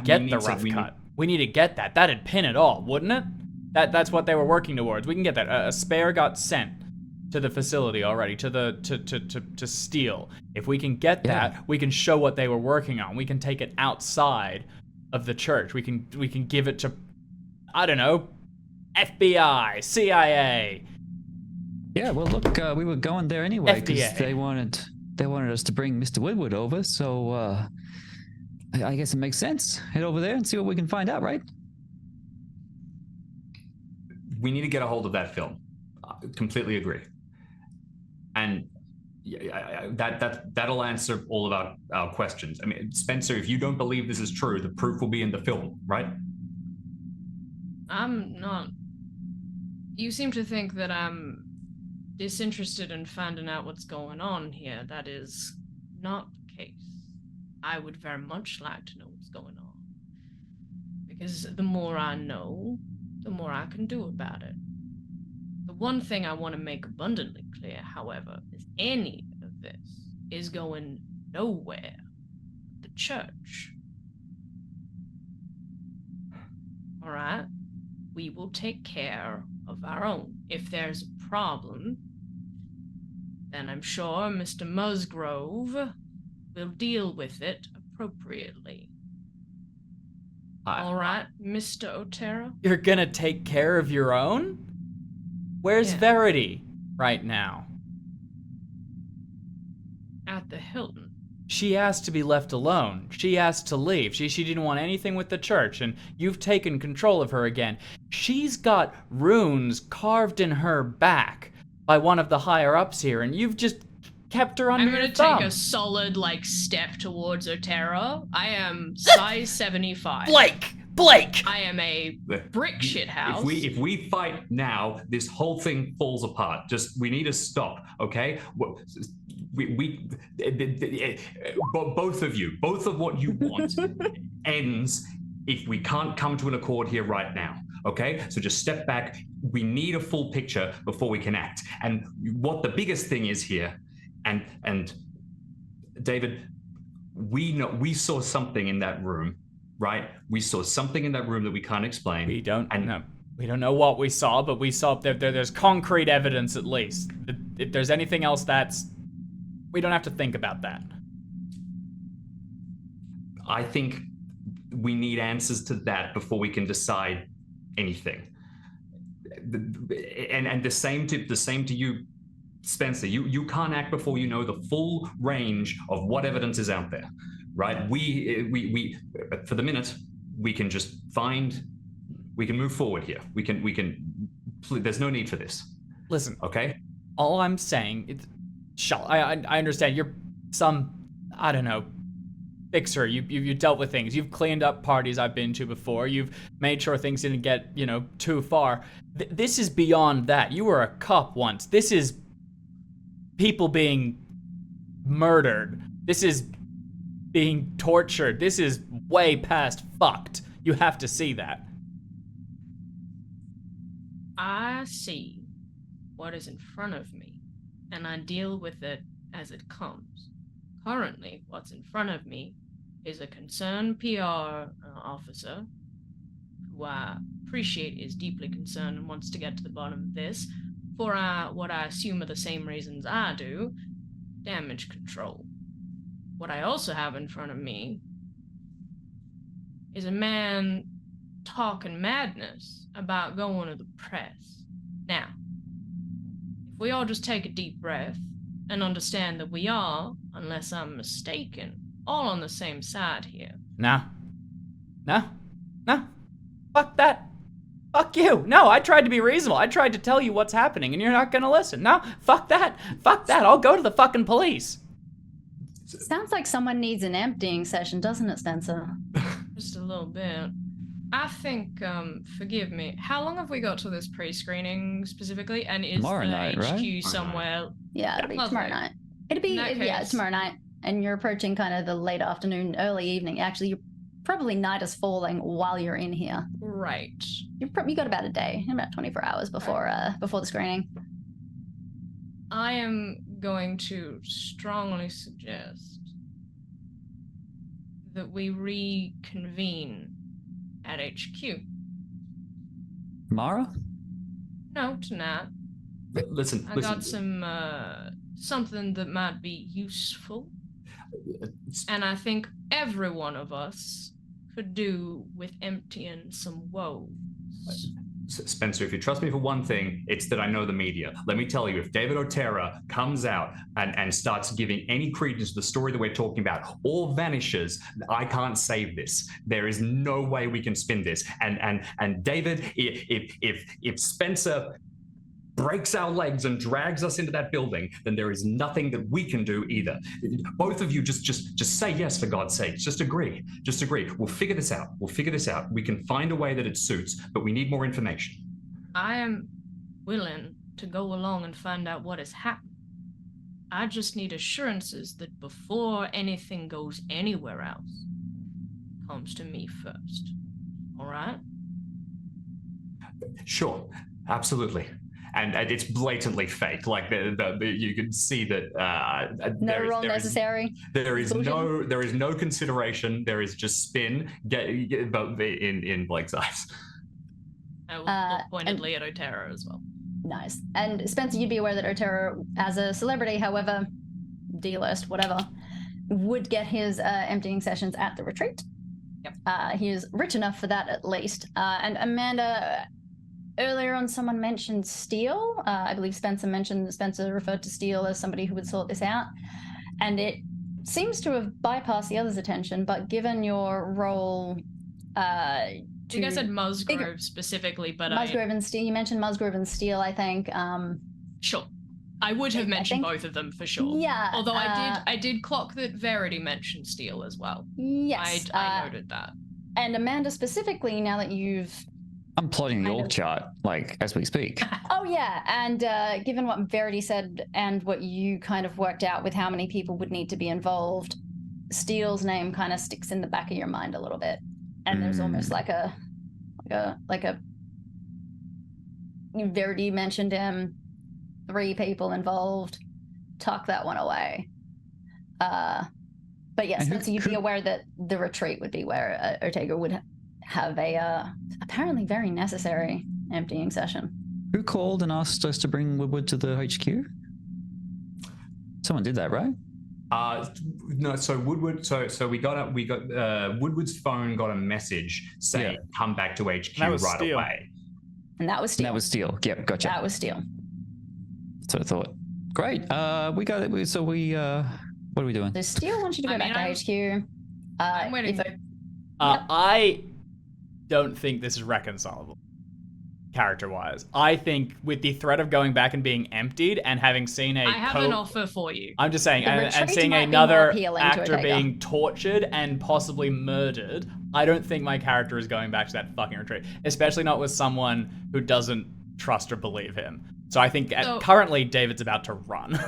get the rough cut. We need to get that. That'd pin it all, wouldn't it? That's what they were working towards. We can get that. A spare got sent to the facility already, to steal. If we can get that, we can show what they were working on. We can take it outside of the church. We can give it to, I don't know, FBI, CIA. Yeah, well, look, we were going there anyway because FDA. they wanted us to bring Mr. Woodward over, so I guess it makes sense. Head over there and see what we can find out, right? We need to get a hold of that film. Completely agree. And that'll answer all of our questions. I mean, Spencer, if you don't believe this is true, the proof will be in the film, right? I'm not. You seem to think that I'm disinterested in finding out what's going on here. That is not the case. I would very much like to know what's going on. Because the more I know, the more I can do about it. The one thing I want to make abundantly clear, however, is any of this is going nowhere. The church. Alright? We will take care of our own. If there's a problem, then I'm sure Mr. Musgrove will deal with it appropriately. All right, Mr. Otero? You're gonna take care of your own? Where's Verity right now? At the Hilton. she asked to be left alone. She asked to leave. She didn't want anything with the church, and you've taken control of her again. She's got runes carved in her back by one of the higher-ups here, and you've just kept her under I'm your gonna thumb. take a solid, step towards Otera. I am size 75. Blake! I am a brick shit house. If we fight now, this whole thing falls apart. We need to stop, okay? Both of what you want ends if we can't come to an accord here right now, okay? So just step back. We need a full picture before we can act. And what the biggest thing is here, and David, we saw something in that room, right? We saw something in that room that we can't explain. We don't know what we saw, but we saw there's concrete evidence at least. If there's anything else, we don't have to think about that. I think we need answers to that before we can decide anything. And the same to you, Spencer. You can't act before you know the full range of what evidence is out there, right? We for the minute we can just we can move forward here. We can. There's no need for this. Listen, okay. All I'm saying, I understand you're some, I don't know, fixer. You dealt with things. You've cleaned up parties I've been to before. You've made sure things didn't get, too far. This is beyond that. You were a cop once. This is people being murdered. This is being tortured. This is way past fucked. You have to see that. I see what is in front of me, and I deal with it as it comes. Currently, what's in front of me is a concerned PR officer who I appreciate is deeply concerned and wants to get to the bottom of this for what I assume are the same reasons I do, damage control. What I also have in front of me is a man talking madness about going to the press. Now, if we all just take a deep breath and understand that we are, unless I'm mistaken, all on the same side here. No. Fuck that. Fuck you. No, I tried to be reasonable. I tried to tell you what's happening, and you're not gonna listen. No, fuck that. I'll go to the fucking police. Sounds like someone needs an emptying session, doesn't it, Spencer? Just a little bit. I think, forgive me, how long have we got to this pre-screening specifically? And is Tomorrow the night, HQ right? somewhere? Yeah, it'll be Lovely. tomorrow night. It'll be, In that case- tomorrow night. And you're approaching kind of the late afternoon, early evening. Actually, probably night is falling while you're in here. Right. You got about a day, about 24 hours before the screening. I am going to strongly suggest that we reconvene at HQ. Mara? No, tonight. Listen. I got some something that might be useful, and I think every one of us could do with emptying some woes. Spencer, if you trust me for one thing, it's that I know the media. Let me tell you, if David Otera comes out and starts giving any credence to the story that we're talking about or vanishes, I can't save this. There is no way we can spin this. And David, if Spencer breaks our legs and drags us into that building, then there is nothing that we can do either. Both of you just say yes, for God's sake. Just agree. We'll figure this out. We can find a way that it suits, but we need more information. I am willing to go along and find out what has happened. I just need assurances that before anything goes anywhere else, it comes to me first. All right? Sure, absolutely. And it's blatantly fake. Like you can see that No role necessary. There is no consideration. There is just spin. In Blake's eyes. I will look pointedly at Otera as well. Nice. And Spencer, you'd be aware that Otera, as a celebrity, however, D-list, whatever, would get his emptying sessions at the retreat. Yep. He is rich enough for that, at least. And Amanda, earlier on, someone mentioned Steele. I believe Spencer referred to Steele as somebody who would sort this out. And it seems to have bypassed the others' attention, but given your role, I think I said Musgrove specifically, but Musgrove and Steel. You mentioned Musgrove and Steel, I think. Sure. I would have mentioned think- both of them for sure. Yeah. Although I did clock that Verity mentioned Steel as well. Yes. I noted that. And Amanda specifically, now that you've... I'm plotting the org chart, like, as we speak. Oh, yeah. And given what Verity said and what you kind of worked out with how many people would need to be involved, Steele's name kind of sticks in the back of your mind a little bit. And there's almost like a Verity mentioned him, 3 people involved, tuck that one away. But yes, so you'd be aware that the retreat would be where Ortega would have a apparently very necessary emptying session. Who called and asked us to bring Woodward to the HQ? Someone did that, right? No, so Woodward. So we got Woodward's phone got a message saying come back to HQ right Steele. away. And that was Steel. That was Steel. Yep, gotcha. That was Steel. That's what I thought. Great. We got it. So we what are we doing? So Steel wants you to go back to HQ. I'm waiting. I don't think this is reconcilable, character-wise. I think with the threat of going back and being emptied and having seen I have an offer for you. I'm just saying, The and retreat seeing might be another more appealing to actor Ortega. being tortured and possibly murdered, I don't think my character is going back to that fucking retreat, especially not with someone who doesn't trust or believe him. So I think currently David's about to run.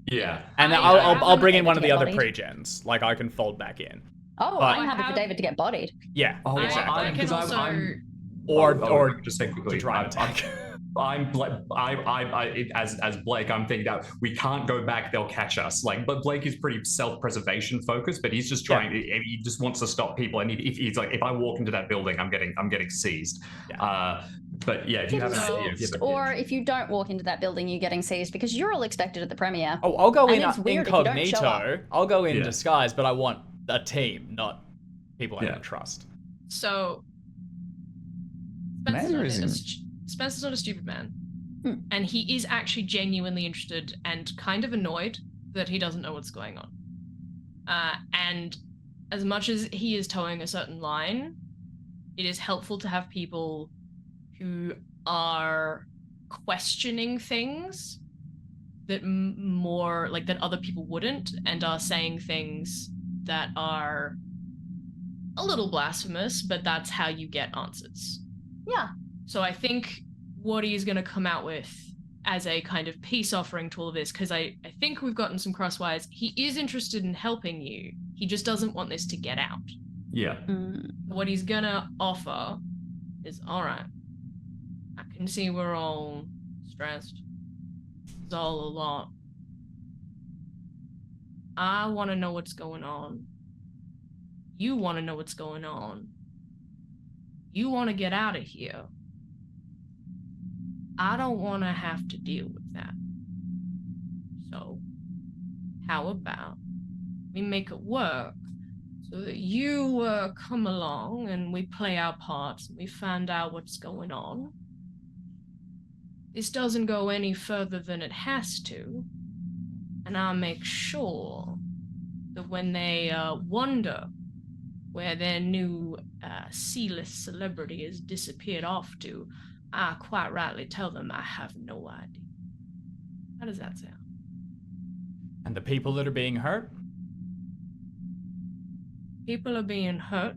Yeah. And I'll bring in one of the other pre-gens. Like, I can fold back in. Oh, But- I'm happy for David to get bodied. Yeah, Oh, exactly. I can also... Or just say quickly, to drive attack. As Blake, I'm thinking that we can't go back; they'll catch us. But Blake is pretty self-preservation focused, but he's just trying. He just wants to stop people, and he's like, if I walk into that building, I'm getting seized. Yeah. But yeah, if you have an idea, Or if you don't walk into that building, you're getting seized because you're all expected at the premiere. Oh, I'll go in it's weird if you don't show up. incognito. I'll go in disguise, but I want a team, not people I don't trust. So Spencer's not a stupid man. And he is actually genuinely interested and kind of annoyed that he doesn't know what's going on. And as much as he is towing a certain line, it is helpful to have people who are questioning things that more like that other people wouldn't, and are saying things that are a little blasphemous, but that's how you get answers. Yeah. So I think what he's going to come out with as a kind of peace offering to all of this, because I think we've gotten some crosswires. He is interested in helping you. He just doesn't want this to get out. Yeah. What he's going to offer is, all right, I can see we're all stressed. It's all a lot. I want to know what's going on. You want to know what's going on. You want to get out of here. I don't want to have to deal with that. So, how about we make it work so that you come along and we play our parts and we find out what's going on. This doesn't go any further than it has to, and I'll make sure that when they wonder where their new C-list celebrity has disappeared off to, I quite rightly tell them I have no idea. How does that sound? And the people that are being hurt? People are being hurt,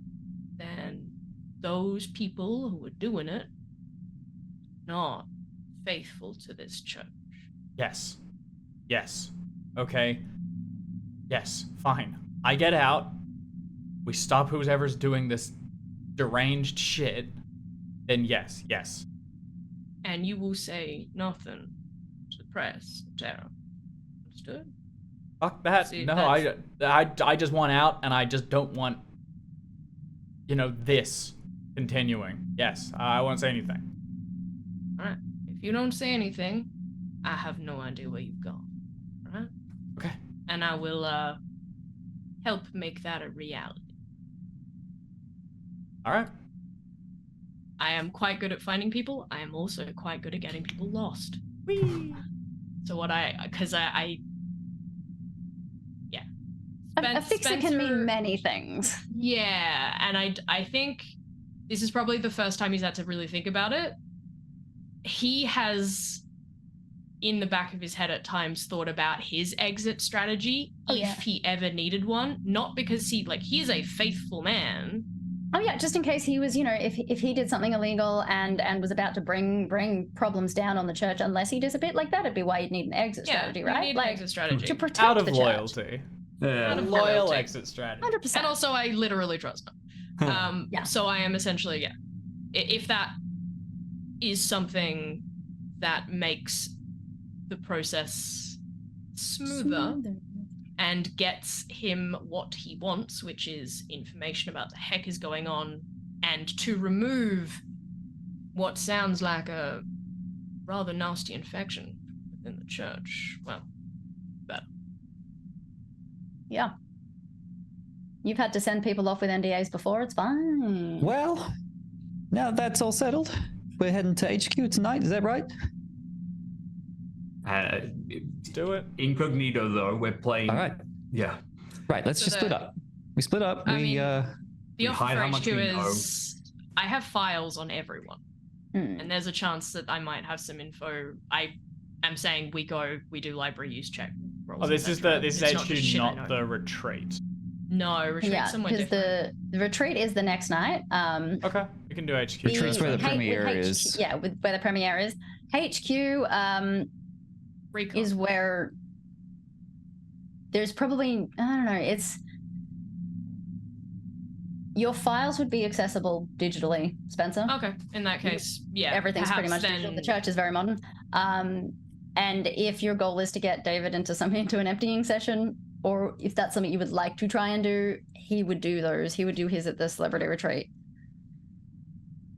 then those people who are doing it not faithful to this church. Yes. Yes. Okay. Yes. Fine. I get out. We stop whoever's doing this deranged shit. Then yes. Yes. And you will say nothing to the press, Tara. Understood? Fuck that. See, No, I just want out, and I just don't want, this continuing. Yes, I won't say anything. Alright. If you don't say anything, I have no idea where you've gone. Alright? Okay. And I will help make that a reality. All right. I am quite good at finding people. I am also quite good at getting people lost. Whee! So what A fixer can mean many things. Yeah, and I think this is probably the first time he's had to really think about it. He has, in the back of his head at times, thought about his exit strategy if he ever needed one. Not because he is a faithful man. Oh yeah, just in case he was, if he did something illegal and was about to bring problems down on the church, unless he disappeared, like that'd be why you'd need an exit strategy, right? You need an exit strategy. To protect Out of the loyalty. church. Out of loyal exit strategy. 100%. And also, I literally trust him. So I am essentially, if that is something that makes the process smoother and gets him what he wants, which is information about the heck is going on, and to remove what sounds like a rather nasty infection within the church, well, better. Yeah. You've had to send people off with NDAs before, it's fine. Well, now that's all settled, we're heading to HQ tonight, is that right? Let's do it. Incognito, though, we're playing. All right. Yeah. Right, let's just split up. We split up. The offer hide for how much HQ we know. is I have files on everyone. And there's a chance that I might have some info. I am saying we do library use check rolls. Oh, this is HQ, not not the retreat. No, retreat's somewhere because different. the retreat is the next night. Okay, we can do HQ. Retreat's where the premiere is. Yeah, where the premiere is. HQ Recon. is where there's probably, I don't know, it's... Your files would be accessible digitally, Spencer. Okay, in that case, yeah. Everything's pretty much digital. The church is very modern. And if your goal is to get David into an emptying session, or if that's something you would like to try and do, he would do those. He would do his at the celebrity retreat.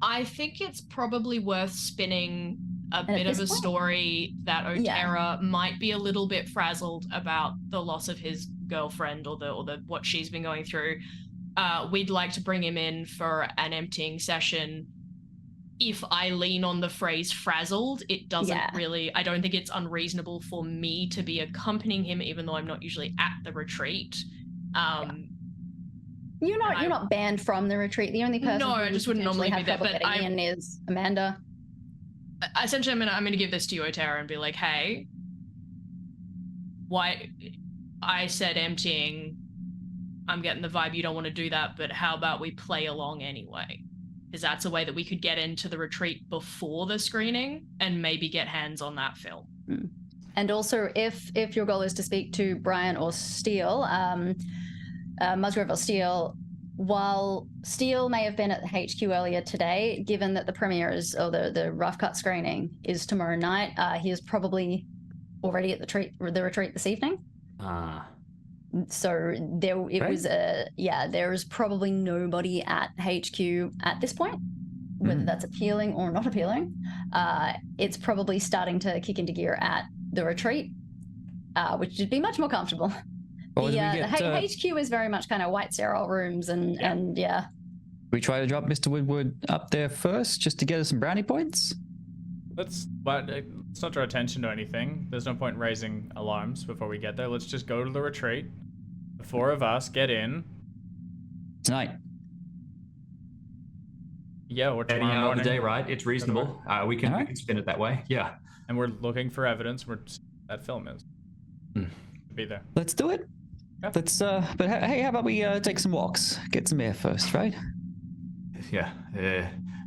I think it's probably worth spinning a bit of a story that Otera might be a little bit frazzled about the loss of his girlfriend or the what she's been going through. We'd like to bring him in for an emptying session. If I lean on the phrase frazzled, it doesn't really, I don't think it's unreasonable for me to be accompanying him, even though I'm not usually at the retreat. You're not banned from the retreat. The only person I just wouldn't normally be there, but Ian is Amanda. Essentially, I'm gonna give this to you, Otera, and be like, hey, why I said emptying, I'm getting the vibe you don't want to do that, but how about we play along anyway? Because that's a way that we could get into the retreat before the screening and maybe get hands on that film. And also, if your goal is to speak to Brian or Steele, Musgrove or Steele, while Steele may have been at the HQ earlier today, given that the premiere is, or the rough cut screening is tomorrow night, he is probably already at the retreat this evening. So there is probably nobody at HQ at this point, whether that's appealing or not appealing. It's probably starting to kick into gear at the retreat, which would be much more comfortable. The HQ is very much kind of white sterile rooms and We try to drop Mr. Woodward up there first just to get us some brownie points? Let's not draw attention to anything. There's no point in raising alarms before we get there. Let's just go to the retreat. The four of us get in. Tonight. Yeah, or Heading tomorrow out morning. of the day, right? It's reasonable. We can spin it that way. Yeah. And we're looking for evidence where that film is. Be there. Let's do it. Yeah. Let's but hey, how about we take some walks? Get some air first, right? Yeah.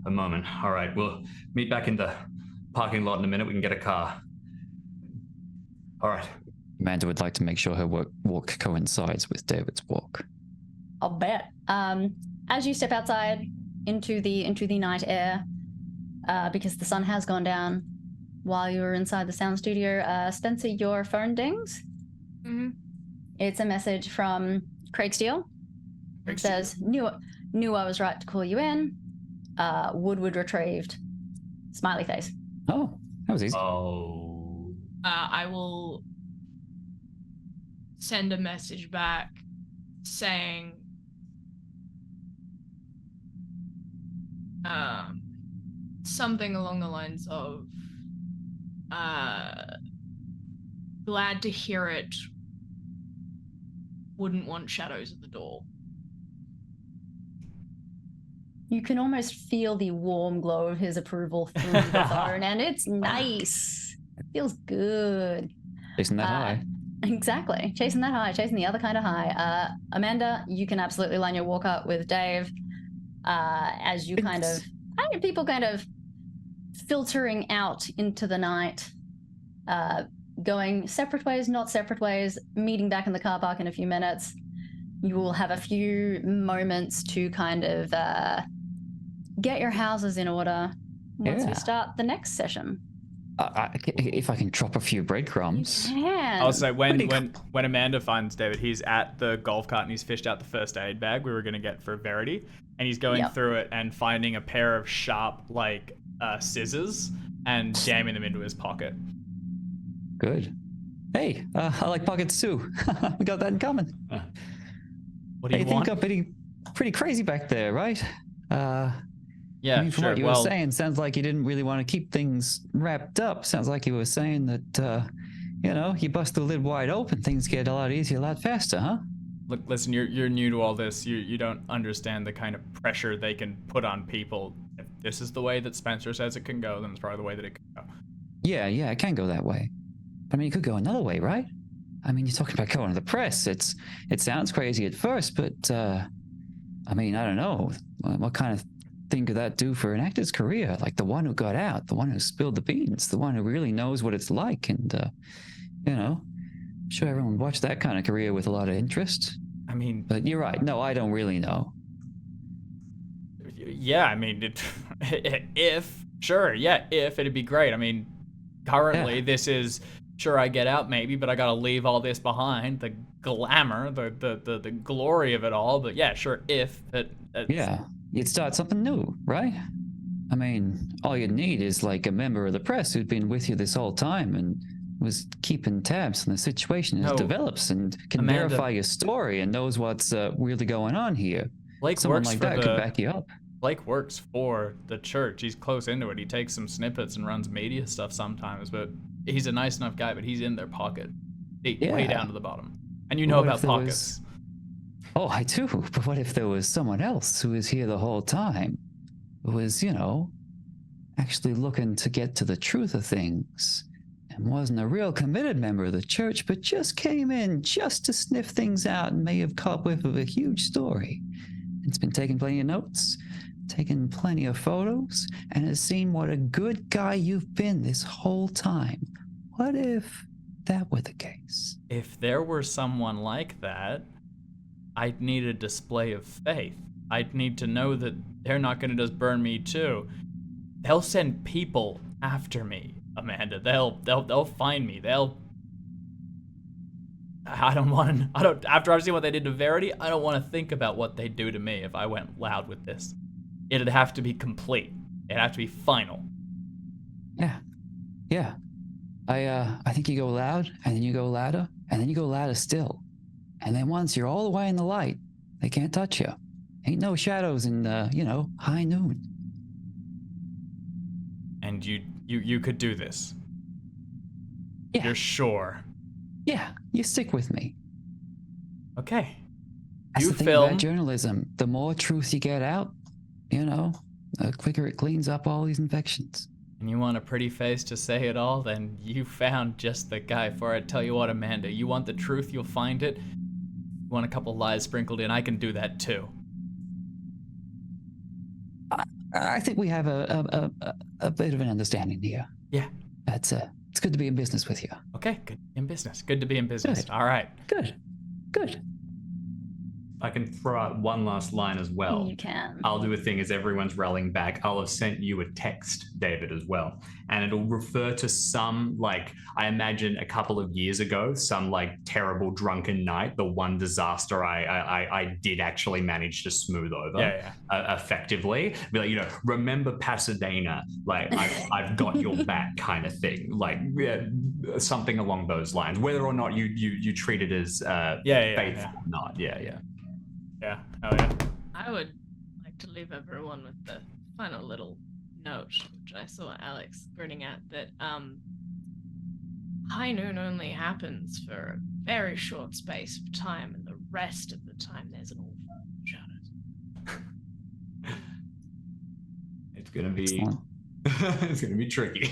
A moment. All right. We'll meet back in the parking lot in a minute. We can get a car. All right. Amanda would like to make sure her walk coincides with David's walk. I'll bet. As you step outside into the night air, because the sun has gone down while you were inside the sound studio, Spencer, your phone dings. Mm-hmm. It's a message from Craig Steele. It says, knew I was right to call you in. Woodward retrieved. Smiley face. Oh, that was easy. Oh. I will send a message back saying something along the lines of glad to hear it. wouldn't want shadows at the door. You can almost feel the warm glow of his approval through the phone, and it's nice. It feels good. Isn't that high? Exactly. Chasing that high, chasing the other kind of high. Amanda, you can absolutely line your walk up with Dave as you people kind of filtering out into the night, going separate ways, not separate ways, meeting back in the car park in a few minutes. You will have a few moments to kind of get your houses in order once we start the next session. If I can drop a few breadcrumbs. You can. I'll say when Amanda finds David, he's at the golf cart and he's fished out the first aid bag we were going to get for Verity, and he's going through it and finding a pair of sharp scissors and jamming them into his pocket. Good. Hey, I like pockets too. We got that in common. What do you think want? I'm pretty crazy back there, right? Yeah, from sure. what you were saying, sounds like you didn't really want to keep things wrapped up. Sounds like you were saying that, you bust the lid wide open, things get a lot easier, a lot faster, huh? Look, listen, you're new to all this. You don't understand the kind of pressure they can put on people. If this is the way that Spencer says it can go, then it's probably the way that it can go. Yeah, it can go that way. I mean, it could go another way, right? I mean, you're talking about going to the press. It sounds crazy at first, but I mean, I don't know. What kind of thing could that do for an actor's career? Like the one who got out, the one who spilled the beans, the one who really knows what it's like. And, I'm sure everyone would watch that kind of career with a lot of interest. I mean... But you're right. No, I don't really know. Yeah, I mean, if it'd be great. I mean, currently this is... Sure, I get out maybe, but I gotta leave all this behind. The glamour, the glory of it all. But yeah, sure, if... You'd start something new, right? I mean, all you'd need is like a member of the press who'd been with you this whole time and was keeping tabs on the situation as it develops and can verify your story and knows what's really going on here. Someone like that could back you up. Blake works for the church. He's close into it. He takes some snippets and runs media stuff sometimes, but he's a nice enough guy, but he's in their pocket. Way down to the bottom. And you know about pockets. Oh, I do. But what if there was someone else who was here the whole time? Who was, actually looking to get to the truth of things and wasn't a real committed member of the church, but just came in just to sniff things out and may have caught whiff of a huge story. It's been taking plenty of notes, taken plenty of photos, and has seen what a good guy you've been this whole time. What if that were the case? If there were someone like that, I'd need a display of faith. I'd need to know that they're not going to just burn me too. They'll send people after me, Amanda. They'll find me. After I've seen what they did to Verity, I don't want to think about what they'd do to me if I went loud with this. It'd have to be complete. It'd have to be final. Yeah. I think you go loud, and then you go louder, and then you go louder still. And then once you're all the way in the light, they can't touch you. Ain't no shadows in, high noon. And you could do this? Yeah. You're sure? Yeah, you stick with me. Okay. That's the thing about journalism. The more truth you get out, the quicker it cleans up all these infections. And you want a pretty face to say it all? Then you found just the guy for it. Tell you what, Amanda, you want the truth, you'll find it. You want a couple lies sprinkled in, I can do that too. I think we have a bit of an understanding here. Yeah. It's good to be in business with you. Okay, good in business. Good to be in business. Good. All right. Good. I can throw out one last line as well. You can. I'll do a thing as everyone's rallying back. I'll have sent you a text, David, as well. And it'll refer to some, I imagine a couple of years ago, some terrible drunken night, the one disaster I did actually manage to smooth over effectively. Be like, remember Pasadena, I've got your back kind of thing. Something along those lines. Whether or not you treat it as faithful or not. Yeah, hell yeah. I would like to leave everyone with the final little note, which I saw Alex grinning at, that high noon only happens for a very short space of time, and the rest of the time there's an awful shadows. It's gonna be Excellent. it's gonna be tricky.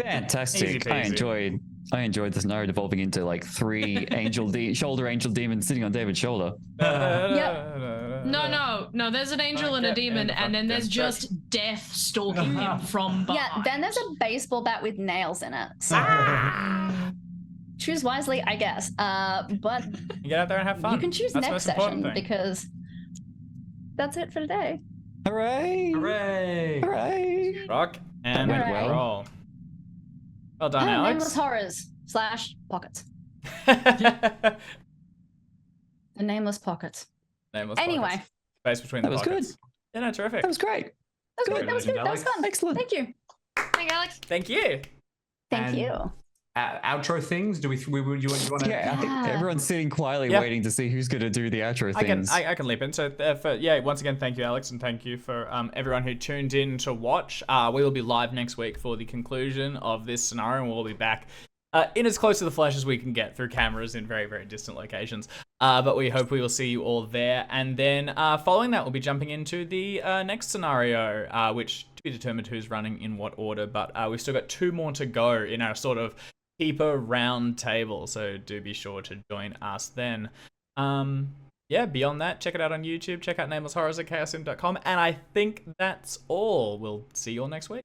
Fantastic. Easy peasy. I enjoyed this scenario devolving into like 3 shoulder angel demons sitting on David's shoulder. No, there's an angel and a demon, and then there's just death stalking him from behind. Yeah, then there's a baseball bat with nails in it. So choose wisely, I guess. But You get out there and have fun. you can choose That's the next most important session thing. because that's it for today. Hooray! Hooray! Hooray! Rock and That went well. roll. Well done, Nameless Alex. Horrors / Pockets. Nameless The Nameless Pockets. Anyway. pockets. Space between That the was pockets. good. Yeah, no, terrific. That was great. That was good. That was good. That was fun. Excellent. Thank you. Thank you, Alex. Thank you. Thank And- you. Outro things? Do you want to? Yeah, I think Yeah. everyone's sitting quietly Yeah. waiting to see who's going to do the outro things. I can leap in. So, once again, thank you, Alex, and thank you for everyone who tuned in to watch. We will be live next week for the conclusion of this scenario, and we'll be back in as close to the flesh as we can get through cameras in very, very distant locations. But we hope we will see you all there. And then following that, we'll be jumping into the next scenario, which to be determined who's running in what order. But we've still got 2 more to go in our sort of keeper round table. So do be sure to join us then. Beyond that, check it out on YouTube. Check out Nameless Horrors at Chaosium.com. And I think that's all. We'll see you all next week.